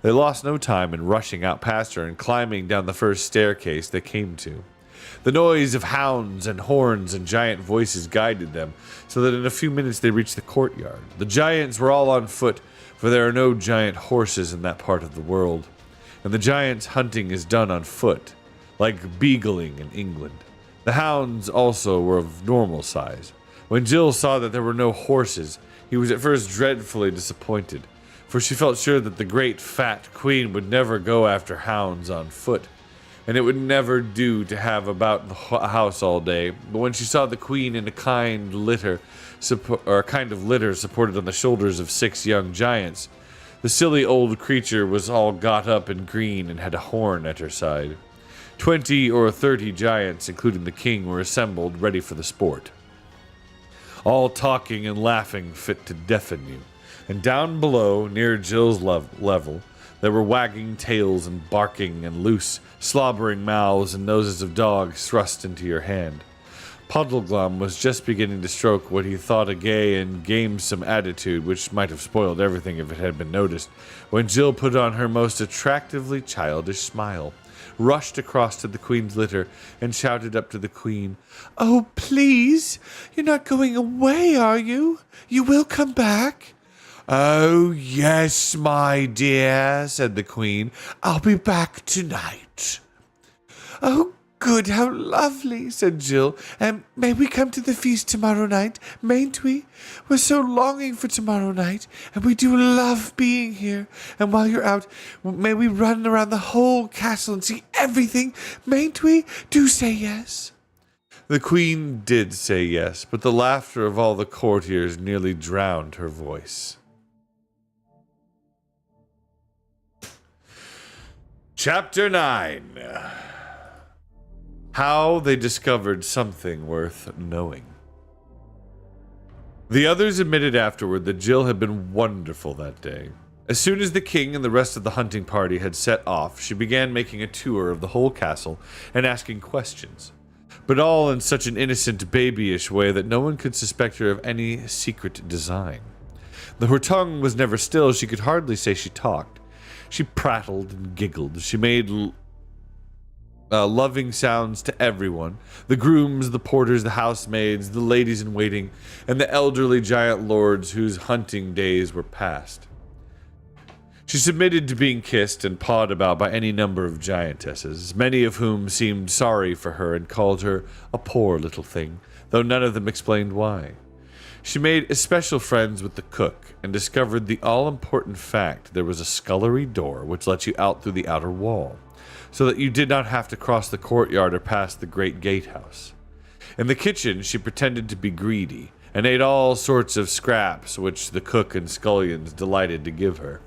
They lost no time in rushing out past her and climbing down the first staircase they came to. The noise of hounds and horns and giant voices guided them, so that in a few minutes they reached the courtyard. The giants were all on foot, for there are no giant horses in that part of the world, and the giants' hunting is done on foot, like beagling in England. The hounds also were of normal size. When Jill saw that there were no horses, he was at first dreadfully disappointed, for she felt sure that the great fat queen would never go after hounds on foot, and it would never do to have about the house all day. But when she saw the queen in a kind of litter supported on the shoulders of 6 young giants, the silly old creature was all got up in green and had a horn at her side. 20 or 30 giants, including the king, were assembled, ready for the sport, all talking and laughing fit to deafen you. And down below, near Jill's level, there were wagging tails and barking and loose, slobbering mouths and noses of dogs thrust into your hand. Puddleglum was just beginning to stroke what he thought a gay and gamesome attitude, which might have spoiled everything if it had been noticed, when Jill put on her most attractively childish smile, rushed across to the queen's litter, and shouted up to the queen, Oh, please, you're not going away, are you? You will come back? Oh, yes, my dear, said the queen. I'll be back tonight. Oh, good, how lovely, said Jill. And may we come to the feast tomorrow night, mayn't we? We're so longing for tomorrow night, and we do love being here. And while you're out, may we run around the whole castle and see everything, mayn't we? Do say yes. The queen did say yes, but the laughter of all the courtiers nearly drowned her voice. Chapter 9. How they discovered something worth knowing. The others admitted afterward that Jill had been wonderful that day. As soon as the king and the rest of the hunting party had set off, she began making a tour of the whole castle and asking questions, but all in such an innocent, babyish way that no one could suspect her of any secret design. Though her tongue was never still, she could hardly say she talked. She prattled and giggled. She made loving sounds to everyone. The grooms, the porters, the housemaids, the ladies in waiting, and the elderly giant lords whose hunting days were past. She submitted to being kissed and pawed about by any number of giantesses, many of whom seemed sorry for her and called her a poor little thing, though none of them explained why. She made especial friends with the cook and discovered the all-important fact there was a scullery door which let you out through the outer wall, so that you did not have to cross the courtyard or pass the great gatehouse. In the kitchen, she pretended to be greedy and ate all sorts of scraps which the cook and scullions delighted to give her.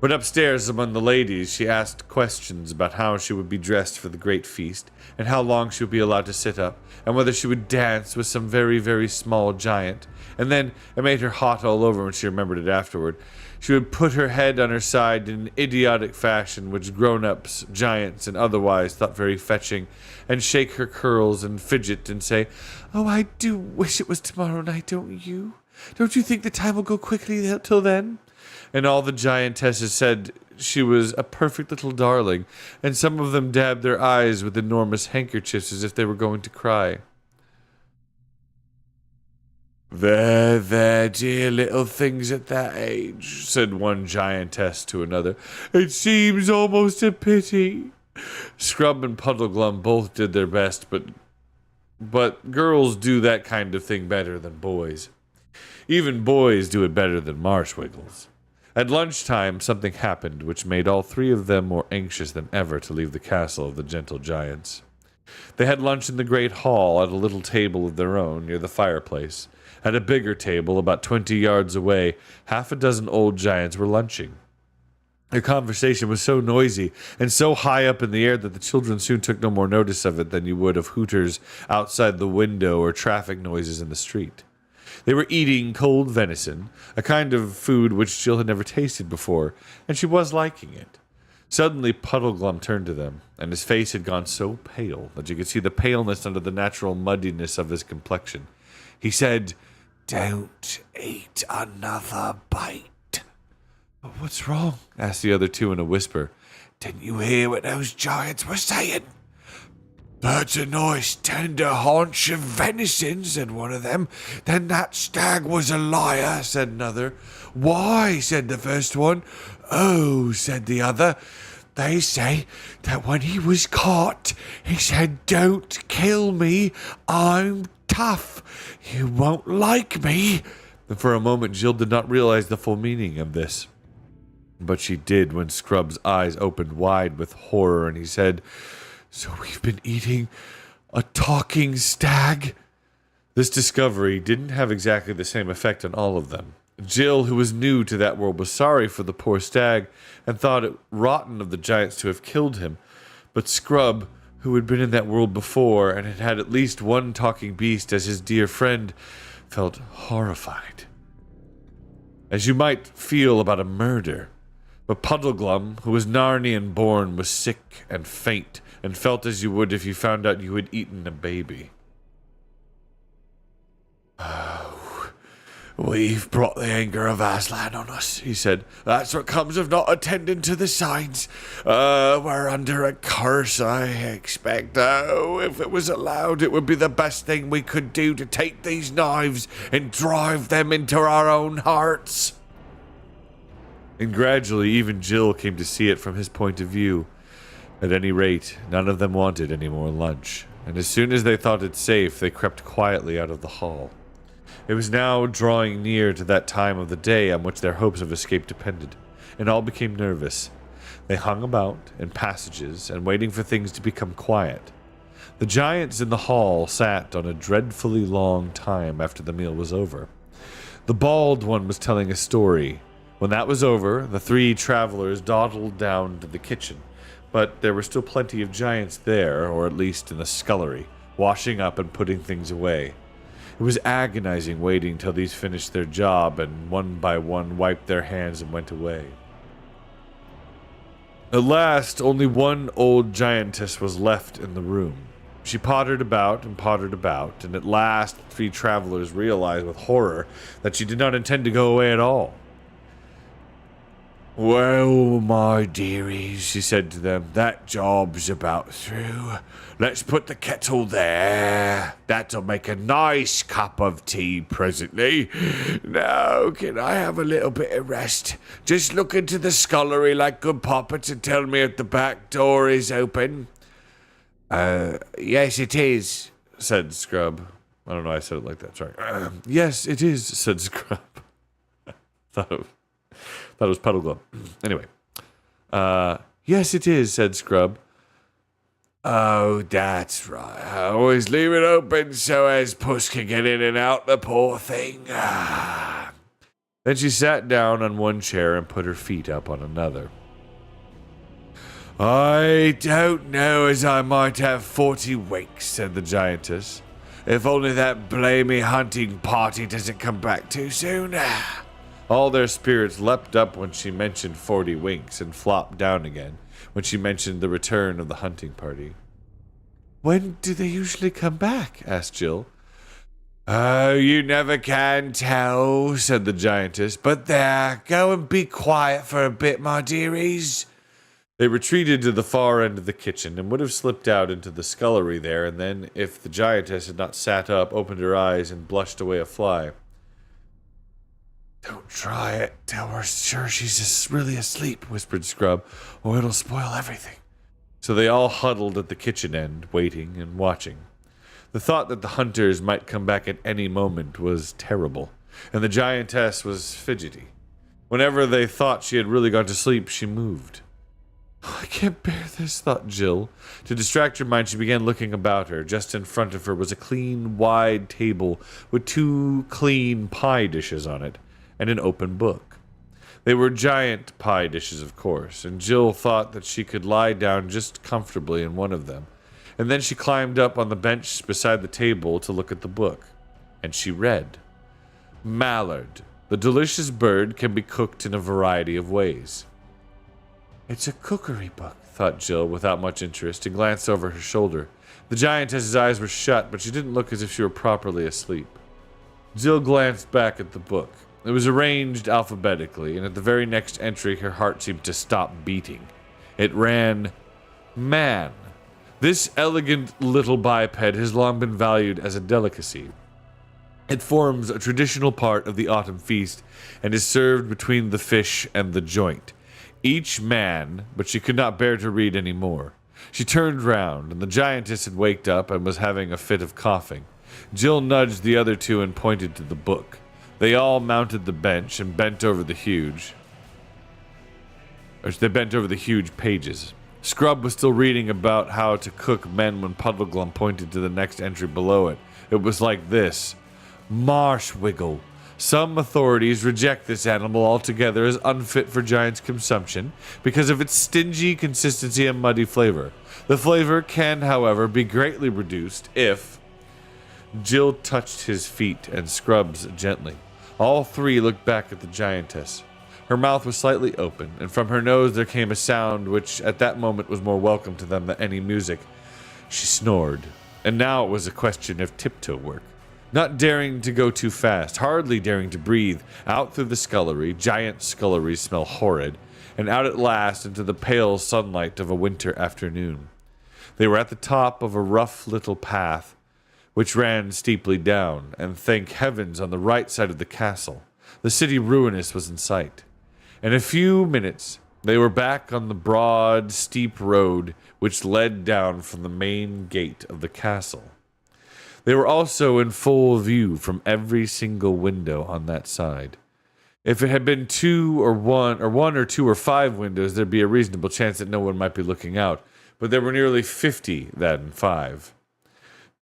But upstairs among the ladies, she asked questions about how she would be dressed for the great feast, and how long she would be allowed to sit up, and whether she would dance with some very, very small giant. And then it made her hot all over when she remembered it afterward. She would put her head on her side in an idiotic fashion which grown-ups, giants, and otherwise thought very fetching, and shake her curls and fidget and say, Oh, I do wish it was tomorrow night, don't you? Don't you think the time will go quickly till then? And all the giantesses said she was a perfect little darling, and some of them dabbed their eyes with enormous handkerchiefs as if they were going to cry. They're dear little things at that age, said one giantess to another. It seems almost a pity. Scrub and Puddleglum both did their best, but girls do that kind of thing better than boys. Even boys do it better than Marshwiggles. At lunchtime, something happened which made all 3 of them more anxious than ever to leave the castle of the gentle giants. They had lunch in the great hall at a little table of their own near the fireplace. At a bigger table, about 20 yards away, 6 old giants were lunching. Their conversation was so noisy and so high up in the air that the children soon took no more notice of it than you would of hooters outside the window or traffic noises in the street. They were eating cold venison, a kind of food which Jill had never tasted before, and she was liking it. Suddenly, Puddleglum turned to them, and his face had gone so pale that you could see the paleness under the natural muddiness of his complexion. He said, Don't eat another bite. "What's wrong?" asked the other two in a whisper. Didn't you hear what those giants were saying? That's a nice tender haunch of venison, said one of them. Then that stag was a liar, said another. Why, said the first one. Oh, said the other. They say that when he was caught, he said, Don't kill me, I'm tough. You won't like me. And for a moment, Jill did not realize the full meaning of this. But she did when Scrub's eyes opened wide with horror and he said, So we've been eating a talking stag? This discovery didn't have exactly the same effect on all of them. Jill, who was new to that world, was sorry for the poor stag and thought it rotten of the giants to have killed him. But Scrub, who had been in that world before and had had at least one talking beast as his dear friend, felt horrified. As you might feel about a murder. But Puddleglum, who was Narnian born, was sick and faint and felt as you would if you found out you had eaten a baby. We've brought the anger of Aslan on us, he said. That's what comes of not attending to the signs. We're under a curse, I expect. Oh, if it was allowed, it would be the best thing we could do to take these knives and drive them into our own hearts. And gradually, even Jill came to see it from his point of view. At any rate, none of them wanted any more lunch, and as soon as they thought it safe, they crept quietly out of the hall. It was now drawing near to that time of the day on which their hopes of escape depended, and all became nervous. They hung about in passages and waiting for things to become quiet. The giants in the hall sat on a dreadfully long time after the meal was over. The bald one was telling a story. When that was over, the three travelers dawdled down to the kitchen, but there were still plenty of giants there, or at least in the scullery, washing up and putting things away. It was agonizing waiting till these finished their job and one by one wiped their hands and went away. At last, only one old giantess was left in the room. She pottered about, and at last the three travelers realized with horror that she did not intend to go away at all. Well, my dearies, she said to them, that job's about through. Let's put the kettle there. That'll make a nice cup of tea presently. Now, can I have a little bit of rest? Just look into the scullery like good papa to tell me if the back door is open. Yes, it is, said Scrub. I don't know why I said it like that, sorry. Yes, it is, said Scrub. Thought it was Puddleglum. Anyway. Yes, it is, said Scrub. Oh, that's right. I always leave it open so as Puss can get in and out, the poor thing. Then she sat down on one chair and put her feet up on another. I don't know as I might have 40 winks, said the giantess. If only that blamey hunting party doesn't come back too soon. All their spirits leapt up when she mentioned 40 winks and flopped down again when she mentioned the return of the hunting party. When do they usually come back? Asked Jill. Oh, you never can tell, said the giantess. But there, go and be quiet for a bit, my dearies. They retreated to the far end of the kitchen and would have slipped out into the scullery there, and then, if the giantess had not sat up, opened her eyes, and blushed away a fly. Don't try it till we're sure she's really asleep, whispered Scrub, or it'll spoil everything. So they all huddled at the kitchen end, waiting and watching. The thought that the hunters might come back at any moment was terrible, and the giantess was fidgety. Whenever they thought she had really gone to sleep, she moved. I can't bear this, thought Jill. To distract her mind, she began looking about her. Just in front of her was a clean, wide table with 2 clean pie dishes on it and an open book. They were giant pie dishes, of course, and Jill thought that she could lie down just comfortably in one of them. And then she climbed up on the bench beside the table to look at the book. And she read. Mallard. The delicious bird can be cooked in a variety of ways. It's a cookery book, thought Jill without much interest, and glanced over her shoulder. The giantess's eyes were shut, but she didn't look as if she were properly asleep. Jill glanced back at the book. It was arranged alphabetically, and at the very next entry her heart seemed to stop beating. It ran, Man. This elegant little biped has long been valued as a delicacy. It forms a traditional part of the autumn feast and is served between the fish and the joint. Each man, but she could not bear to read any more. She turned round, and the giantess had waked up and was having a fit of coughing. Jill nudged the other two and pointed to the book. They all mounted the bench and bent over the huge pages. Scrub was still reading about how to cook men when Puddleglum pointed to the next entry below it. It was like this. Marshwiggle. Some authorities reject this animal altogether as unfit for giants' consumption because of its stingy consistency and muddy flavor. The flavor can, however, be greatly reduced if... Jill touched his feet and Scrub's gently. All three looked back at the giantess. Her mouth was slightly open, and from her nose there came a sound which at that moment was more welcome to them than any music. She snored, and now it was a question of tiptoe work. Not daring to go too fast, hardly daring to breathe, out through the scullery, giant sculleries smell horrid, and out at last into the pale sunlight of a winter afternoon. They were at the top of a rough little path, which ran steeply down, and thank heavens on the right side of the castle. The city ruinous was in sight. In a few minutes, they were back on the broad, steep road which led down from the main gate of the castle. They were also in full view from every single window on that side. If it had been one or two or five windows, there'd be a reasonable chance that no one might be looking out. But there were nearly 50 than 5.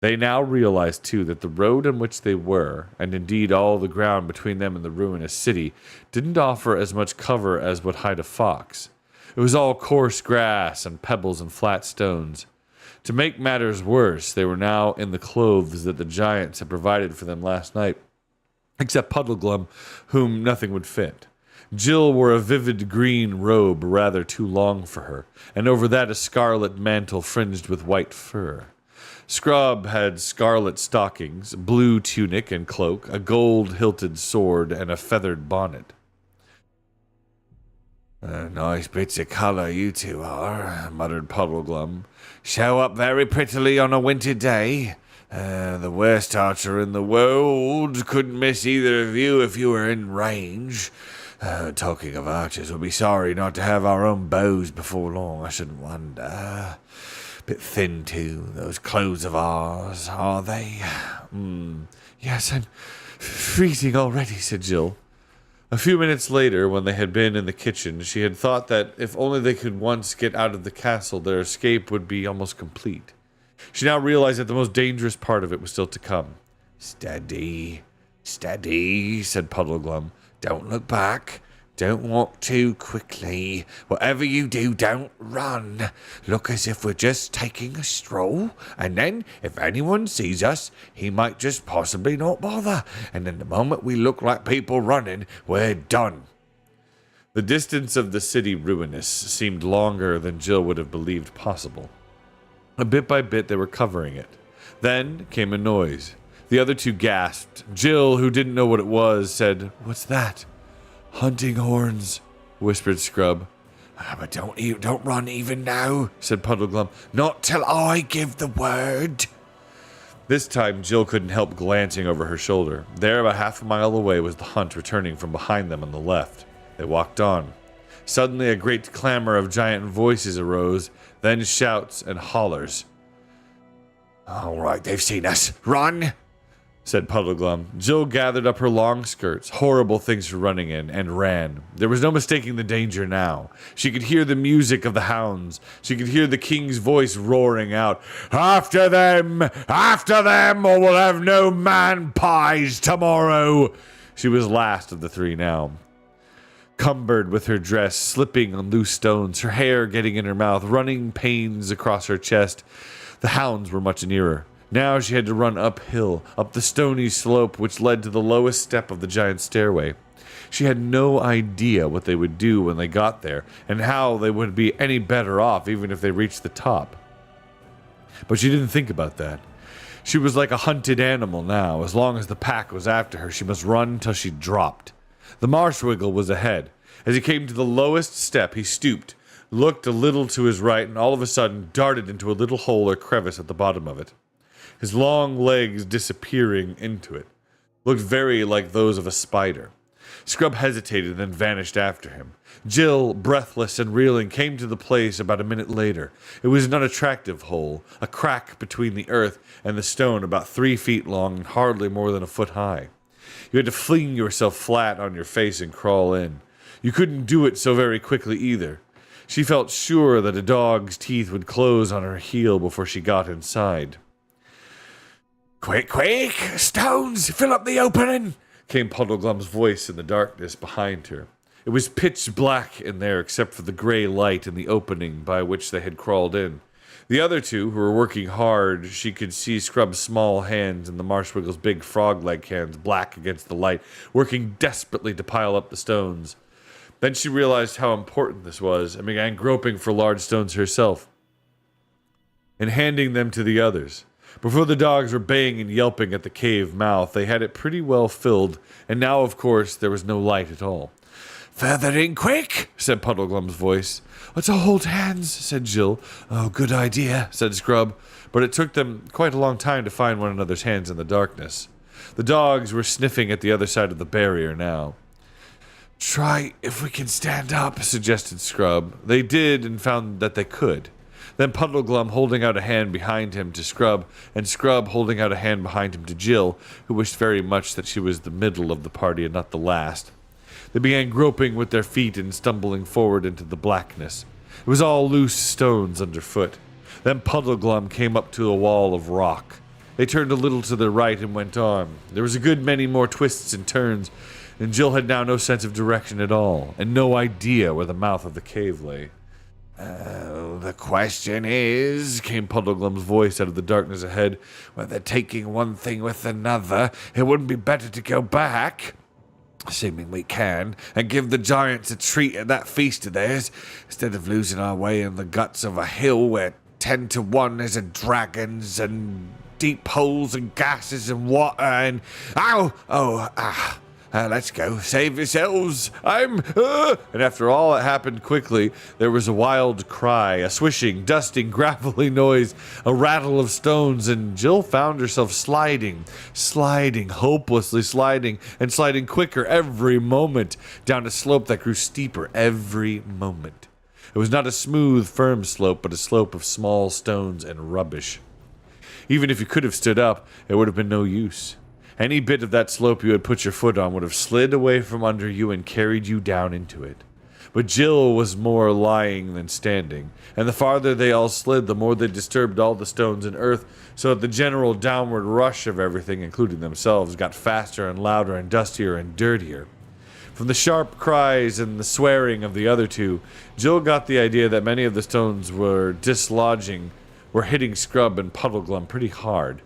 They now realized, too, that the road on which they were, and indeed all the ground between them and the ruinous city, didn't offer as much cover as would hide a fox. It was all coarse grass and pebbles and flat stones. To make matters worse, they were now in the clothes that the giants had provided for them last night, except Puddleglum, whom nothing would fit. Jill wore a vivid green robe rather too long for her, and over that a scarlet mantle fringed with white fur. Scrub had scarlet stockings, blue tunic and cloak, a gold-hilted sword, and a feathered bonnet. Nice bits of colour you two are, muttered Puddleglum. Show up very prettily on a winter day. The worst archer in the world couldn't miss either of you if you were in range. Talking of archers, we'll be sorry not to have our own bows before long, I shouldn't wonder. Bit thin, too, those clothes of ours, are they? Yes, I'm freezing already, said Jill. A few minutes later, when they had been in the kitchen, she had thought that if only they could once get out of the castle, their escape would be almost complete. She now realized that the most dangerous part of it was still to come. Steady, steady, said Puddleglum. Don't look back. Don't walk too quickly. Whatever you do, don't run. Look as if we're just taking a stroll, and then, if anyone sees us, he might just possibly not bother, and then the moment we look like people running, we're done. The distance of the city ruinous seemed longer than Jill would have believed possible. Bit by bit, they were covering it. Then came a noise. The other two gasped. Jill, who didn't know what it was, said, "What's that?" Hunting horns, whispered Scrub. But don't run even now, said Puddleglum. Not till I give the word. This time, Jill couldn't help glancing over her shoulder. There, about half a mile away, was the hunt returning from behind them on the left. They walked on. Suddenly, a great clamor of giant voices arose, then shouts and hollers. All right, they've seen us. Run! Said Puddleglum. Jill gathered up her long skirts, horrible things for running in, and ran. There was no mistaking the danger now. She could hear the music of the hounds. She could hear the king's voice roaring out, After them, or we'll have no man pies tomorrow." She was last of the three now. cumbered with her dress, slipping on loose stones, her hair getting in her mouth, running pains across her chest. The hounds were much nearer. Now she had to run uphill, up the stony slope which led to the lowest step of the giant stairway. She had no idea what they would do when they got there, and how they would be any better off even if they reached the top. But she didn't think about that. She was like a hunted animal now. As long as the pack was after her, she must run till she dropped. The Marshwiggle was ahead. As he came to the lowest step, he stooped, looked a little to his right, and all of a sudden darted into a little hole or crevice at the bottom of it. His long legs disappearing into it looked very like those of a spider. Scrub hesitated, then vanished after him. Jill, breathless and reeling, came to the place about a minute later. It was an unattractive hole, a crack between the earth and the stone about 3 feet long and hardly more than a foot high. You had to fling yourself flat on your face and crawl in. You couldn't do it so very quickly either. She felt sure that a dog's teeth would close on her heel before she got inside. Quick, quick! Stones! Fill up the opening! Came Puddleglum's voice in the darkness behind her. It was pitch black in there except for the gray light in the opening by which they had crawled in. The other two, who were working hard, she could see Scrub's small hands and the Marshwiggle's big frog-like hands black against the light, working desperately to pile up the stones. Then she realized how important this was and began groping for large stones herself and handing them to the others. Before the dogs were baying and yelping at the cave mouth, they had it pretty well filled, and now, of course, there was no light at all. Further in quick, said Puddleglum's voice. Let's all hold hands, said Jill. Oh, good idea, said Scrub, but it took them quite a long time to find one another's hands in the darkness. The dogs were sniffing at the other side of the barrier now. Try if we can stand up, suggested Scrub. They did and found that they could. Then Puddleglum holding out a hand behind him to Scrub, and Scrub holding out a hand behind him to Jill, who wished very much that she was the middle of the party and not the last. They began groping with their feet and stumbling forward into the blackness. It was all loose stones underfoot. Then Puddleglum came up to a wall of rock. They turned a little to their right and went on. There was a good many more twists and turns, and Jill had now no sense of direction at all, and no idea where the mouth of the cave lay. The question is, came Puddleglum's voice out of the darkness ahead, whether taking one thing with another, it wouldn't be better to go back, assuming we can, and give the giants a treat at that feast of theirs, instead of losing our way in the guts of a hill where 10 to 1 is a dragons and deep holes and gases and water and... let's go. Save yourselves. And after all, it happened quickly. There was a wild cry, a swishing, dusting, gravelly noise, a rattle of stones, and Jill found herself sliding, hopelessly sliding, and sliding quicker every moment, down a slope that grew steeper every moment. It was not a smooth, firm slope, but a slope of small stones and rubbish. Even if you could have stood up, it would have been no use. Any bit of that slope you had put your foot on would have slid away from under you and carried you down into it. But Jill was more lying than standing, and the farther they all slid, the more they disturbed all the stones and earth, so that the general downward rush of everything, including themselves, got faster and louder and dustier and dirtier. From the sharp cries and the swearing of the other two, Jill got the idea that many of the stones were hitting Scrub and Puddleglum pretty hard.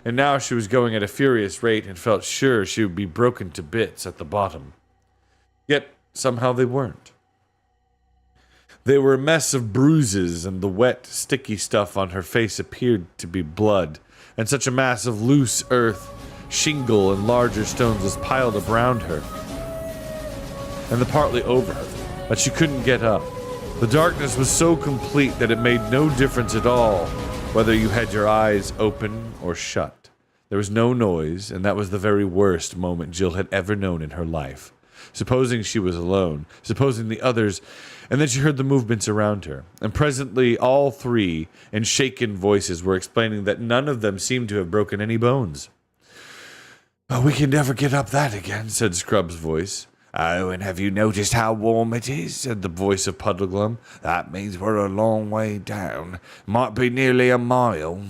And now she was going at a furious rate and felt sure she would be broken to bits at the bottom. Yet, somehow they weren't. They were a mess of bruises, and the wet, sticky stuff on her face appeared to be blood, and such a mass of loose earth, shingle, and larger stones was piled up round her, and partly over her, that she couldn't get up. The darkness was so complete that it made no difference at all whether you had your eyes open or shut. There was no noise, and that was the very worst moment Jill had ever known in her life. Supposing she was alone, supposing the others, and then she heard the movements around her, and presently all three, in shaken voices, were explaining that none of them seemed to have broken any bones. We can never get up that again, said Scrub's voice. Oh, and have you noticed how warm it is? Said the voice of Puddleglum. That means we're a long way down. Might be nearly a mile.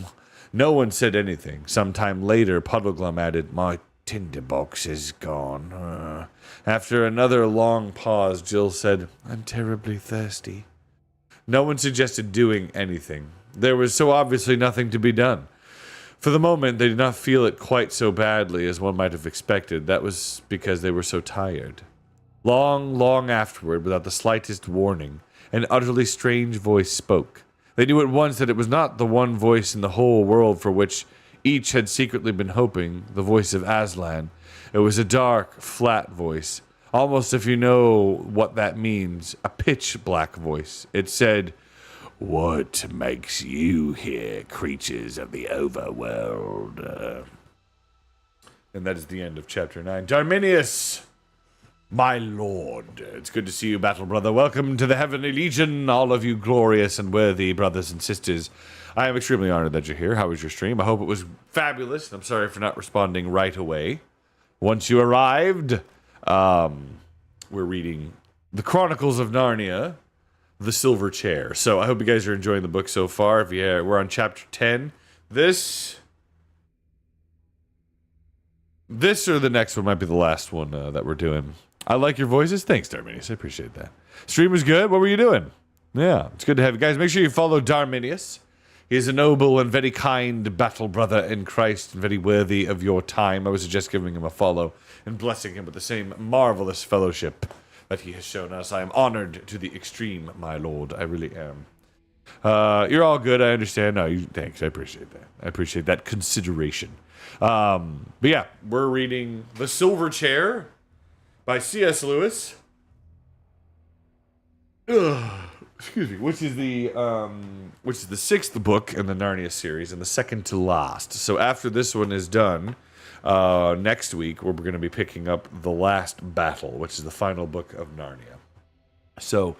No one said anything. Some time later, Puddleglum added, My tinderbox is gone. After another long pause, Jill said, I'm terribly thirsty. No one suggested doing anything. There was so obviously nothing to be done. For the moment, they did not feel it quite so badly as one might have expected. That was because they were so tired. Long afterward, without the slightest warning, an utterly strange voice spoke. They knew at once that it was not the one voice in the whole world for which each had secretly been hoping, the voice of Aslan. It was a dark, flat voice, almost, if you know what that means, a pitch-black voice. It said, What makes you here, creatures of the overworld? And that is the end of chapter 9. Darminius, my lord, it's good to see you, battle brother. Welcome to the Heavenly Legion, all of you glorious and worthy brothers and sisters. I am extremely honored that you're here. How was your stream? I hope it was fabulous. I'm sorry for not responding right away. Once you arrived, we're reading The Chronicles of Narnia, The Silver Chair. So I hope you guys are enjoying the book so far. If we're on chapter 10. This or the next one might be the last one that we're doing. I like your voices. Thanks, Darminius. I appreciate that. Stream was good. What were you doing? Yeah, it's good to have you guys. Make sure you follow Darminius. He is a noble and very kind battle brother in Christ and very worthy of your time. I would suggest giving him a follow and blessing him with the same marvelous fellowship that he has shown us. I am honored to the extreme, my lord. I really am. You're all good. I understand. No, thanks. I appreciate that. I appreciate that consideration. But yeah, we're reading The Silver Chair by C.S. Lewis. Excuse me, which is the sixth book in the Narnia series and the second to last. So after this one is done, next week we're going to be picking up The Last Battle, which is the final book of Narnia. So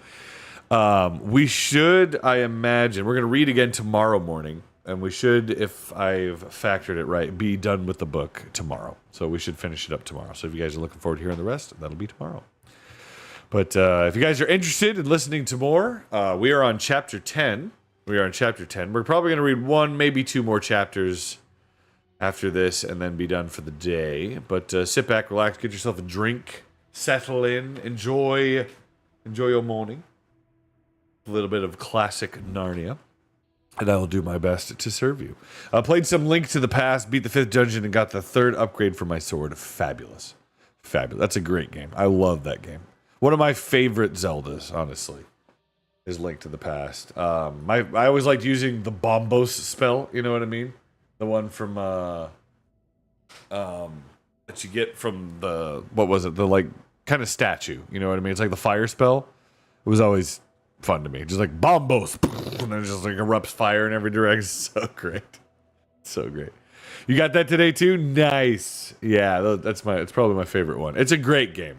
we should, I imagine, we're going to read again tomorrow morning, and we should, if I've factored it right, be done with the book tomorrow. So we should finish it up tomorrow. So if you guys are looking forward to hearing the rest, that'll be tomorrow. But if you guys are interested in listening to more, we are on chapter 10. We are on chapter 10. We're probably going to read one, maybe two more chapters after this and then be done for the day. But sit back, relax, get yourself a drink, settle in, enjoy your morning. A little bit of classic Narnia. And I will do my best to serve you. I played some Link to the Past, beat the 5th dungeon, and got the 3rd upgrade for my sword. Fabulous. Fabulous. That's a great game. I love that game. One of my favorite Zeldas, honestly, is Link to the Past. I always liked using the Bombos spell, you know what I mean? The one from, that you get from the, what was it? The, like, kind of statue, you know what I mean? It's like the fire spell. It was always fun to me. Just like, Bombos! And then it just, like, erupts fire in every direction. So great. So great. You got that today, too? Nice. Yeah, it's probably my favorite one. It's a great game.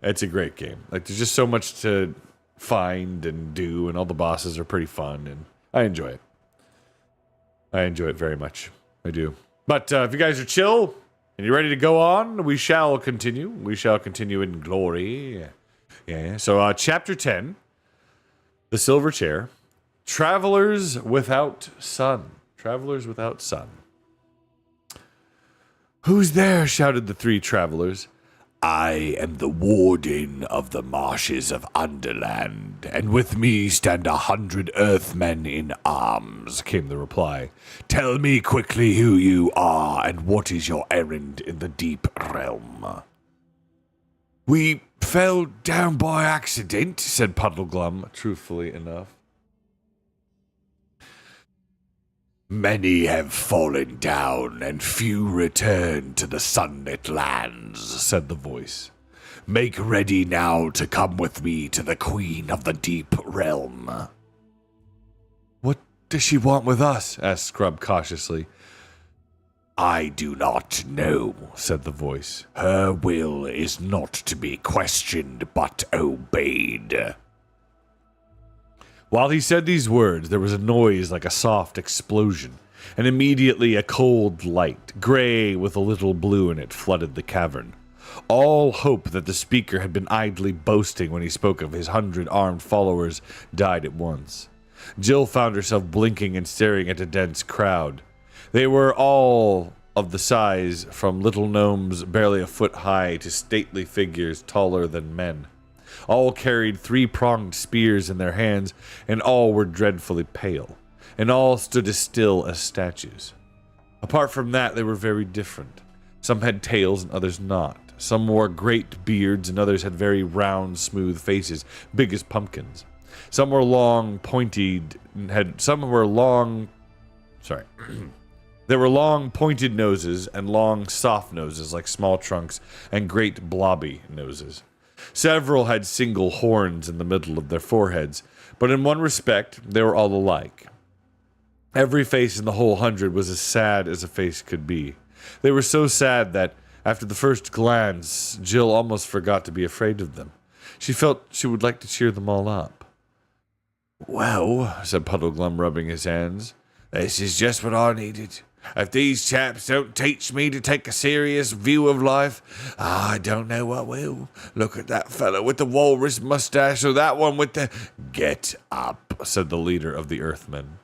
It's a great game. Like, there's just so much to find and do, and all the bosses are pretty fun, and I enjoy it. I enjoy it very much. I do. But if you guys are chill and you're ready to go on, we shall continue. We shall continue in glory. Yeah. So, chapter 10, The Silver Chair, Travelers Without Sun. Travelers Without Sun. Who's there? Shouted the 3 travelers. I am the warden of the marshes of Underland, and with me stand 100 Earthmen in arms, came the reply. Tell me quickly who you are, and what is your errand in the deep realm. We fell down by accident, said Puddleglum, truthfully enough. Many have fallen down, and few return to the sunlit lands, said the voice. Make ready now to come with me to the Queen of the Deep Realm. What does she want with us? Asked Scrub cautiously. I do not know, said the voice. Her will is not to be questioned, but obeyed. While he said these words, there was a noise like a soft explosion, and immediately a cold light, gray with a little blue in it, flooded the cavern. All hope that the speaker had been idly boasting when he spoke of his 100 armed followers died at once. Jill found herself blinking and staring at a dense crowd. They were all of the size, from little gnomes barely a foot high to stately figures taller than men. All carried three-pronged spears in their hands, and all were dreadfully pale, and all stood as still as statues. Apart from that, they were very different. Some had tails and others not. Some wore great beards and others had very round, smooth faces, big as pumpkins. Some were long, pointed, There were long, pointed noses and long, soft noses like small trunks and great blobby noses. Several had single horns in the middle of their foreheads, but in one respect they were all alike. Every face in the whole 100 was as sad as a face could be. They were so sad that, after the first glance, Jill almost forgot to be afraid of them. She felt she would like to cheer them all up. Well, said Puddleglum, rubbing his hands, this is just what I needed. If these chaps don't teach me to take a serious view of life, I don't know what will. Look at that fellow with the walrus mustache, or that one with the... Get up, said the leader of the Earthmen.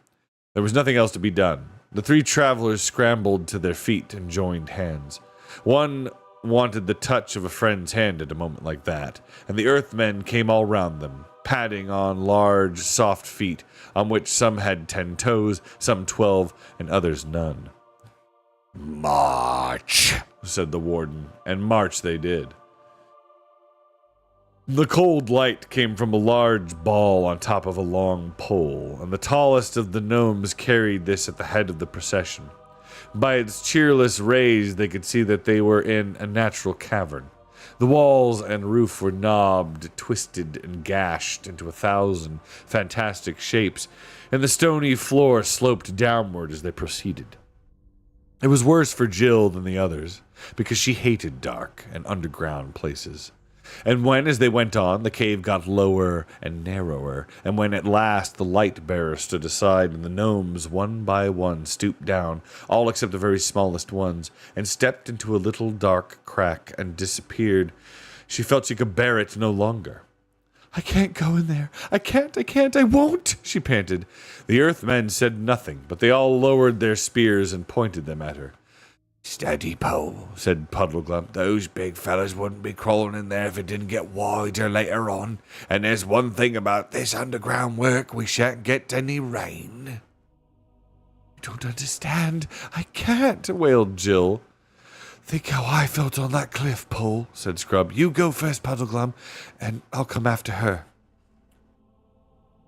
There was nothing else to be done. The three travelers scrambled to their feet and joined hands. One wanted the touch of a friend's hand at a moment like that, and the Earthmen came all round them, padding on large, soft feet, on which some had 10 toes, some 12, and others none. March, said the warden, and march they did. The cold light came from a large ball on top of a long pole, and the tallest of the gnomes carried this at the head of the procession. By its cheerless rays, they could see that they were in a natural cavern. The walls and roof were knobbed, twisted, and gashed into 1,000 fantastic shapes, and the stony floor sloped downward as they proceeded. It was worse for Jill than the others, because she hated dark and underground places. And when, as they went on, the cave got lower and narrower, and when at last the light-bearer stood aside, and the gnomes, one by one, stooped down, all except the very smallest ones, and stepped into a little dark crack and disappeared, she felt she could bear it no longer. "I can't go in there. I can't, I won't," she panted. The Earthmen said nothing, but they all lowered their spears and pointed them at her. "Steady, Poe," said Puddleglum. "Those big fellas wouldn't be crawling in there if it didn't get wider later on. And there's one thing about this underground work, we shan't get any rain." "You don't understand. I can't," wailed Jill. "Think how I felt on that cliff, Poe," said Scrub. "You go first, Puddleglum, and I'll come after her."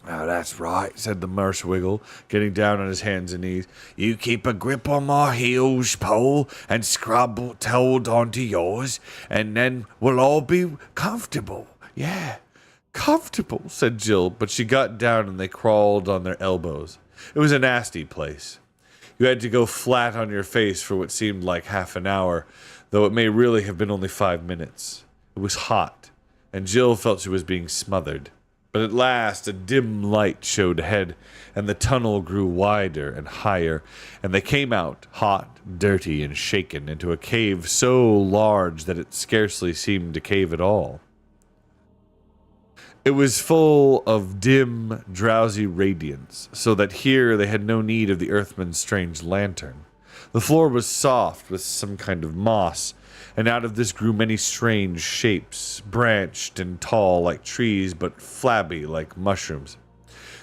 "Oh, that's right," said the Marshwiggle, getting down on his hands and knees. "You keep a grip on my heels, Poe, and Scrub will hold onto yours, and then we'll all be comfortable. Yeah." "Comfortable," said Jill, but she got down and they crawled on their elbows. It was a nasty place. You had to go flat on your face for what seemed like half an hour, though it may really have been only 5 minutes. It was hot, and Jill felt she was being smothered. But at last a dim light showed ahead, and the tunnel grew wider and higher, and they came out, hot, dirty, and shaken, into a cave so large that it scarcely seemed a cave at all. It was full of dim, drowsy radiance, so that here they had no need of the Earthman's strange lantern. The floor was soft with some kind of moss, and out of this grew many strange shapes, branched and tall like trees, but flabby like mushrooms.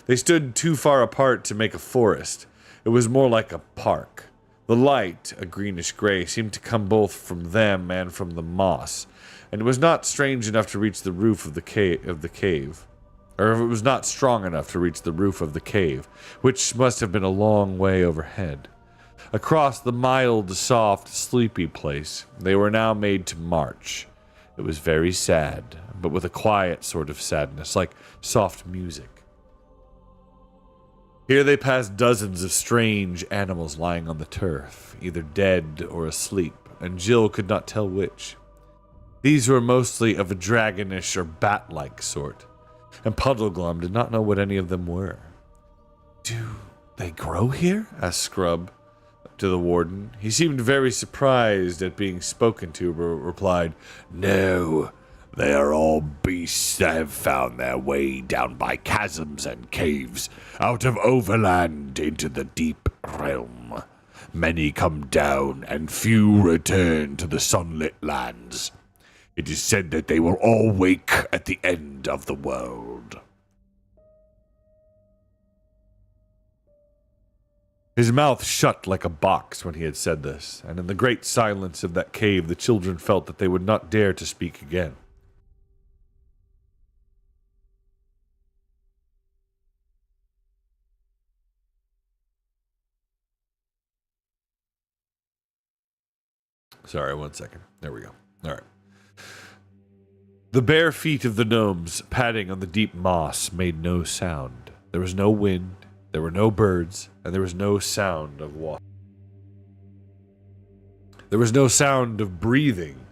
They stood too far apart to make a forest. It was more like a park. The light, a greenish-gray, seemed to come both from them and from the moss, and it was not strange enough to reach the roof of the cave. Or it was not strong enough to reach the roof of the cave, which must have been a long way overhead. Across the mild, soft, sleepy place, they were now made to march. It was very sad, but with a quiet sort of sadness, like soft music. Here they passed dozens of strange animals lying on the turf, either dead or asleep, and Jill could not tell which. These were mostly of a dragonish or bat-like sort, and Puddleglum did not know what any of them were. "Do they grow here?" asked Scrub to the warden. He seemed very surprised at being spoken to, but replied, "No, they are all beasts that have found their way down by chasms and caves, out of overland into the deep realm. Many come down, and few return to the sunlit lands. It is said that they will all wake at the end of the world. His mouth shut like a box when he had said this, and in the great silence of that cave the children felt that they would not dare to speak again. Sorry, 1 second. There we go. All right. The bare feet of the gnomes, padding on the deep moss, made no sound. There was no wind, there were no birds, and there was no sound of water. There was no sound of breathing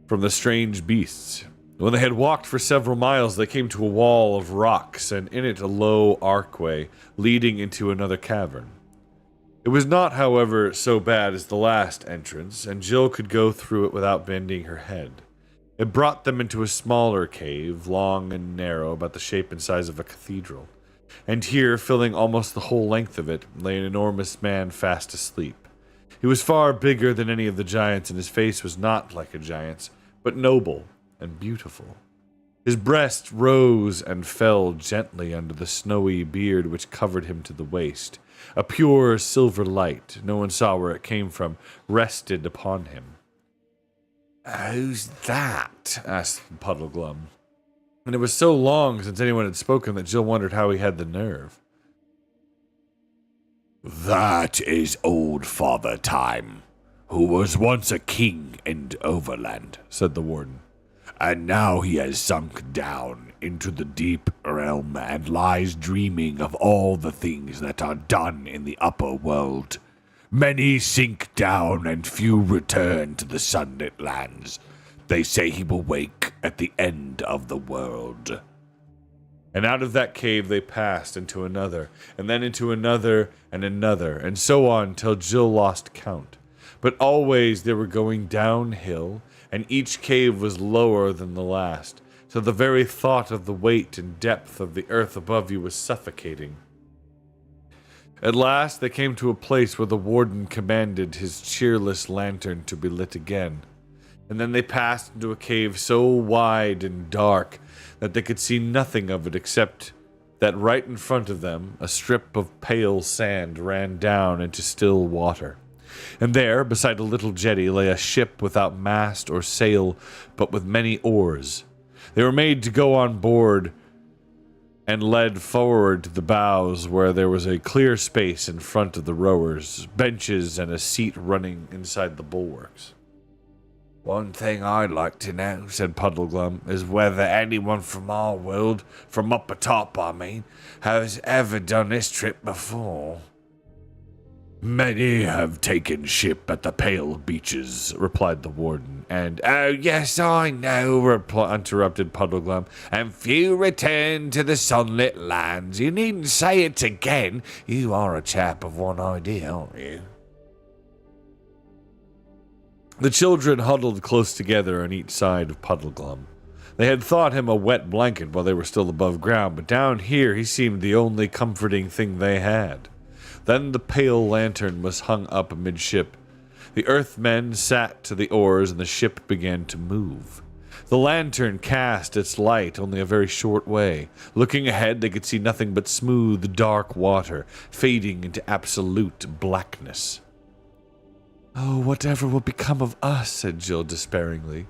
from the strange beasts. When they had walked for several miles, they came to a wall of rocks, and in it a low archway leading into another cavern. It was not, however, so bad as the last entrance, and Jill could go through it without bending her head. It brought them into a smaller cave, long and narrow, about the shape and size of a cathedral. And here, filling almost the whole length of it, lay an enormous man fast asleep. He was far bigger than any of the giants, and his face was not like a giant's, but noble and beautiful. His breast rose and fell gently under the snowy beard which covered him to the waist. A pure silver light, no one saw where it came from, rested upon him. "Who's that?" asked Puddleglum. And it was so long since anyone had spoken that Jill wondered how he had the nerve. "That is old Father Time, who was once a king in Overland," said the warden. "And now he has sunk down into the deep realm and lies dreaming of all the things that are done in the upper world. Many sink down and few return to the sunlit lands. They say he will wake at the end of the world." And out of that cave they passed into another, and then into another, and so on till Jill lost count. But always they were going downhill, and each cave was lower than the last, so the very thought of the weight and depth of the earth above you was suffocating. At last they came to a place where the warden commanded his cheerless lantern to be lit again, and then they passed into a cave so wide and dark that they could see nothing of it except that right in front of them a strip of pale sand ran down into still water. And there, beside a little jetty, lay a ship without mast or sail, but with many oars. They were made to go on board and led forward to the bows, where there was a clear space in front of the rowers, benches and a seat running inside the bulwarks. "One thing I'd like to know," said Puddleglum, "is whether anyone from our world, from up atop I mean, has ever done this trip before." "Many have taken ship at the Pale Beaches," replied the warden, and "Oh, yes, I know," interrupted Puddleglum, "and few return to the sunlit lands. You needn't say it again. You are a chap of one idea, aren't you?" The children huddled close together on each side of Puddleglum. They had thought him a wet blanket while they were still above ground, but down here he seemed the only comforting thing they had. Then the pale lantern was hung up amidship. The Earthmen sat to the oars, and the ship began to move. The lantern cast its light only a very short way. Looking ahead, they could see nothing but smooth, dark water, fading into absolute blackness. "Oh, whatever will become of us?" said Jill despairingly.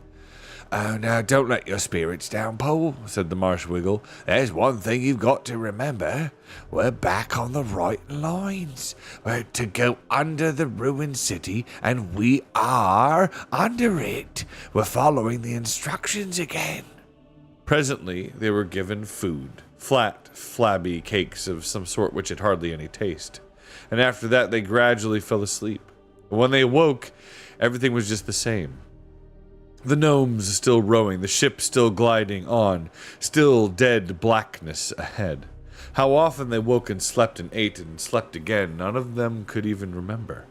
"Oh, now, don't let your spirits down, Paul," said the Marsh Wiggle. "There's one thing you've got to remember. We're back on the right lines. We're to go under the ruined city, and we are under it. We're following the instructions again." Presently, they were given food, flat, flabby cakes of some sort which had hardly any taste. And after that, they gradually fell asleep. When they awoke, everything was just the same. The gnomes still rowing, the ship still gliding on, still dead blackness ahead. How often they woke and slept and ate and slept again, none of them could even remember.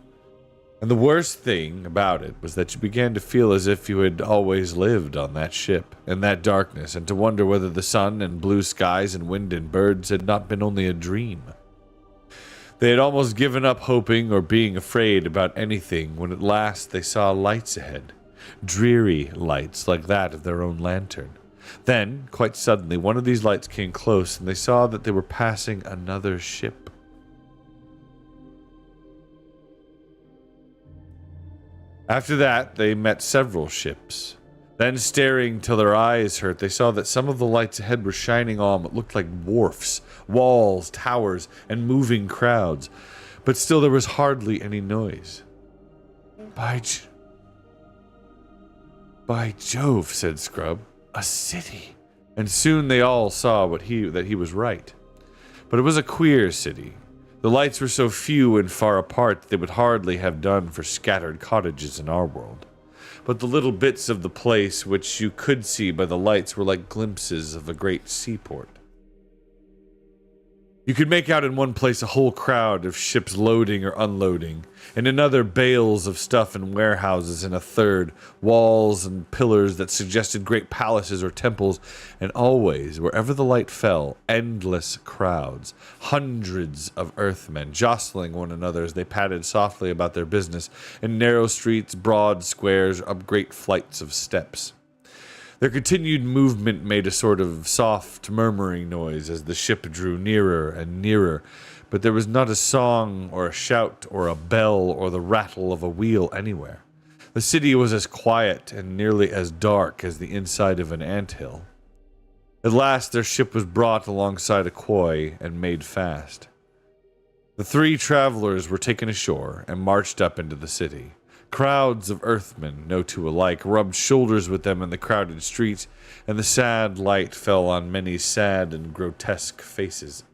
And the worst thing about it was that you began to feel as if you had always lived on that ship, in that darkness, and to wonder whether the sun and blue skies and wind and birds had not been only a dream. They had almost given up hoping or being afraid about anything when at last they saw lights ahead. Dreary lights like that of their own lantern. Then, quite suddenly, one of these lights came close and they saw that they were passing another ship. After that, they met several ships. Then, staring till their eyes hurt, they saw that some of the lights ahead were shining on what looked like wharfs, walls, towers, and moving crowds. But still there was hardly any noise. By Jove, said Scrub, a city. And soon they all saw that he was right. But it was a queer city. The lights were so few and far apart that they would hardly have done for scattered cottages in our world. But the little bits of the place which you could see by the lights were like glimpses of a great seaport. You could make out in one place a whole crowd of ships loading or unloading, in another bales of stuff in warehouses, in a third walls and pillars that suggested great palaces or temples, and always, wherever the light fell, endless crowds, hundreds of Earthmen jostling one another as they padded softly about their business in narrow streets, broad squares, up great flights of steps. Their continued movement made a sort of soft murmuring noise as the ship drew nearer and nearer, but there was not a song or a shout or a bell or the rattle of a wheel anywhere. The city was as quiet and nearly as dark as the inside of an anthill. At last their ship was brought alongside a quay and made fast. The three travelers were taken ashore and marched up into the city. Crowds of Earthmen, no two alike, rubbed shoulders with them in the crowded streets, and the sad light fell on many sad and grotesque faces.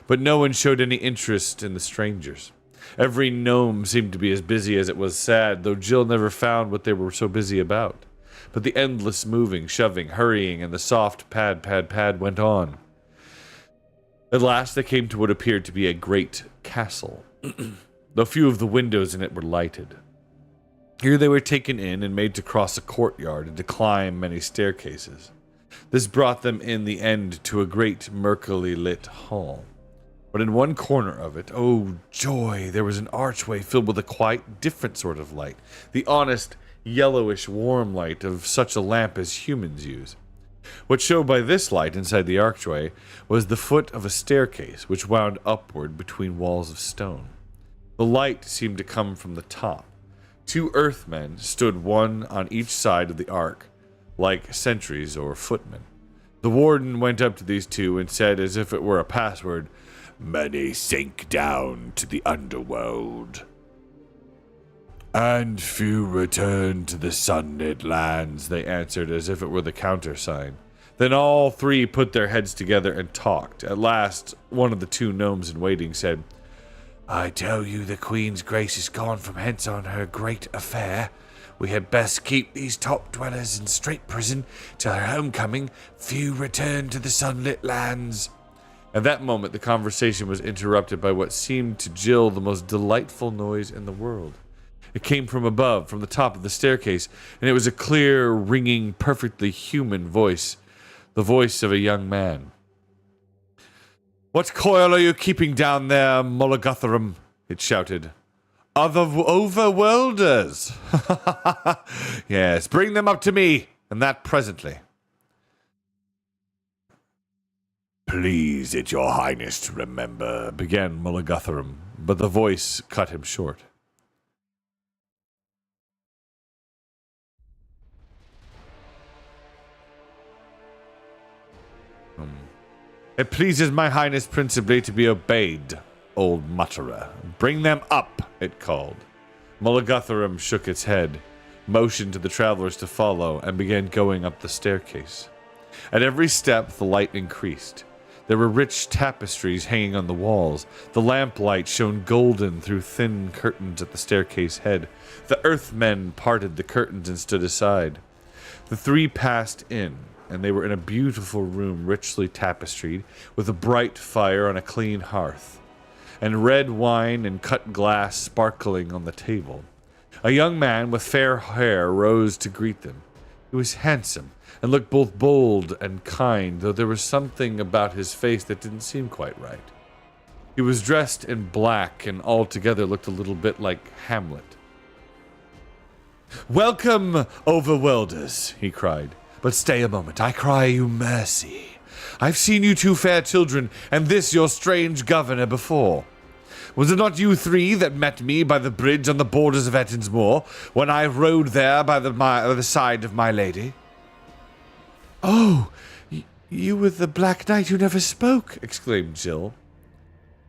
But no one showed any interest in the strangers. Every gnome seemed to be as busy as it was sad, though Jill never found what they were so busy about. But the endless moving, shoving, hurrying, and the soft pad, pad, pad went on. At last they came to what appeared to be a great castle. Though few of the windows in it were lighted. Here they were taken in and made to cross a courtyard and to climb many staircases. This brought them in the end to a great murkily lit hall. But in one corner of it, oh joy, there was an archway filled with a quite different sort of light, the honest, yellowish, warm light of such a lamp as humans use. What showed by this light inside the archway was the foot of a staircase which wound upward between walls of stone. The light seemed to come from the top. Two Earthmen stood one on each side of the ark, like sentries or footmen. The warden went up to these two and said, as if it were a password, "Many sink down to the underworld, and few return to the sunlit lands," they answered, as if it were the countersign. Then all three put their heads together and talked. At last, one of the two gnomes in waiting said, "I tell you the Queen's Grace is gone from hence on her great affair. We had best keep these top dwellers in strait prison till her homecoming. Few return to the sunlit lands." At that moment the conversation was interrupted by what seemed to Jill the most delightful noise in the world. It came from above, from the top of the staircase, and it was a clear, ringing, perfectly human voice, the voice of a young man. "What coil are you keeping down there, Mulligatharum?" it shouted. "Other overworlders!" "Yes, bring them up to me, and that presently." "Please it your highness to remember," began Mulligatharum, but the voice cut him short. "It pleases my highness principally to be obeyed, old mutterer. Bring them up," it called. Mulligatharum shook its head, motioned to the travelers to follow, and began going up the staircase. At every step the light increased. There were rich tapestries hanging on the walls. The lamplight shone golden through thin curtains at the staircase head. The Earthmen parted the curtains and stood aside. The three passed in, and they were in a beautiful room richly tapestried, with a bright fire on a clean hearth, and red wine and cut glass sparkling on the table. A young man with fair hair rose to greet them. He was handsome, and looked both bold and kind, though there was something about his face that didn't seem quite right. He was dressed in black and altogether looked a little bit like Hamlet. "Welcome, overworlders," he cried. "But stay a moment, I cry you mercy. I've seen you two fair children, and this your strange governor before. Was it not you three that met me by the bridge on the borders of Ettin's Moor, when I rode there by the side of my lady?" "Oh, you were the Black Knight who never spoke," exclaimed Jill.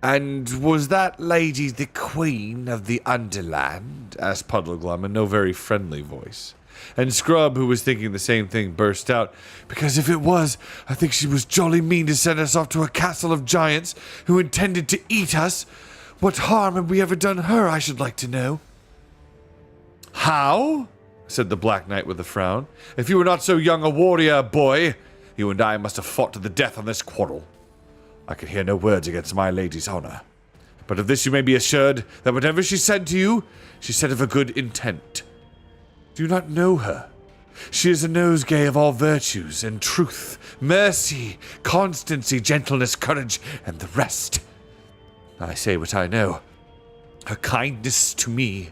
"And was that lady the queen of the Underland?" asked Puddleglum in no very friendly voice. And Scrub, who was thinking the same thing, burst out, "Because if it was, I think she was jolly mean to send us off to a castle of giants who intended to eat us. What harm have we ever done her, I should like to know?" "How?" said the Black Knight with a frown. "If you were not so young a warrior, boy, you and I must have fought to the death on this quarrel. I can hear no words against my lady's honor. But of this you may be assured, that whatever she said to you, she said of a good intent. Do you not know her? She is a nosegay of all virtues, and truth, mercy, constancy, gentleness, courage, and the rest. I say what I know. Her kindness to me,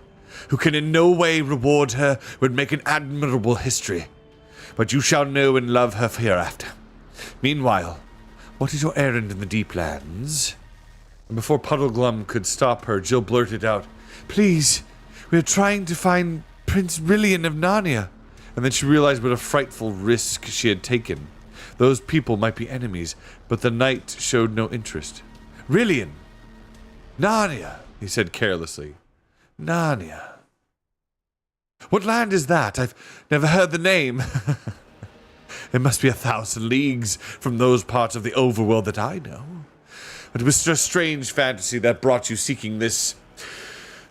who can in no way reward her, would make an admirable history. But you shall know and love her hereafter. Meanwhile, what is your errand in the deep lands?" And before Puddleglum could stop her, Jill blurted out, "Please, we are trying to find Prince Rilian of Narnia." And then she realized what a frightful risk she had taken. Those people might be enemies, but the knight showed no interest. "Rilian! Narnia," he said carelessly. "Narnia. What land is that? I've never heard the name." "It must be 1,000 leagues from those parts of the overworld that I know. But it was a strange fantasy that brought you seeking this,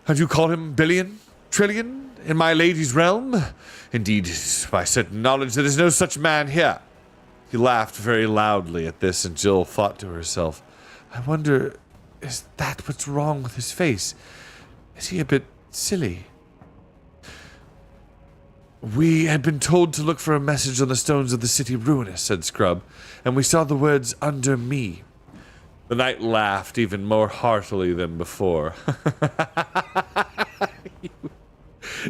how do you call him, billion? Trillion? In my lady's realm? Indeed, by certain knowledge there is no such man here." He laughed very loudly at this, and Jill thought to herself, "I wonder, is that what's wrong with his face? Is he a bit silly?" "We had been told to look for a message on the stones of the city ruinous," said Scrub, "and we saw the words, 'under me.'" The knight laughed even more heartily than before.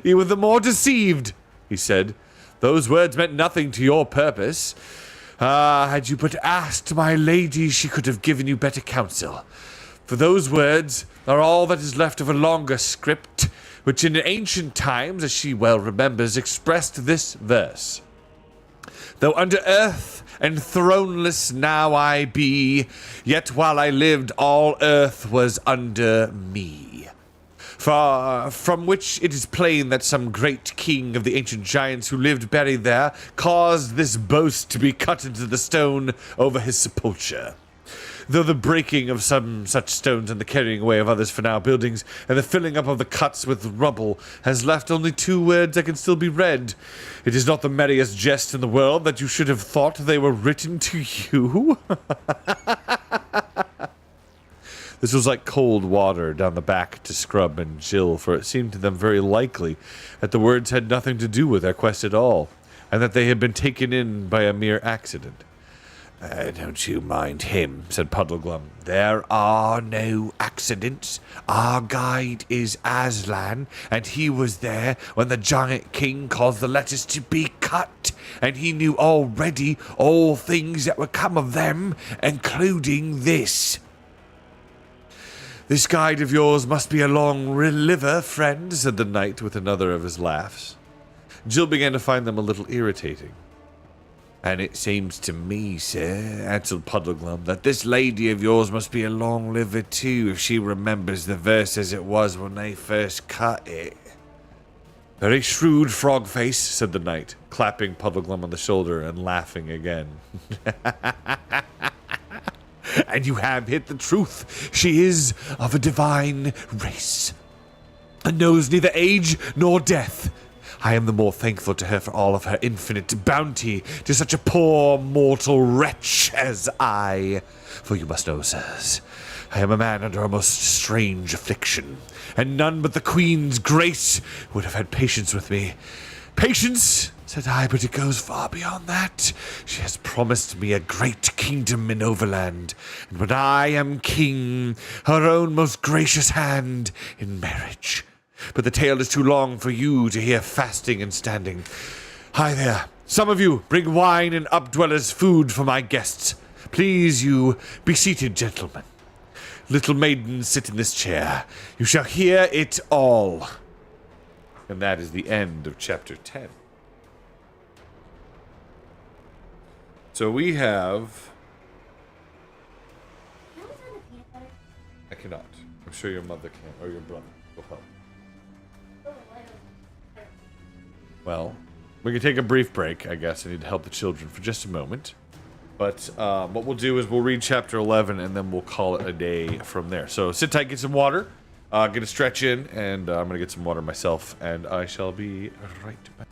"You were the more deceived," he said. "Those words meant nothing to your purpose. Had you but asked my lady, she could have given you better counsel. For those words are all that is left of a longer script, which in ancient times, as she well remembers, expressed this verse. Though under earth and throneless now I be, yet while I lived all earth was under me. From which it is plain that some great king of the ancient giants who lived buried there caused this boast to be cut into the stone over his sepulture. Though the breaking of some such stones and the carrying away of others for now buildings, and the filling up of the cuts with rubble, has left only 2 words that can still be read. It is not the merriest jest in the world that you should have thought they were written to you." This was like cold water down the back to Scrub and Jill, for it seemed to them very likely that the words had nothing to do with their quest at all, and that they had been taken in by a mere accident. "Don't you mind him," said Puddleglum. "There are no accidents. Our guide is Aslan, and he was there when the giant king caused the letters to be cut, and he knew already all things that would come of them, including this." "This guide of yours must be a long liver, friend," said the knight with another of his laughs. Jill began to find them a little irritating. "And it seems to me, sir," answered Puddleglum, "that this lady of yours must be a long liver too, if she remembers the verse as it was when they first cut it." "Very shrewd, Frog-face," said the knight, clapping Puddleglum on the shoulder and laughing again. "And you have hit the truth. She is of a divine race, and knows neither age nor death. I am the more thankful to her for all of her infinite bounty to such a poor mortal wretch as I. For you must know, sirs, I am a man under a most strange affliction, and none but the Queen's grace would have had patience with me. Patience, said I, but it goes far beyond that. She has promised me a great kingdom in Overland, and when I am king, her own most gracious hand in marriage. But the tale is too long for you to hear fasting and standing. Hi there. Some of you bring wine and updwellers' food for my guests. Please you, be seated, gentlemen. Little maiden, sit in this chair. You shall hear it all. And that is the end of chapter 10. So we have... I cannot. I'm sure your mother can, or your brother will help. Well, we can take a brief break, I guess. I need to help the children for just a moment. But what we'll do is we'll read chapter 11, and then we'll call it a day from there. So sit tight, get some water, get a stretch in, and I'm going to get some water myself, and I shall be right back.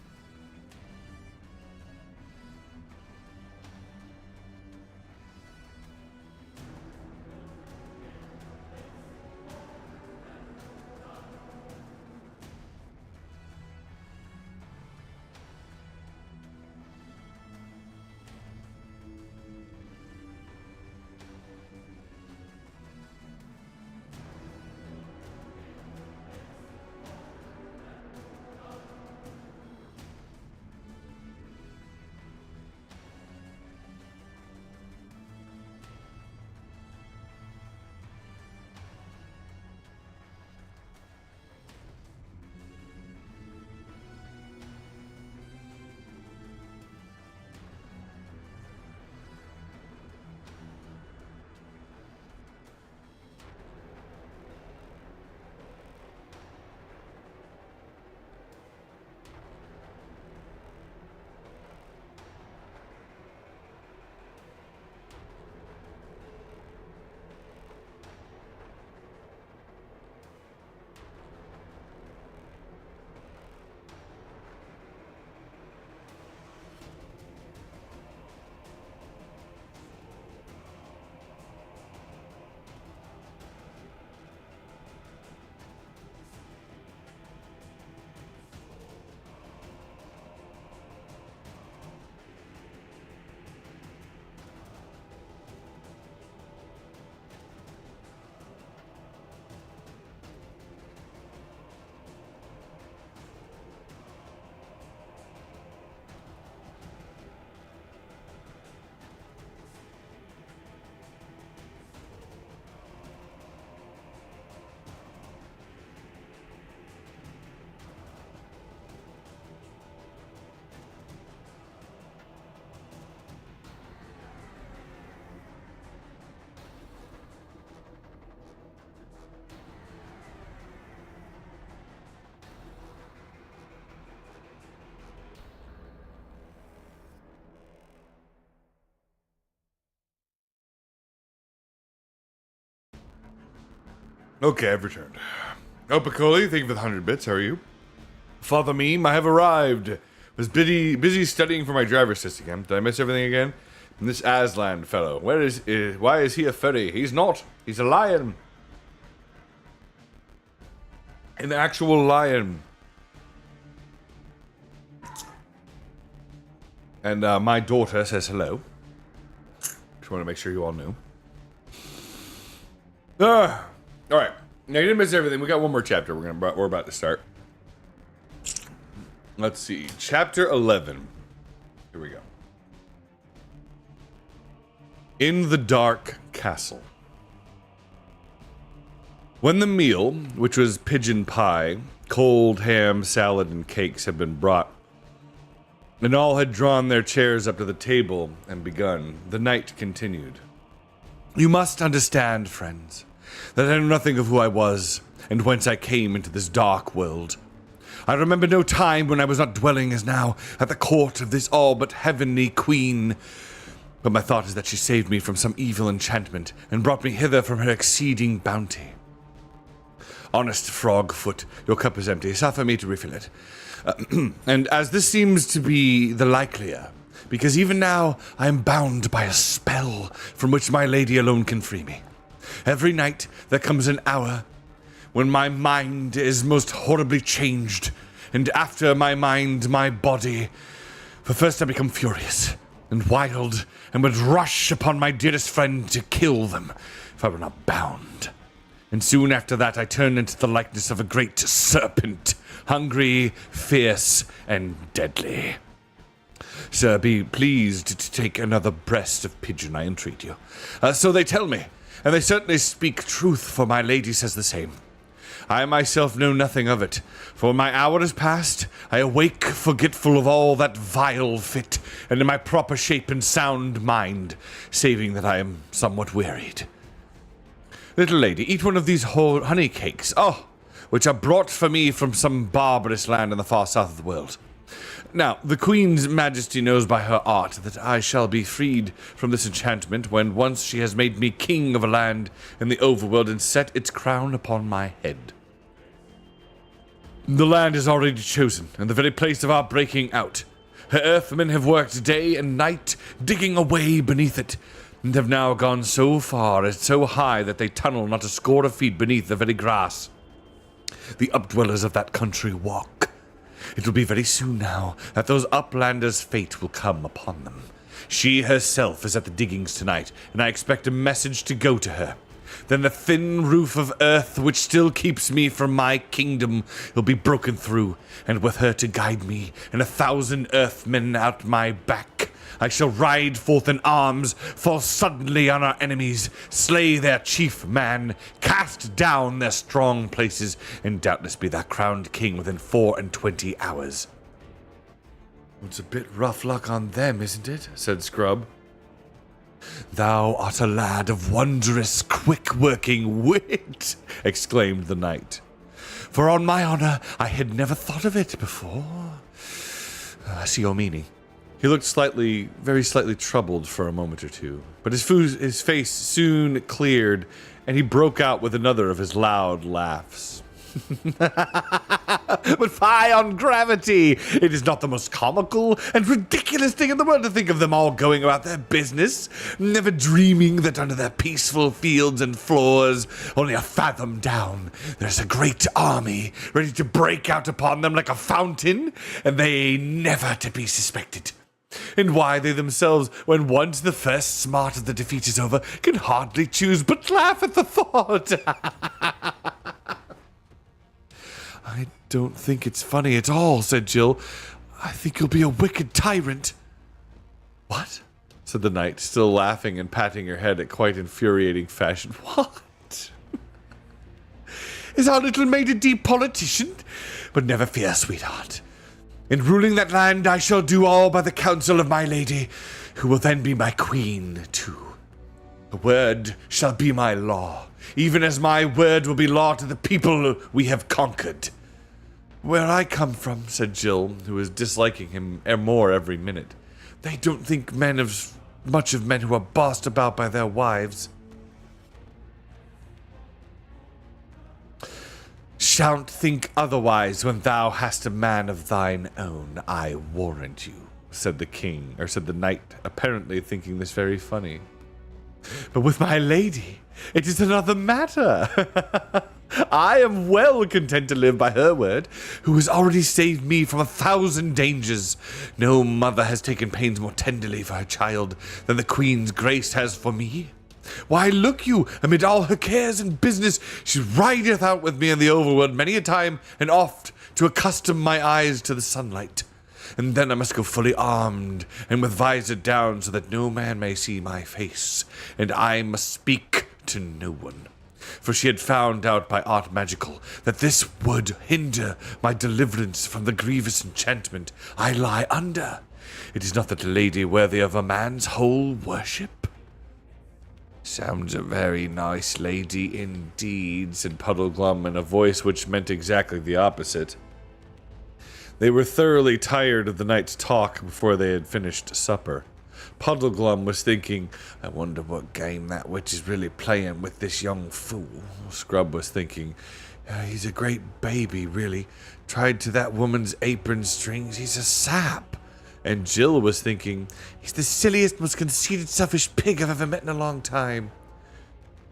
Okay, I've returned. Oh, Piccoli, thank you for the 100 bits. How are you? Father Meme, I have arrived. Was busy studying for my driver's test again. Did I miss everything again? And this Aslan fellow, why is he a furry? He's not. He's a lion. An actual lion. And my daughter says hello. Just want to make sure you all knew. Alright. Now, you didn't miss everything. We got one more chapter we're about to start. Let's see. Chapter 11. Here we go. In the Dark Castle. When the meal, which was pigeon pie, cold ham, salad, and cakes, had been brought, and all had drawn their chairs up to the table and begun, the knight continued. You must understand, friends, that I know nothing of who I was, and whence I came into this dark world. I remember no time when I was not dwelling as now at the court of this all but heavenly queen. But my thought is that she saved me from some evil enchantment, and brought me hither from her exceeding bounty. Honest Frogfoot, your cup is empty. Suffer me to refill it. And as this seems to be the likelier, because even now I am bound by a spell from which my lady alone can free me. Every night there comes an hour when my mind is most horribly changed, and after my mind, my body. For first I become furious and wild, and would rush upon my dearest friend to kill them, if I were not bound. And soon after that I turn into the likeness of a great serpent, hungry, fierce, and deadly. Sir, be pleased to take another breast of pigeon, I entreat you. So they tell me, and they certainly speak truth, for my lady says the same. I myself know nothing of it, for my hour is past, I awake forgetful of all that vile fit, and in my proper shape and sound mind, saving that I am somewhat wearied. Little lady, eat one of these honey cakes, which are brought for me from some barbarous land in the far south of the world. Now, the Queen's Majesty knows by her art that I shall be freed from this enchantment when once she has made me king of a land in the overworld and set its crown upon my head. The land is already chosen, and the very place of our breaking out. Her earthmen have worked day and night, digging away beneath it, and have now gone so far and so high that they tunnel not a score of feet beneath the very grass the updwellers of that country walk. It will be very soon now that those uplanders' fate will come upon them. She herself is at the diggings tonight, and I expect a message to go to her. Then the thin roof of earth which still keeps me from my kingdom will be broken through, and with her to guide me, and 1,000 earthmen at my back, I shall ride forth in arms, fall suddenly on our enemies, slay their chief man, cast down their strong places, and doubtless be that crowned king within 24 hours. It's a bit rough luck on them, isn't it? Said Scrub. Thou art a lad of wondrous, quick-working wit, exclaimed the knight. For on my honor, I had never thought of it before. I see your meaning. He looked very slightly troubled for a moment or two, but his face soon cleared, and he broke out with another of his loud laughs. But fie on gravity! It is not the most comical and ridiculous thing in the world to think of them all going about their business, never dreaming that under their peaceful fields and floors, only a fathom down, there's a great army ready to break out upon them like a fountain, and they never to be suspected. And why they themselves, when once the first smart of the defeat is over, can hardly choose but laugh at the thought. I don't think it's funny at all, said Jill. I think you'll be a wicked tyrant. What? Said the knight, still laughing and patting her head at quite infuriating fashion. What? Is our little maid a deep politician? But never fear, sweetheart. In ruling that land, I shall do all by the counsel of my lady, who will then be my queen, too. A word shall be my law, even as my word will be law to the people we have conquered. Where I come from, said Jill, who was disliking him more every minute, they don't think much of men who are bossed about by their wives. Shalt think otherwise when thou hast a man of thine own, I warrant you, said the knight, apparently thinking this very funny. But with my lady, it is another matter. I am well content to live by her word, who has already saved me from 1,000 dangers. No mother has taken pains more tenderly for her child than the Queen's grace has for me. Why, look you, amid all her cares and business, she rideth out with me in the overworld many a time and oft to accustom my eyes to the sunlight. And then I must go fully armed, and with visor down, so that no man may see my face, and I must speak to no one. For she had found out by art magical that this would hinder my deliverance from the grievous enchantment I lie under. It is not that lady worthy of a man's whole worship. Sounds a very nice lady indeed, said Puddleglum in a voice which meant exactly the opposite. They were thoroughly tired of the night's talk before they had finished supper. Puddleglum was thinking, I wonder what game that witch is really playing with this young fool. Scrub was thinking, he's a great baby, really. Tied to that woman's apron strings, he's a sap. And Jill was thinking, he's the silliest, most conceited, selfish pig I've ever met in a long time.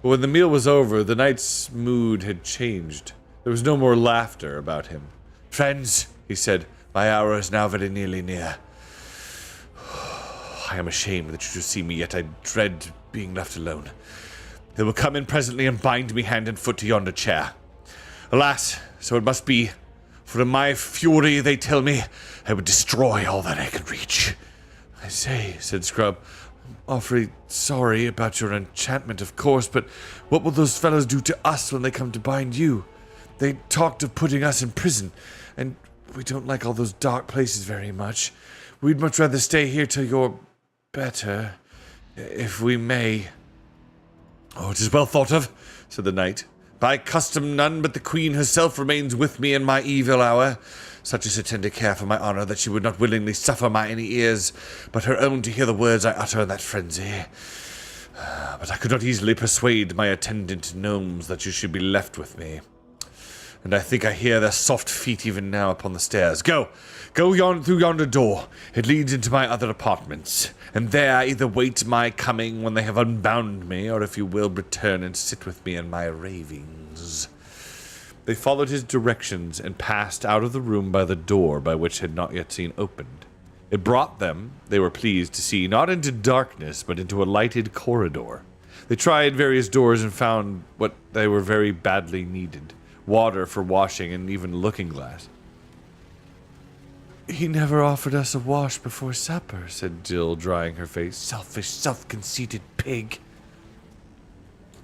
But when the meal was over, the knight's mood had changed. There was no more laughter about him. Friends, he said. My hour is now very nearly near. I am ashamed that you should see me, yet I dread being left alone. They will come in presently and bind me hand and foot to yonder chair. Alas, so it must be, for in my fury they tell me I would destroy all that I can reach. I say, said Scrub, I'm awfully sorry about your enchantment, of course, but what will those fellows do to us when they come to bind you? They talked of putting us in prison, and we don't like all those dark places very much. We'd much rather stay here till you're better, if we may. Oh, it is well thought of, said the knight. By custom, none but the queen herself remains with me in my evil hour. Such is her tender care for my honour that she would not willingly suffer my any ears but her own to hear the words I utter in that frenzy. But I could not easily persuade my attendant gnomes that you should be left with me. And I think I hear their soft feet even now upon the stairs. Go through yonder door. It leads into my other apartments. And there either wait my coming when they have unbound me, or if you will, return and sit with me in my ravings. They followed his directions and passed out of the room by the door by which had not yet seen opened. It brought them, they were pleased to see, not into darkness, but into a lighted corridor. They tried various doors and found what they were very badly needed. Water for washing and even looking-glass. He never offered us a wash before supper, said Jill, drying her face. Selfish, self-conceited pig.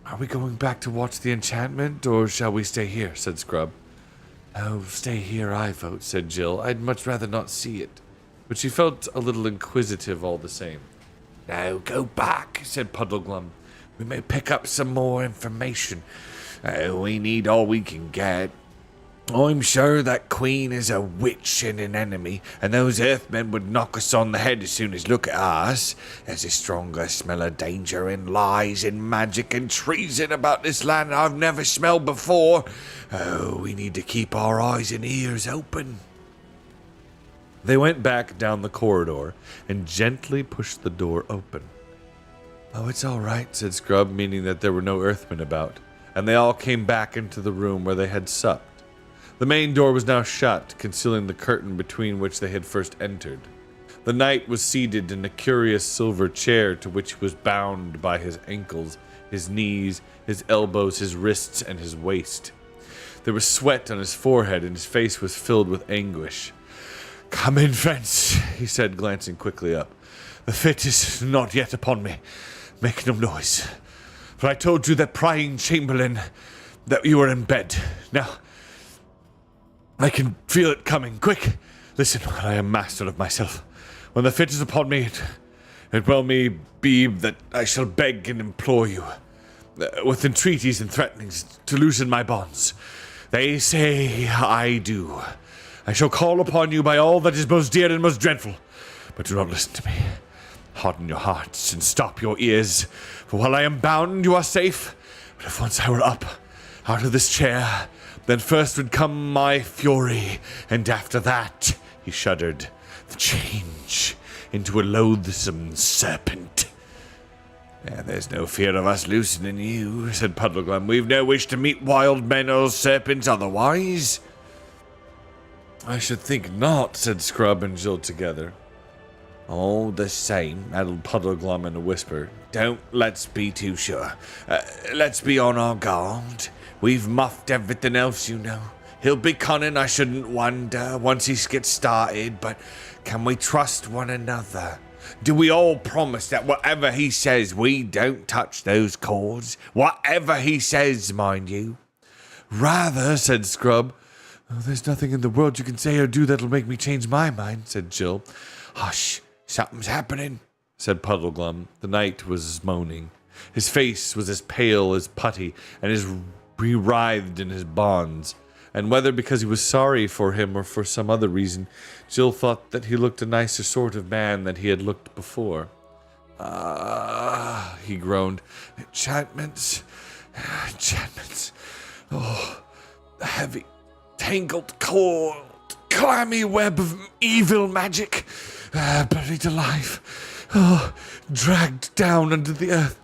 Are we going back to watch the enchantment, or shall we stay here, said Scrub. Oh, stay here, I vote, said Jill. I'd much rather not see it. But she felt a little inquisitive all the same. No, go back, said Puddleglum. We may pick up some more information. We need all we can get. I'm sure that queen is a witch and an enemy, and those earthmen would knock us on the head as soon as look at us. There's a stronger smell of danger and lies and magic and treason about this land I've never smelled before. Oh, we need to keep our eyes and ears open. They went back down the corridor and gently pushed the door open. Oh, it's all right, said Scrub, meaning that there were no earthmen about, and they all came back into the room where they had supped. The main door was now shut, concealing the curtain between which they had first entered. The knight was seated in a curious silver chair to which he was bound by his ankles, his knees, his elbows, his wrists, and his waist. There was sweat on his forehead, and his face was filled with anguish. Come in, friends, he said, glancing quickly up. The fit is not yet upon me. Make no noise. For I told you that prying chamberlain that you were in bed. Now, I can feel it coming. Quick! Listen, I am master of myself. When the fit is upon me, it well may be that I shall beg and implore you, with entreaties and threatenings, to loosen my bonds. They say I do. I shall call upon you by all that is most dear and most dreadful. But do not listen to me. Harden your hearts and stop your ears. For while I am bound, you are safe. But if once I were up, out of this chair, then first would come my fury, and after that, he shuddered, the change into a loathsome serpent. There's no fear of us loosening you, said Puddleglum. We've no wish to meet wild men or serpents otherwise. I should think not, said Scrub and Jill together. All the same, added Puddleglum in a whisper. Don't let's be too sure. Let's be on our guard. We've muffed everything else, you know. He'll be cunning, I shouldn't wonder, once he gets started, but can we trust one another? Do we all promise that whatever he says, we don't touch those cords? Whatever he says, mind you. Rather, said Scrub. Oh, there's nothing in the world you can say or do that'll make me change my mind, said Jill. Hush, something's happening, said Puddleglum. The knight was moaning. His face was as pale as putty, and he writhed in his bonds. And whether because he was sorry for him or for some other reason, Jill thought that he looked a nicer sort of man than he had looked before. He groaned. Enchantments. Oh, the heavy, tangled, coiled, clammy web of evil magic. Buried alive. Oh, dragged down under the earth.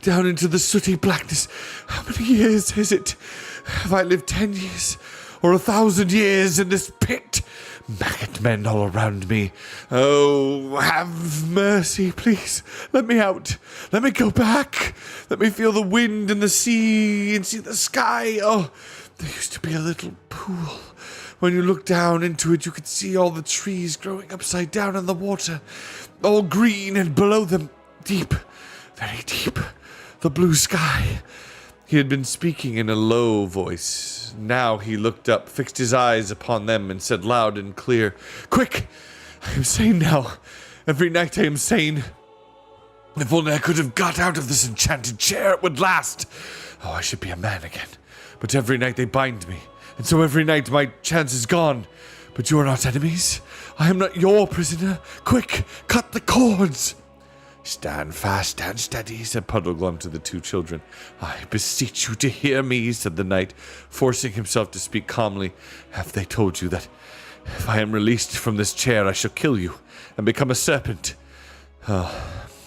Down into the sooty blackness. How many years is it? Have I lived 10 years? or 1,000 years in this pit. Maggot men all around me. Oh, have mercy, please. Let me out. Let me go back. Let me feel the wind and the sea and see the sky. Oh, there used to be a little pool. When you looked down into it, you could see all the trees growing upside down in the water, all green, and below them, deep, very deep, the blue sky. He had been speaking in a low voice. Now he looked up, fixed his eyes upon them, and said loud and clear, "Quick! I am sane now. Every night I am sane. If only I could have got out of this enchanted chair, it would last. Oh, I should be a man again. But every night they bind me, and so every night my chance is gone. But you are not enemies. I am not your prisoner. Quick, cut the cords." "Stand fast, stand steady," said Puddleglum to the two children. "I beseech you to hear me," said the knight, forcing himself to speak calmly. "Have they told you that if I am released from this chair I shall kill you and become a serpent?" "Oh,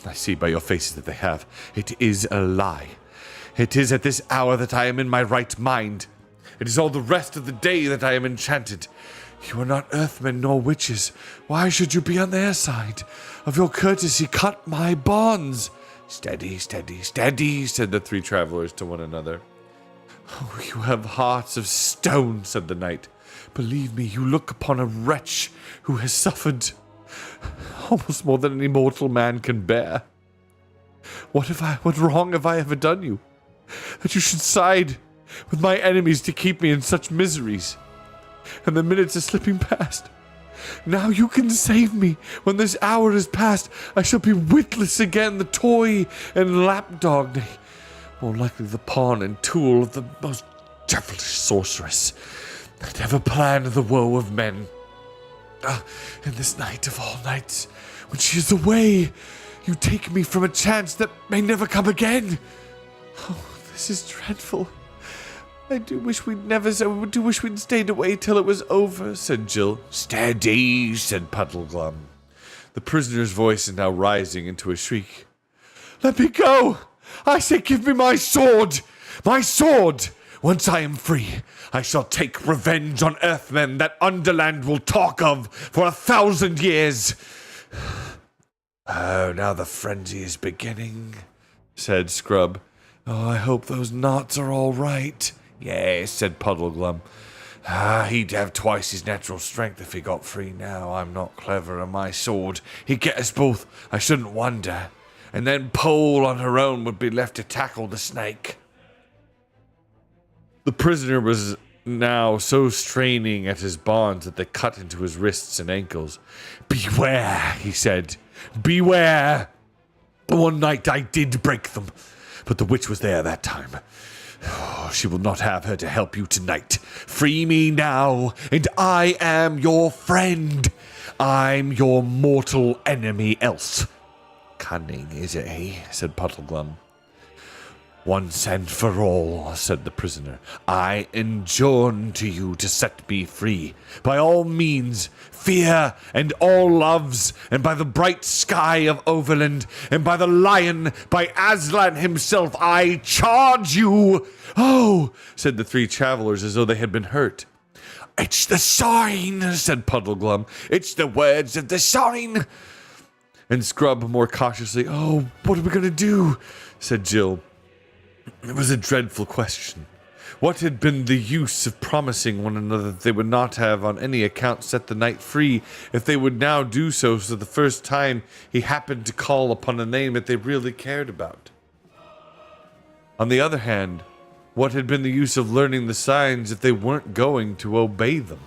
I see by your faces that they have. It is a lie. It is at this hour that I am in my right mind. It is all the rest of the day that I am enchanted. You are not earthmen nor witches. Why should you be on their side? Of your courtesy, cut my bonds." "Steady, steady, steady," said the three travelers to one another. "Oh, you have hearts of stone," said the knight. "Believe me, you look upon a wretch who has suffered almost more than any mortal man can bear. What wrong have I ever done you, that you should side with my enemies to keep me in such miseries? And the minutes are slipping past. Now you can save me. When this hour is past, I shall be witless again, the toy and lapdog, nay, more likely the pawn and tool of the most devilish sorceress that ever planned the woe of men. In this night of all nights, when she is away, you take me from a chance that may never come again. Oh, this is dreadful. I do wish we'd stayed away till it was over," said Jill. "Steady," said Puddleglum. The prisoner's voice is now rising into a shriek. "Let me go! I say give me my sword! My sword! Once I am free, I shall take revenge on Earthmen that Underland will talk of for 1,000 years." "Oh, now the frenzy is beginning," said Scrub. "Oh, I hope those knots are all right." "Yes," said Puddleglum. "He'd have twice his natural strength if he got free now. I'm not clever, and my sword, he'd get us both, I shouldn't wonder. And then Pole on her own would be left to tackle the snake." The prisoner was now so straining at his bonds that they cut into his wrists and ankles. "Beware," he said. "Beware. One night I did break them, but the witch was there that time. Oh, she will not have her to help you tonight. Free me now, and I am your friend. I'm your mortal enemy else." "Cunning, is it he?" said Puddleglum. "Once and for all," said the prisoner, "I enjoin to you to set me free. By all means, fear and all loves, and by the bright sky of Overland, and by the lion, by Aslan himself, I charge you." "Oh," said the three travelers as though they had been hurt. "It's the sign," said Puddleglum. "It's the words of the sign." And Scrub more cautiously, "Oh, what are we going to do?" said Jill. It was a dreadful question. What had been the use of promising one another that they would not have on any account set the knight free if they would now do so for the first time he happened to call upon a name that they really cared about? On the other hand, what had been the use of learning the signs if they weren't going to obey them?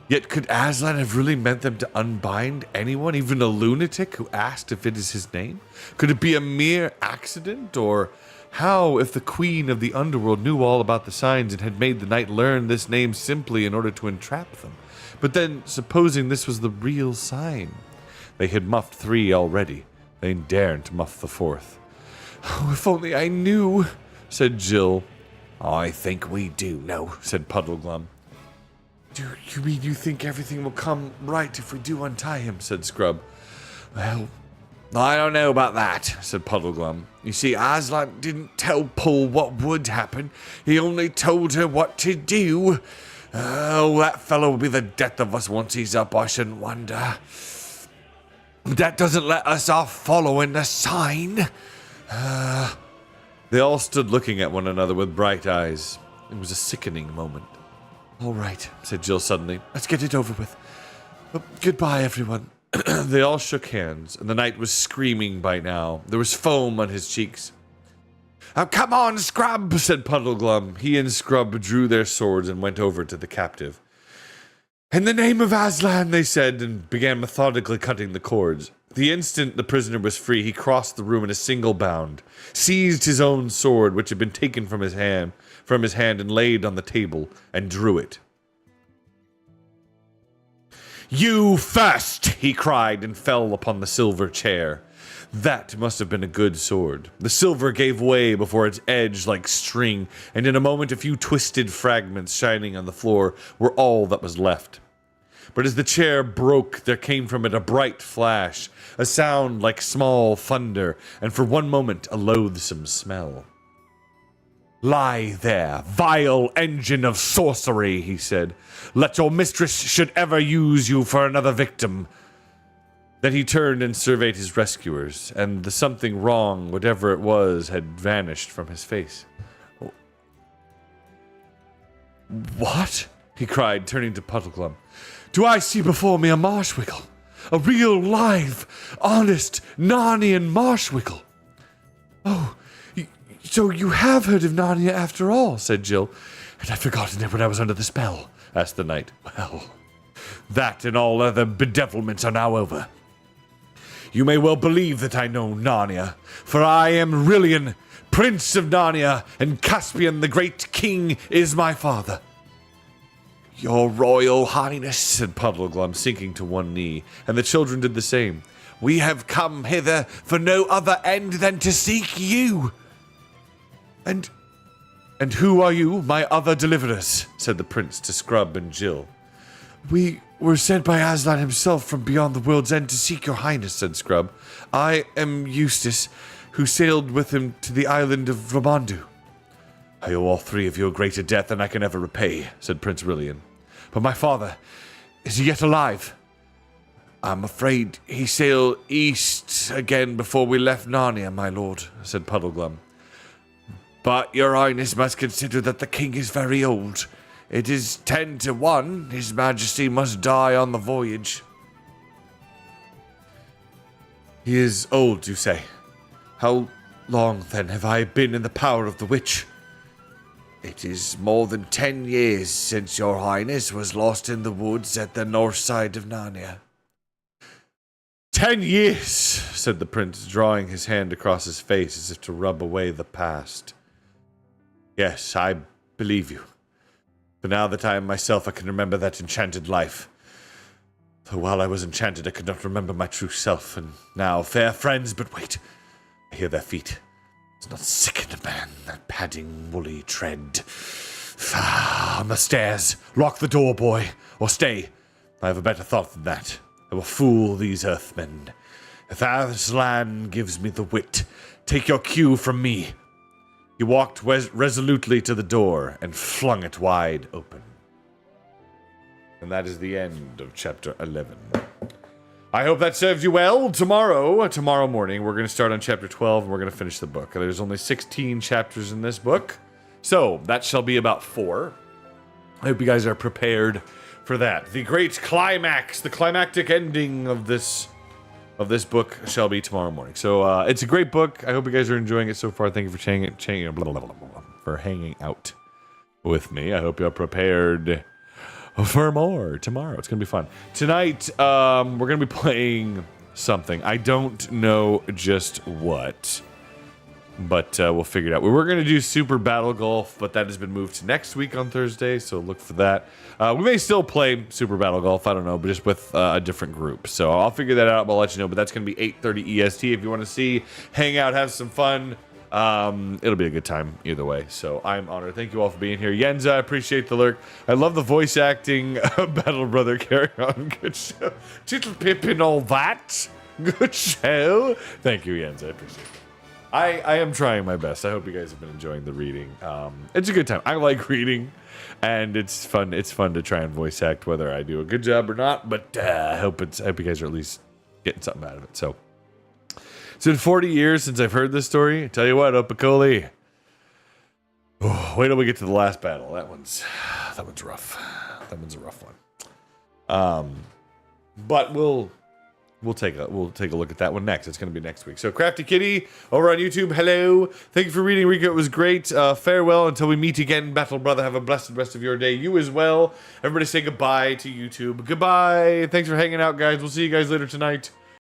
Yet could Aslan have really meant them to unbind anyone, even a lunatic who asked if it is his name? Could it be a mere accident? Or how if the queen of the underworld knew all about the signs and had made the knight learn this name simply in order to entrap them? But then, supposing this was the real sign? They had muffed 3 already. They daren't muff the 4th. "Oh, if only I knew," said Jill. "I think we do know," said Puddleglum. "Do you mean you think everything will come right if we do untie him?" said Scrub. "Well, I don't know about that, said Puddleglum. You see, Aslan didn't tell Paul what would happen. He only told her what to do. Oh, that fellow will be the death of us once he's up, I shouldn't wonder. That doesn't let us off following the sign. They all stood looking at one another with bright eyes. It was a sickening moment. All right, Said Jill suddenly. let's get it over with. Goodbye, everyone. They all shook hands, and the knight was screaming by now. There was foam on his cheeks. Oh, come on, Scrub, Said Puddleglum. He and Scrub drew their swords and went over to the captive. In the name of Aslan, they said, and began methodically cutting the cords. The instant the prisoner was free, he crossed the room in a single bound, seized his own sword, which had been taken from his hand, and laid on the table, and drew it. You first, he cried, and fell upon the silver chair. That must have been a good sword. The silver gave way before its edge like string, and in a moment a few twisted fragments shining on the floor were all that was left. But as the chair broke, there came from it a bright flash, a sound like small thunder, and for one moment a loathsome smell. Lie there, vile engine of sorcery, he said. Let your mistress should ever use you for another victim. Then he turned and surveyed his rescuers, and the something wrong, whatever it was, had vanished from his face. What? He cried, turning to Puddleglum. Do I see before me a Marshwiggle? A real, live, honest, Narnian Marshwiggle? Oh, so you have heard of Narnia after all, said Jill. And I'd forgotten it when I was under the spell, asked the knight. Well, that and all other bedevilments are now over. You may well believe that I know Narnia, for I am Rillian, Prince of Narnia, and Caspian the Great King is my father. Your Royal Highness, said Puddleglum, sinking to one knee, and the children did the same. We have come hither for no other end than to seek you. And who are you, my other deliverers? Said the prince to Scrub and Jill. We were sent by Aslan himself from beyond the world's end to seek your highness, said Scrub. I am Eustace, who sailed with him to the island of Ramandu. I owe all three of you a greater debt than I can ever repay, said Prince Rillian. But my father, is he yet alive? I'm afraid he sailed east again before we left Narnia, my lord, said Puddleglum. But your highness must consider that the king is very old. It is 10 to 1. His majesty must die on the voyage. He is old, you say? How long, then, have I been in the power of the witch? It is more than 10 years since your highness was lost in the woods at the north side of Narnia. 10 years, said the prince, drawing his hand across his face as if to rub away the past. Yes, I believe you. But now that I am myself, I can remember that enchanted life. Though while I was enchanted, I could not remember my true self. And now, fair friends, but wait. I hear their feet. It's not sicken a man, that padding, woolly tread. On the stairs. Lock the door, boy. Or stay. I have a better thought than that. I will fool these earthmen. If Aslan gives me the wit, take your cue from me. He walked resolutely to the door and flung it wide open. And that is the end of chapter 11. I hope that serves you well. Tomorrow morning, we're going to start on chapter 12 and we're going to finish the book. There's only 16 chapters in this book, so that shall be about 4. I hope you guys are prepared for that. The great climax, the climactic ending of this book shall be tomorrow morning. So it's a great book. I hope you guys are enjoying it so far. Thank you for hanging out with me. I hope you're prepared for more tomorrow. It's gonna be fun. Tonight, we're gonna be playing something. I don't know just what, but we'll figure it out. We were gonna do Super Battle Golf, but that has been moved to next week on Thursday, so look for that. We may still play Super Battle Golf, I don't know, but just with a different group. So I'll figure that out, but I'll let you know. But that's gonna be 8:30 EST if you want to see, hang out, have some fun. It'll be a good time either way, so I'm honored. Thank you all for being here. Yenza, I appreciate the lurk. I love the voice acting. Battle Brother, carry on. Good show. Tittle Pip and all that. Good show. Thank you, Jens. I appreciate it. I am trying my best. I hope you guys have been enjoying the reading. It's a good time. I like reading, and it's fun. It's fun to try and voice act, whether I do a good job or not. But I hope you guys are at least getting something out of it. So it's been 40 years since I've heard this story. Tell you what, Opakoli. Oh, wait till we get to the last battle. That one's rough. That one's a rough one. But we'll take a look at that one next. It's going to be next week. So Crafty Kitty over on YouTube, hello. Thank you for reading, Rico. It was great. Farewell until we meet again, Battle Brother. Have a blessed rest of your day. You as well. Everybody say goodbye to YouTube. Goodbye. Thanks for hanging out, guys. We'll see you guys later tonight.